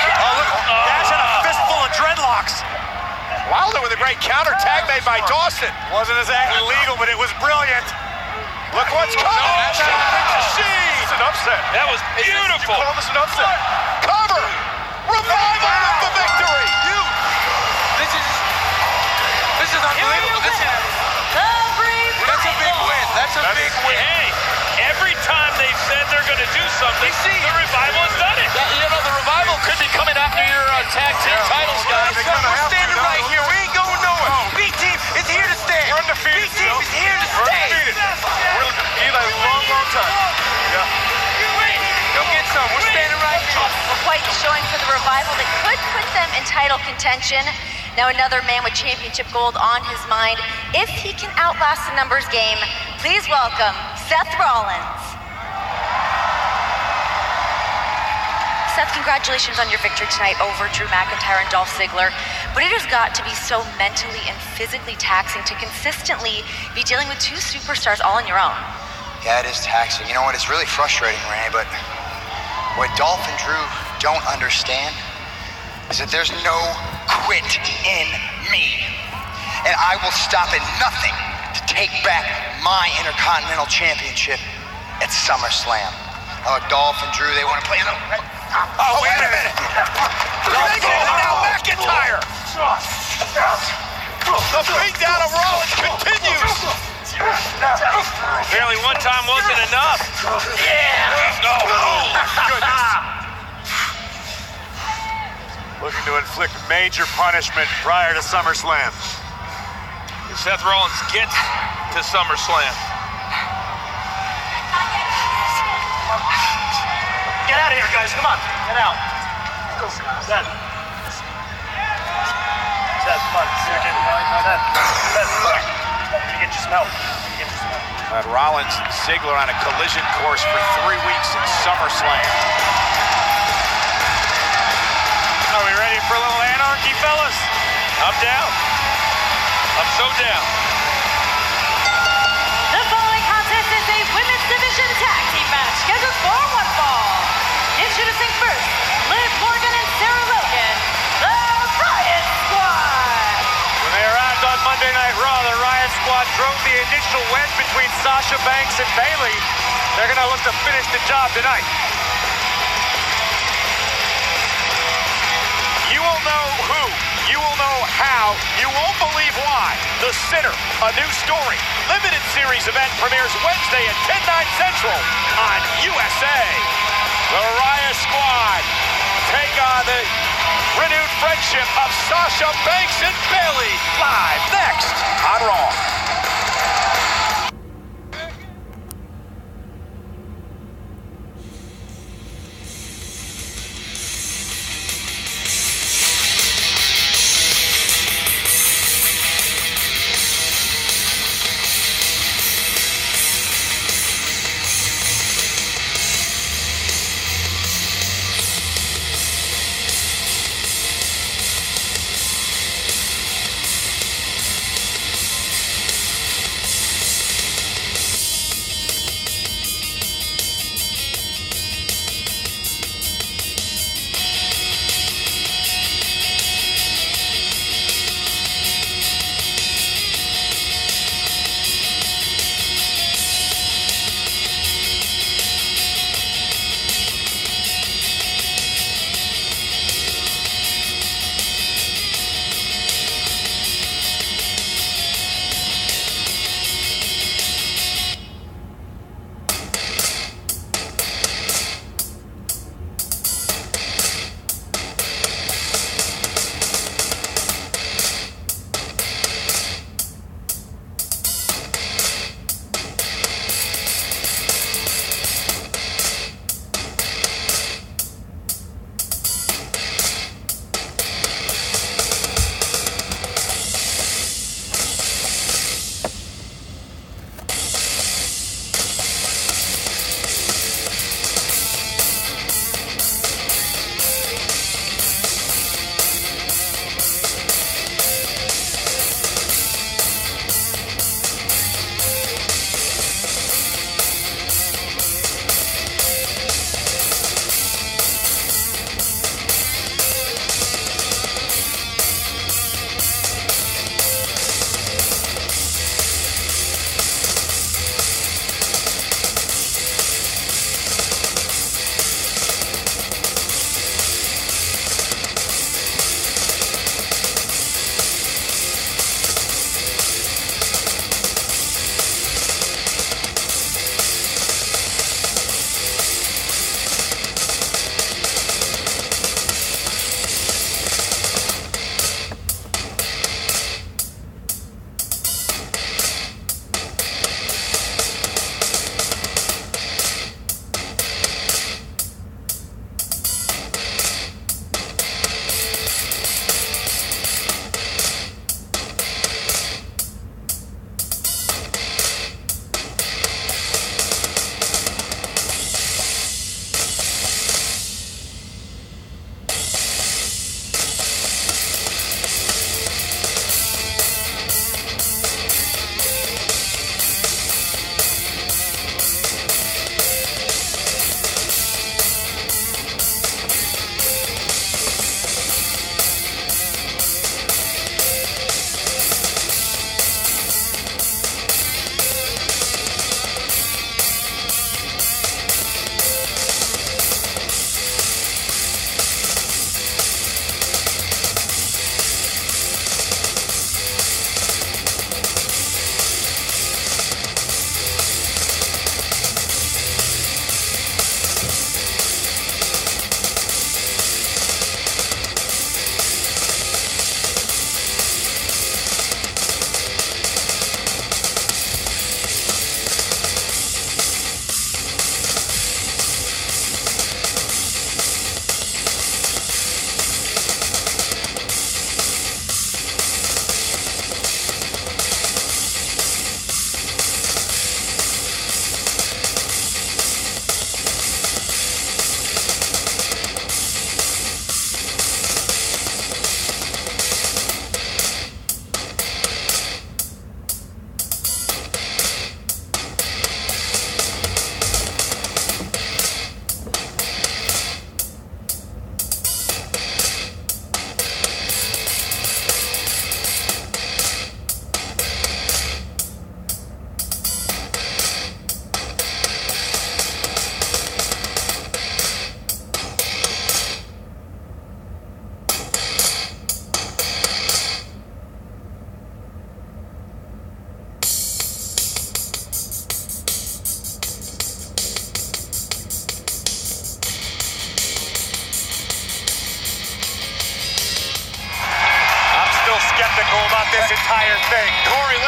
S7: Dash had a fistful of dreadlocks.
S1: Wilder with a great counter tag made by Dawson.
S7: Wasn't exactly legal, but it was brilliant.
S1: Look what's coming.
S9: It's an upset.
S2: That was beautiful.
S9: You call this an upset?
S1: Cover. Revival with the victory.
S8: This is unbelievable. This is
S20: That's a big win.
S2: Hey, every time they've said they're going to do something, the Revival has done it.
S1: You know, the Revival could be coming after your tag team titles, guys.
S20: We're standing right here. We ain't going nowhere. B-Team is here to stay.
S1: We're undefeated.
S20: B-Team is here to stay.
S1: We're either long time. Yeah.
S20: Go get some. We're standing right here.
S21: Well, quite the showing for the Revival that could put them in title contention. Now another man with championship gold on his mind. If he can outlast the numbers game, please welcome Seth Rollins. Seth, congratulations on your victory tonight over Drew McIntyre and Dolph Ziggler. But it has got to be so mentally and physically taxing to consistently be dealing with two superstars all on your own.
S11: Yeah, it is taxing. You know what? It's really frustrating, Renee, but what Dolph and Drew don't understand is that there's no quit in me. And I will stop at nothing to take back my Intercontinental Championship at SummerSlam. Oh, Dolph and Drew, they want to play a little...
S1: Oh, wait a minute. Now McIntyre. The beatdown of Rollins continues.
S2: Apparently one time wasn't enough.
S1: Yeah. Oh, goodness. Looking to inflict major punishment prior to SummerSlam.
S2: If Seth Rollins gets to SummerSlam,
S22: get out of here, guys. Come on. Get out. Seth. Seth, come on. Seth. You get your smell.
S1: Rollins and Ziggler on a collision course for 3 weeks in SummerSlam. Are we ready for a little anarchy, fellas?
S2: I'm down. I'm so down.
S17: The following contest is a women's division tag team match scheduled for one fall. Introducing first, Liv Morgan and Sarah Logan, the Riot Squad.
S1: When they arrived on Monday Night Raw, the Riot Squad drove the initial wedge between Sasha Banks and Bayley. They're going to look to finish the job tonight. You will know who, you will know how, you won't believe why. The Sinner, a new story. Limited series event premieres Wednesday at 10/9 Central on USA. The Riot Squad take on the renewed friendship of Sasha Banks and Bayley live next on Raw.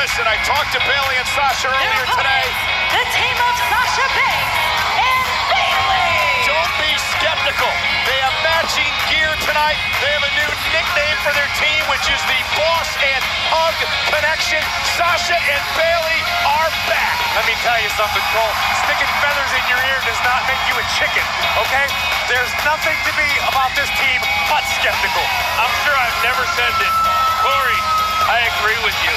S1: listen, I talked to Bayley and Sasha earlier today.
S17: The team of Sasha Banks and Bayley.
S1: Don't be skeptical. They have matching gear tonight. They have a new nickname for their team, which is the Boss and Hug Connection. Sasha and Bayley are back.
S7: Let me tell you something, Cole. Sticking feathers in your ear does not make you a chicken, okay? There's nothing to be about this team but skeptical.
S2: I'm sure I've never said this. Corey, I agree with you.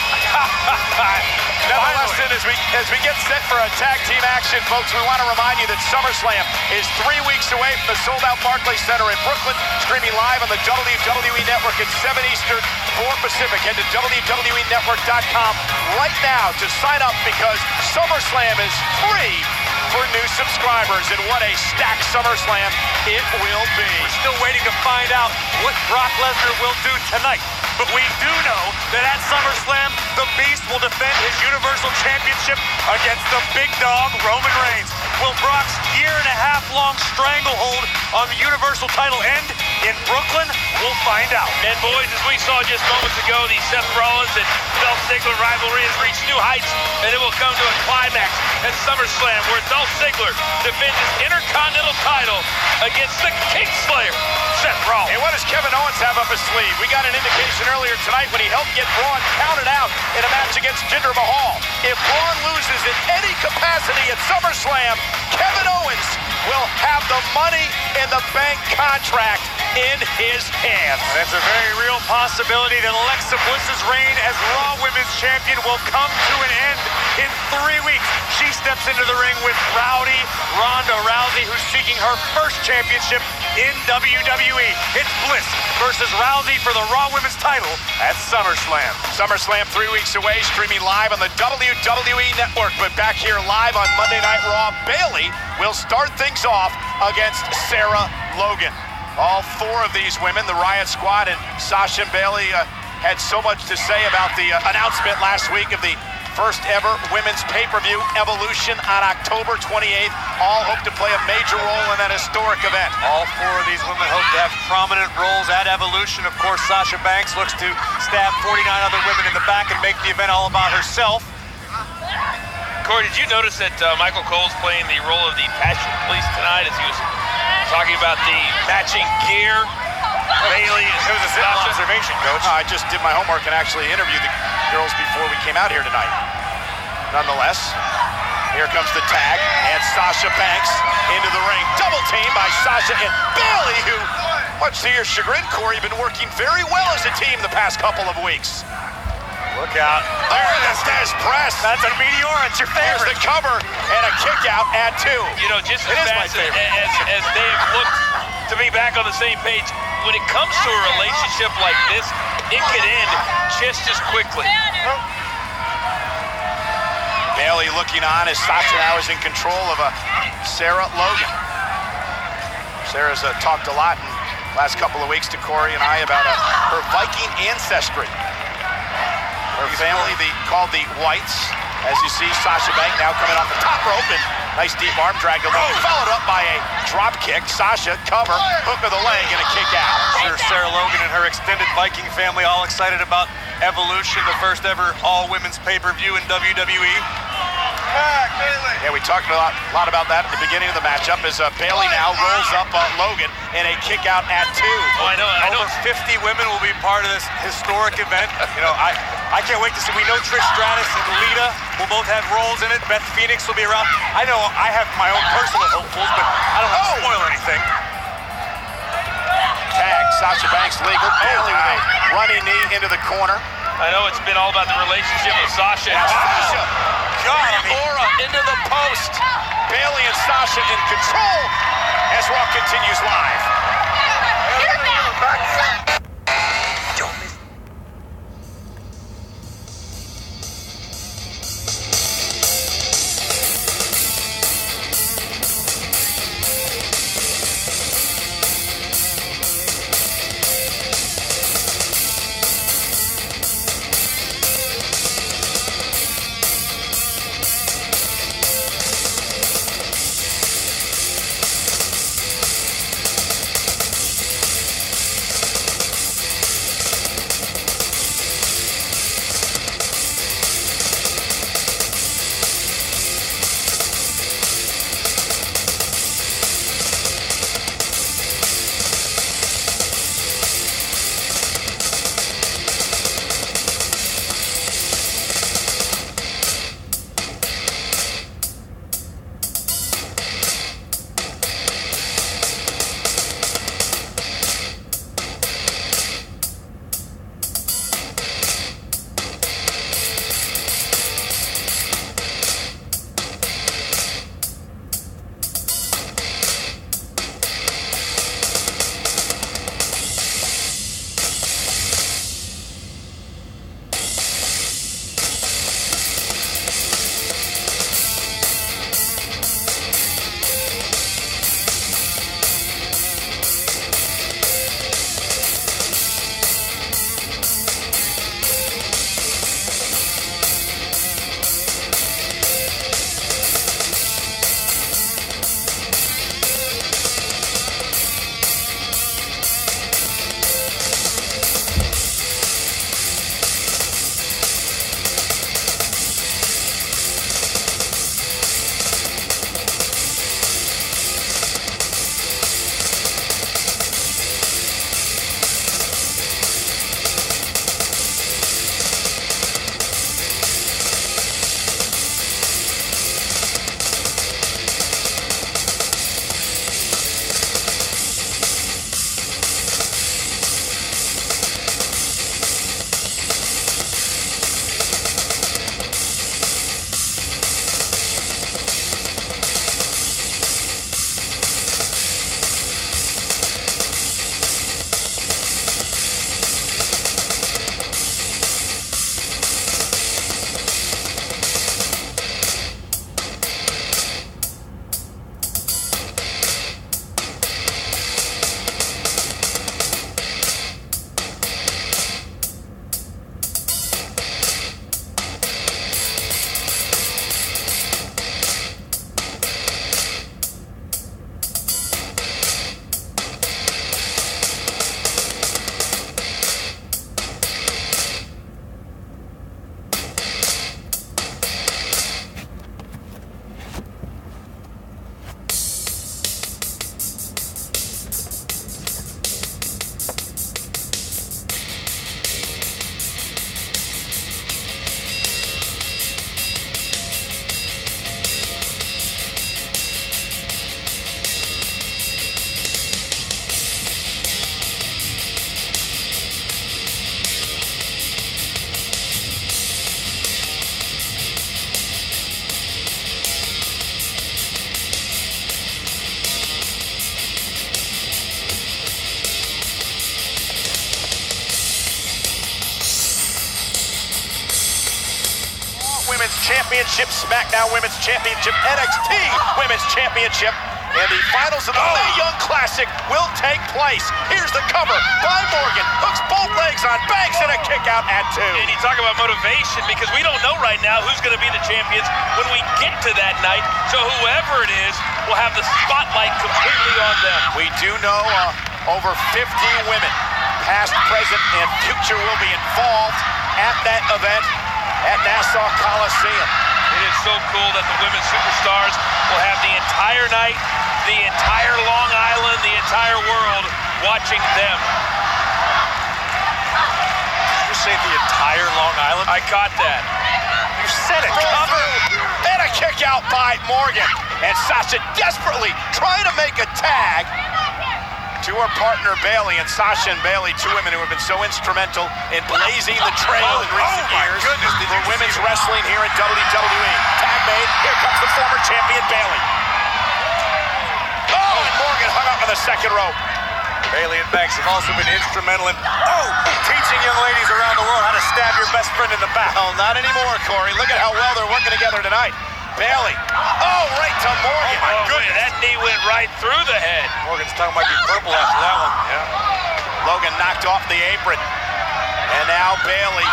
S1: Nevertheless, as we get set for a tag team action, folks, we want to remind you that SummerSlam is 3 weeks away from the sold-out Barclays Center in Brooklyn, streaming live on the WWE Network at 7 Eastern, 4 Pacific. Head to WWENetwork.com right now to sign up because SummerSlam is free for new subscribers, and what a stacked SummerSlam it will be.
S7: We're still waiting to find out what Brock Lesnar will do tonight. But we do know that at SummerSlam, the Beast will defend his Universal Championship against the big dog, Roman Reigns. Will Brock's year-and-a-half-long stranglehold on the Universal title end in Brooklyn? We'll find out.
S2: And boys, as we saw just moments ago, the Seth Rollins and Dolph Ziggler rivalry has reached new heights, and it will come to a climax at SummerSlam, where Dolph Ziggler defends his Intercontinental title against the Kingslayer, Seth Rollins.
S1: And what does Kevin Owens have up his sleeve? We got an indication earlier tonight when he helped get Braun counted out in a match against Jinder Mahal. If Braun loses in any capacity at SummerSlam, Kevin Owens will have the Money in the Bank contract in his hands.
S7: That's a very real possibility that Alexa Bliss's reign as Raw Women's Champion will come to an end in 3 weeks. She steps into the ring with Rowdy Ronda Rousey, who's seeking her first championship in WWE. It's Bliss versus Rousey for the Raw Women's title at SummerSlam.
S1: SummerSlam 3 weeks away, streaming live on the WWE Network. But back here live on Monday Night Raw, Bayley will start things off against Sarah Logan. All 4 of these women, the Riot Squad and Sasha and Bayley, had so much to say about the announcement last week of the first ever women's pay-per-view, Evolution, on October 28th. All hope to play a major role in that historic event.
S7: All 4 of these women hope to have prominent roles at Evolution. Of course, Sasha Banks looks to stab 49 other women in the back and make the event all about herself.
S2: Corey, did you notice that Michael Cole's playing the role of the Passion Police tonight as he was talking about the matching gear? Bayley,
S7: it was a simple observation, Coach.
S1: No, I just did my homework and actually interviewed the girls before we came out here tonight. Nonetheless, here comes the tag, and Sasha Banks into the ring. Double team by Sasha and Bayley, who, much to your chagrin, Corey, been working very well as a team the past couple of weeks.
S7: Look out.
S1: There it is, Des press.
S7: That's a meteor. It's your favorite.
S1: There's the cover and a kick out at 2.
S2: You know, just as fast as they have looked to be back on the same page, when it comes to a relationship like this, it could end just as quickly.
S1: Bayley looking on as Sasha now is in control of Sarah Logan. Sarah's talked a lot in the last couple of weeks to Corey and I about her Viking ancestry. Her family, called the Whites. As you see, Sasha Banks now coming off the top rope and nice deep arm drag to Logan, followed up by a drop kick. Sasha, cover, hook of the leg, and a kick out.
S7: Sure, Sarah Logan and her extended Viking family all excited about Evolution, the first ever all-women's pay-per-view in WWE.
S1: Yeah, we talked a lot about that at the beginning of the matchup as Bayley now rolls up Logan in a kick out at 2.
S2: Oh, I know.
S7: Over 50 women will be part of this historic event. You know, I can't wait to see. We know Trish Stratus and Lita will both have roles in it. Beth Phoenix will be around. I know I have my own personal hopefuls, but I don't want to spoil anything.
S1: Tag, Sasha Banks legal. Bayley with a running knee into the corner.
S2: I know it's been all about the relationship with Sasha.
S1: Sasha, Aura into the post. Bayley and Sasha in control as Raw continues live. Championship, SmackDown Women's Championship, NXT Women's Championship, and the finals of the Mae Young Classic will take place. Here's the cover by Morgan. Hooks both legs on Banks and a kick out at 2.
S2: And you talk about motivation, because we don't know right now who's going to be the champions when we get to that night. So whoever it is will have the spotlight completely on them.
S1: We do know over 50 women, past, present, and future, will be involved at that event at Nassau Coliseum.
S2: It is so cool that the women's superstars will have the entire night, the entire Long Island, the entire world watching them.
S7: Did you say the entire Long Island?
S2: I caught that.
S7: You said it.
S1: Cover and a kick out by Morgan. And Sasha desperately trying to make a tag to her partner Bayley. And Sasha and Bayley, two women who have been so instrumental in blazing the trail in recent years for women's wrestling here in WWE. Tag made. Here comes the former champion Bayley. Oh, and Morgan hung up on the second rope.
S7: Bayley and Banks have also been instrumental in teaching young ladies around the world how to stab your best friend in the back.
S1: Well, not anymore, Corey. Look at how well they're working together tonight. Bayley. Oh, right to Morgan.
S2: Oh, my goodness. That knee went right through the head.
S7: Morgan's tongue might be purple after that one.
S1: Yeah. Logan knocked off the apron. And now Bayley,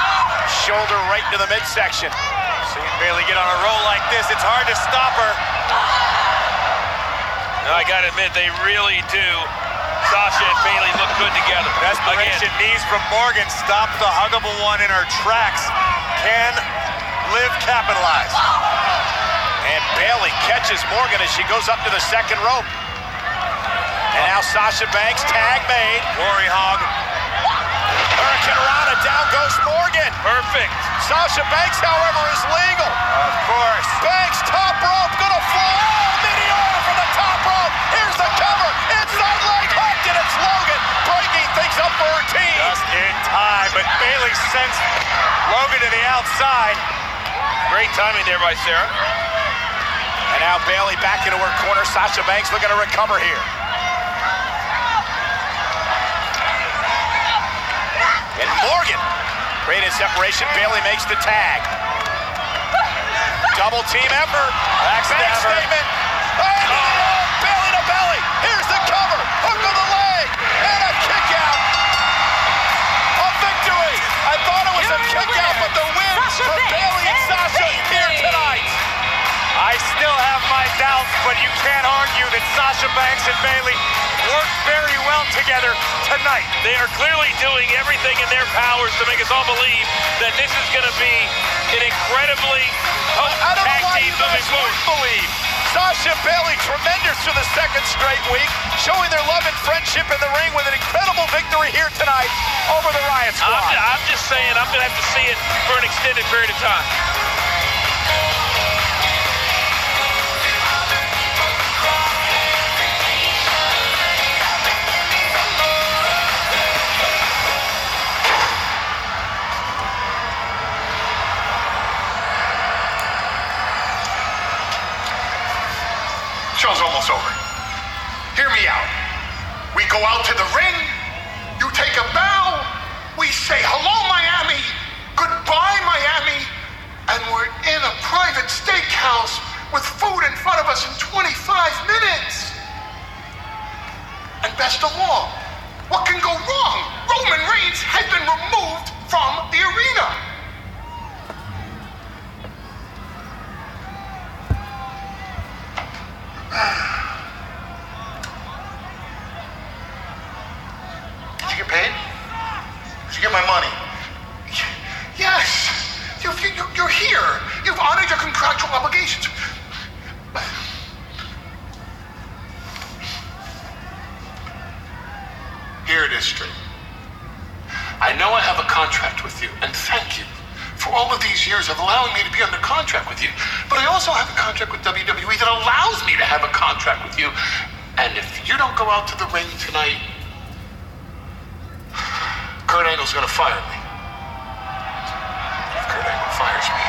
S1: shoulder right to the midsection.
S7: Seeing Bayley get on a roll like this, it's hard to stop her.
S2: No, I gotta admit, they really do. Sasha and Bayley look good together.
S7: Desperation knees from Morgan stop the huggable one in her tracks. Can Liv capitalize?
S1: And Bayley catches Morgan as she goes up to the second rope. And now Sasha Banks, tag made.
S7: Glory hog.
S1: Hurricane Rana, down goes Morgan.
S2: Perfect.
S1: Sasha Banks, however, is legal.
S7: Of course.
S1: Banks, top rope, gonna fall. Oh, Meteor from the top rope. Here's the cover. Inside leg hooked, and it's Logan breaking things up for her team.
S7: Just in time, but Bayley sends Logan to the outside.
S2: Great timing there by Sarah.
S1: And now Bayley back into her corner. Sasha Banks looking to recover here. And Morgan, creating separation. Bayley makes the tag. Double team effort. Banks statement. And Bayley to belly. Here's the cover. Hook of the leg. And a kick out. A victory. I thought it was a kick out, but the win for Bayley and Sasha here tonight.
S7: I still have my doubts, but you can't argue that Sasha Banks and Bayley worked very well together tonight.
S2: They are clearly doing everything in their powers to make us all believe that this is going to be an incredibly
S1: I don't
S2: tag
S1: know why
S2: team
S1: you guys
S2: moving forward.
S1: wouldn't believe. Sasha and Bayley tremendous for the second straight week, showing their love and friendship in the ring with an incredible victory here tonight over the Riot Squad.
S2: I'm just saying, I'm going to have to see it for an extended period of time.
S5: Show's almost over. Hear me out. We go out to the ring, you take a bow, we say hello Miami, goodbye Miami, and we're in a private steakhouse with food in front of us in 25 minutes. And best of all, what can go wrong? Roman Reigns has been removed from the arena. Did you get paid? Did you get my money? Yes. You're here. You've honored your contractual obligations. Here it is, straight. I know I have a contract with you, and thank you for all of these years of allowing me to be under contract with you. But I also have a contract with WWE that allows me to have a contract with you. And if you don't go out to the ring tonight, Kurt Angle's gonna fire me. If Kurt Angle fires me,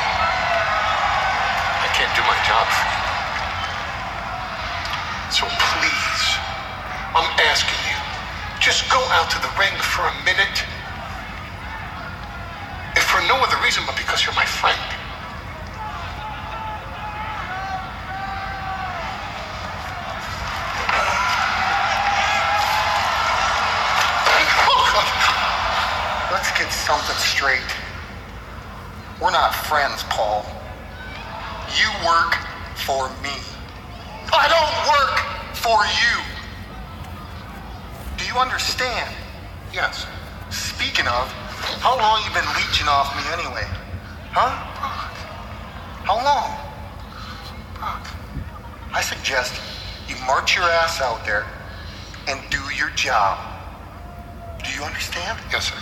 S5: I can't do my job for you. So please, I'm asking you, just go out to the ring for a minute. If for no other reason but because you're my friend.
S12: Let's get something straight. We're not friends, Paul. You work for me. I don't work for you. Do you understand? Yes. Speaking of, how long you been leeching off me anyway? Huh? How long? I suggest you march your ass out there and do your job. Do you understand?
S5: Yes, sir.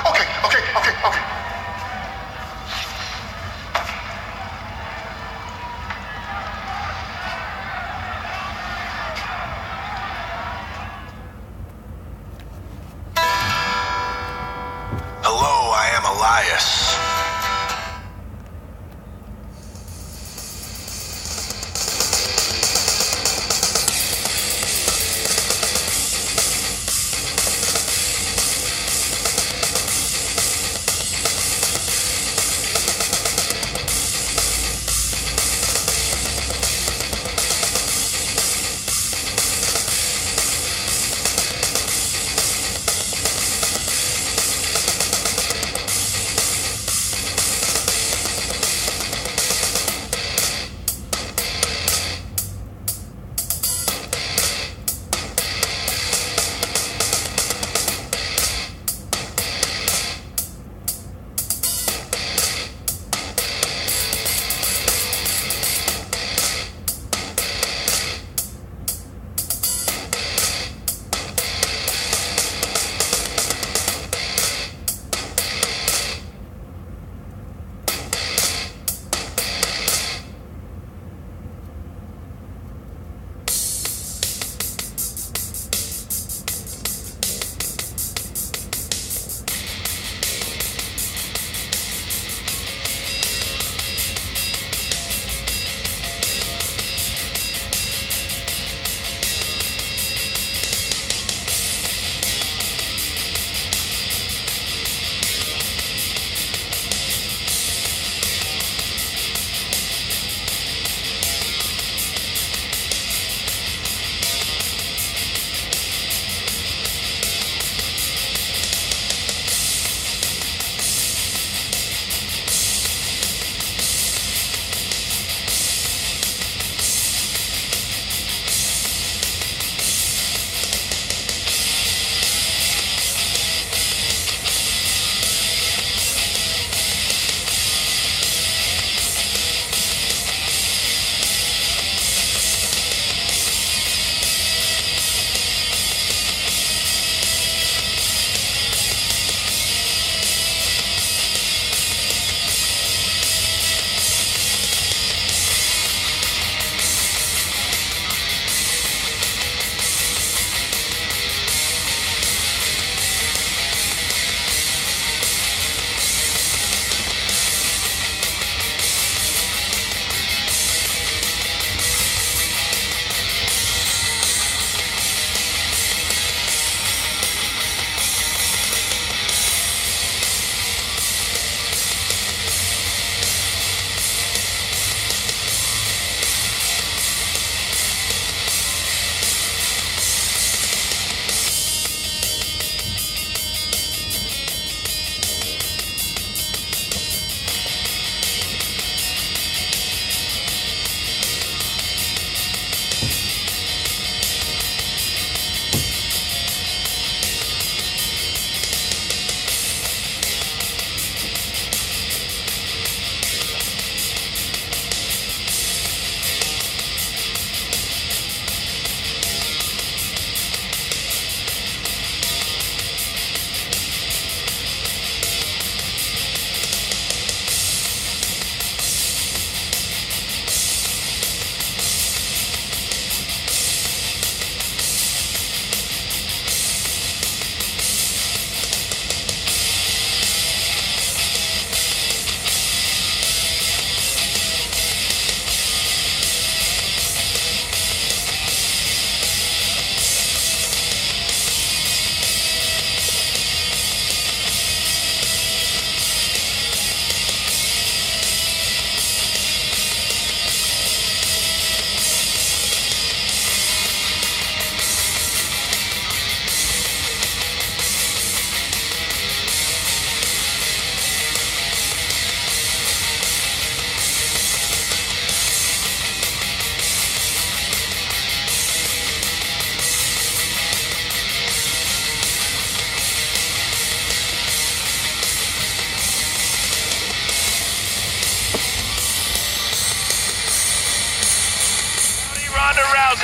S12: Okay.
S3: Hello, I am Elias.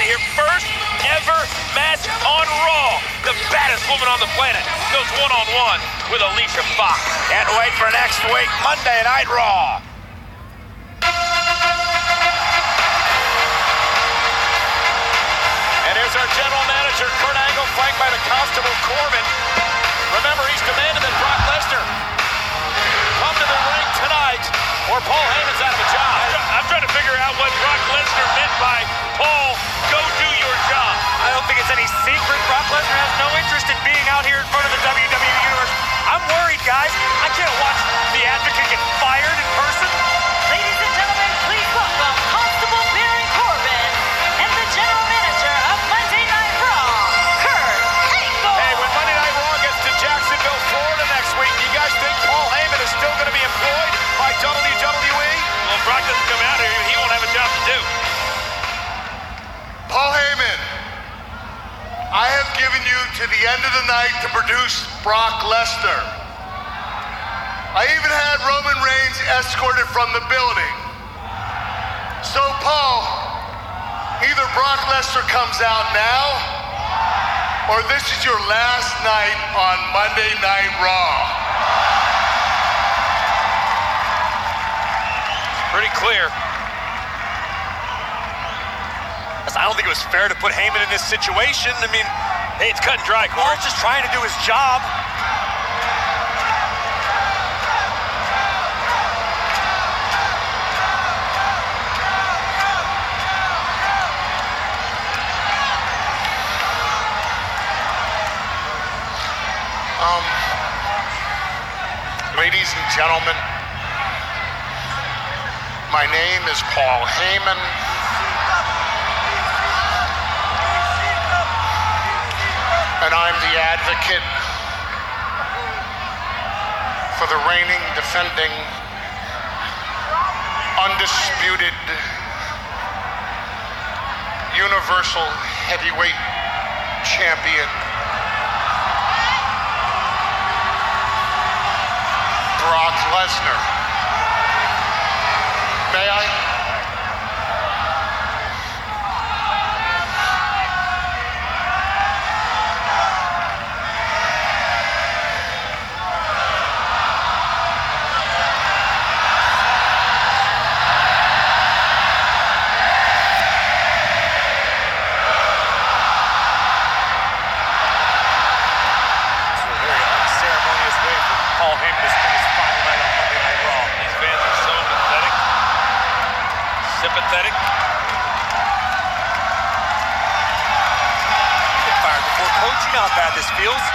S2: here. First ever match on Raw. The baddest woman on the planet goes one-on-one with Alicia Fox.
S1: Can't wait for next week, Monday Night Raw. And here's our general manager, Kurt Angle, flanked by the Constable Corbin. Remember, he's demanded that Brock Lesnar come to the ring tonight, or Paul Heyman's out of a job.
S2: I'm trying to figure out what Brock Lesnar meant by, Paul, go do your job.
S7: I don't think it's any secret. Brock Lesnar has no interest in being out here in front of the WWE Universe. I'm worried, guys. I can't watch the Advocate get fired in person.
S17: Ladies and gentlemen, please welcome Constable Baron Corbin and the General Manager of Monday Night Raw, Kurt Angle.
S1: Hey, when Monday Night Raw gets to Jacksonville, Florida next week, do you guys think Paul Heyman is still going to be employed by WWE?
S2: Well, if Brock doesn't come out here, he won't have a job to do.
S4: Paul Heyman, I have given you to the end of the night to produce Brock Lesnar. I even had Roman Reigns escorted from the building. So, Paul, either Brock Lesnar comes out now, or this is your last night on Monday Night Raw.
S2: Pretty clear.
S7: I don't think it was fair to put Heyman in this situation. I mean,
S2: hey, it's cut and dry, Corey.
S7: Paul's just trying to do his job.
S5: Ladies and gentlemen, my name is Paul Heyman. And I'm the advocate for the reigning, defending, undisputed Universal Heavyweight Champion, Brock Lesnar. May I?
S2: Sympathetic.
S7: Get fired before coach. You know how bad this feels.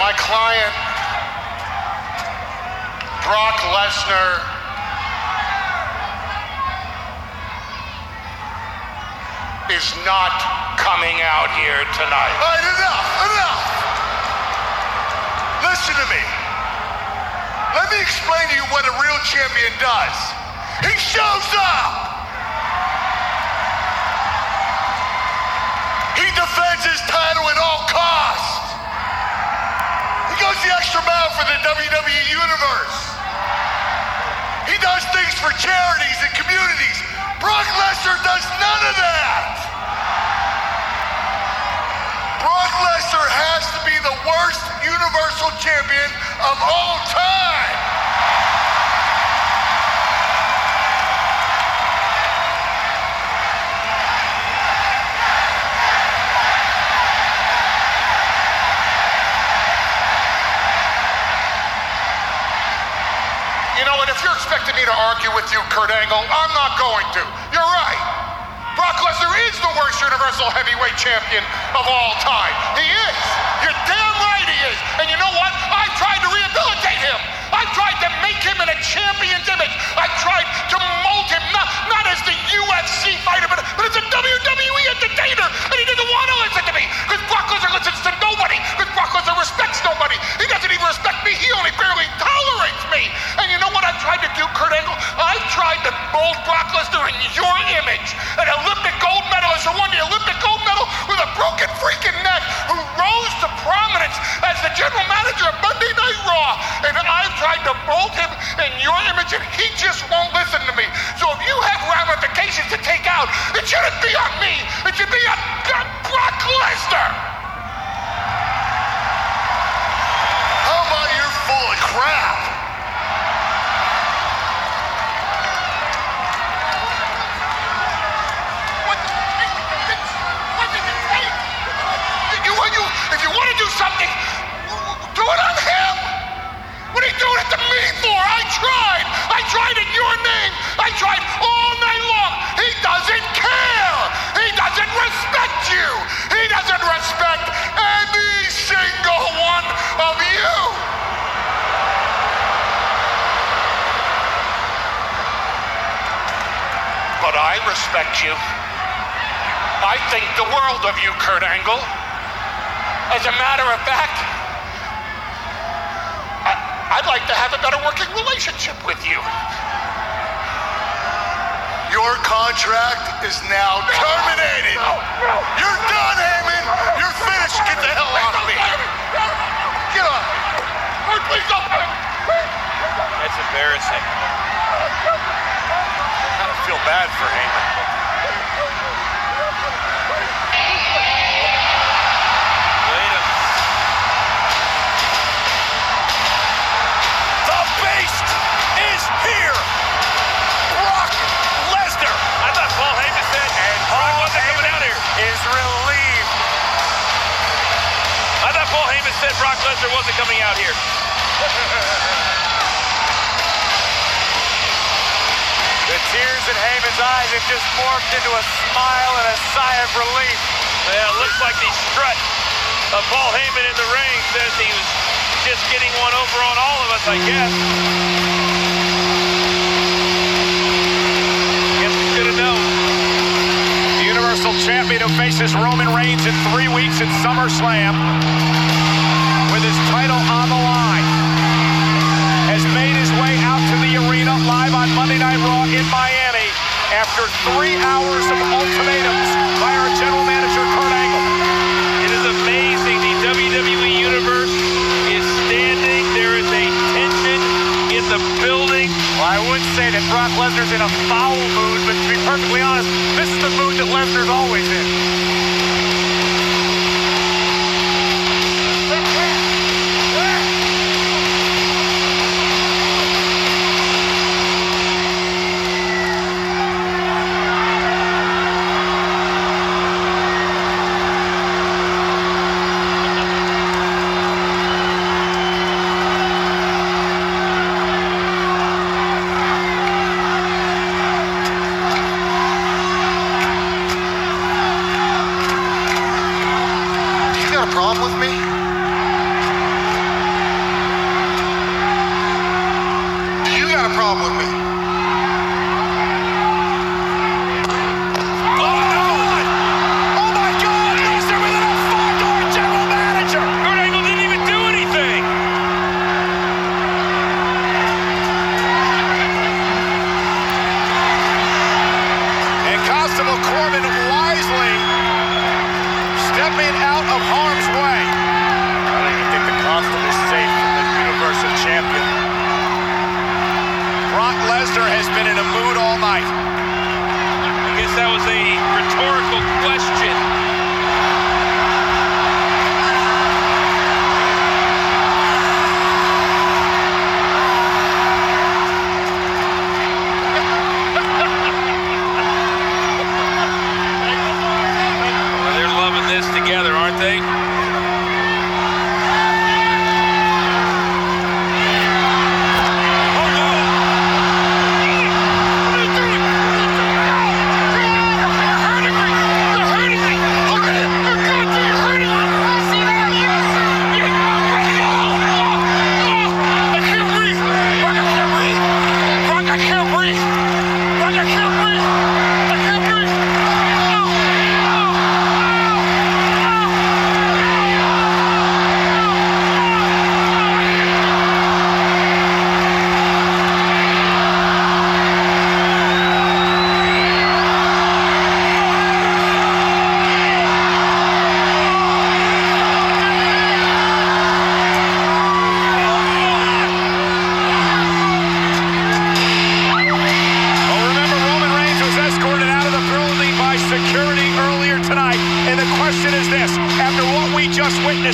S5: My client, Brock Lesnar, is not coming out here tonight.
S4: All right, enough. Listen to me. Let me explain to you what a real champion does. He shows up. He defends his title at all costs. He goes the extra mile for the WWE Universe. He does things for charities and communities. Brock Lesnar does none of that. Brock Lesnar has to be the worst Universal Champion of all time.
S5: You know what, if you're expecting me to argue with you, Kurt Angle, I'm not going to. You're right. Brock Lesnar is the worst Universal Heavyweight Champion of all time. He is. You're damn right he is. And you know what? I tried to rehabilitate him. I tried to make him in a champion's image. I tried to mold him, not as the UFC fighter, but as a WWE entertainer. And he didn't want to listen to me. Because Brock Lesnar listens to nobody. Because Brock Lesnar respects nobody. He doesn't even respect me. He only barely tolerates me. And you know what I tried to do, Kurt Angle? I tried to mold Brock Lesnar in your image. An Olympic gold medalist who won the Olympic gold medal with a broken freaking neck, who rose to prominence as the general manager of Monday Night Raw. And I've tried to mold him in your image, and he just won't listen to me. So if you have ramifications to take out. It shouldn't be on me. It should be on Brock Lesnar.
S9: How about you're full of crap?
S5: If you want to do something, do it on him. What are you doing it to me for? I tried in your name. I tried all night long. He doesn't care. He doesn't respect you. He doesn't respect any single one of you. But I respect you. I think the world of you, Kurt Angle. As a matter of fact, I'd like to have a better working relationship with you.
S9: Your contract is now terminated. You're done, Heyman. You're finished. Get the hell out of me.
S5: Get up. Please don't.
S2: That's embarrassing.
S1: I feel bad for Heyman.
S2: Here, Brock Lesnar. I thought Paul Heyman said Brock wasn't coming out here.
S1: Is relieved.
S2: I thought Paul Heyman said Brock Lesnar wasn't coming out here.
S1: The tears in Heyman's eyes have just morphed into a smile and a sigh of relief.
S2: Well, it looks like the strut of Paul Heyman in the ring says he was just getting one over on all of us, I guess.
S1: The Universal Champion who faces Roman Reigns in 3 weeks at SummerSlam with his title on the line has made his way out to the arena live on Monday Night Raw in Miami after 3 hours of ultimatums by our general manager, Kurt Angle.
S2: It is amazing. The WWE Universe is standing. There is a tension in the building.
S1: Well, I would say that Brock Lesnar's in a foul mood, but to be perfectly honest, this is the mood that Lesnar's always in.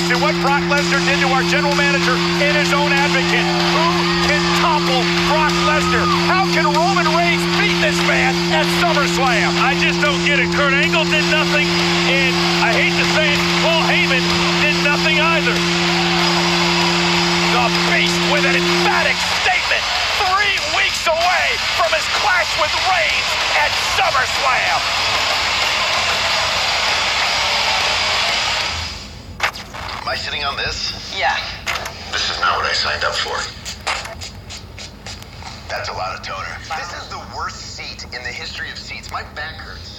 S1: watching what Brock Lesnar did to our general manager and his own advocate. Who can topple Brock Lesnar? How can Roman Reigns beat this man at SummerSlam?
S2: I just don't get it. Kurt Angle did nothing, and I hate to say it, Paul Heyman did nothing either.
S1: The Beast with an emphatic statement 3 weeks away from his clash with Reigns at SummerSlam.
S18: Am I sitting on this?
S10: Yeah.
S3: This is not what I signed up for.
S18: That's a lot of toner. This is the worst seat in the history of seats. My back hurts.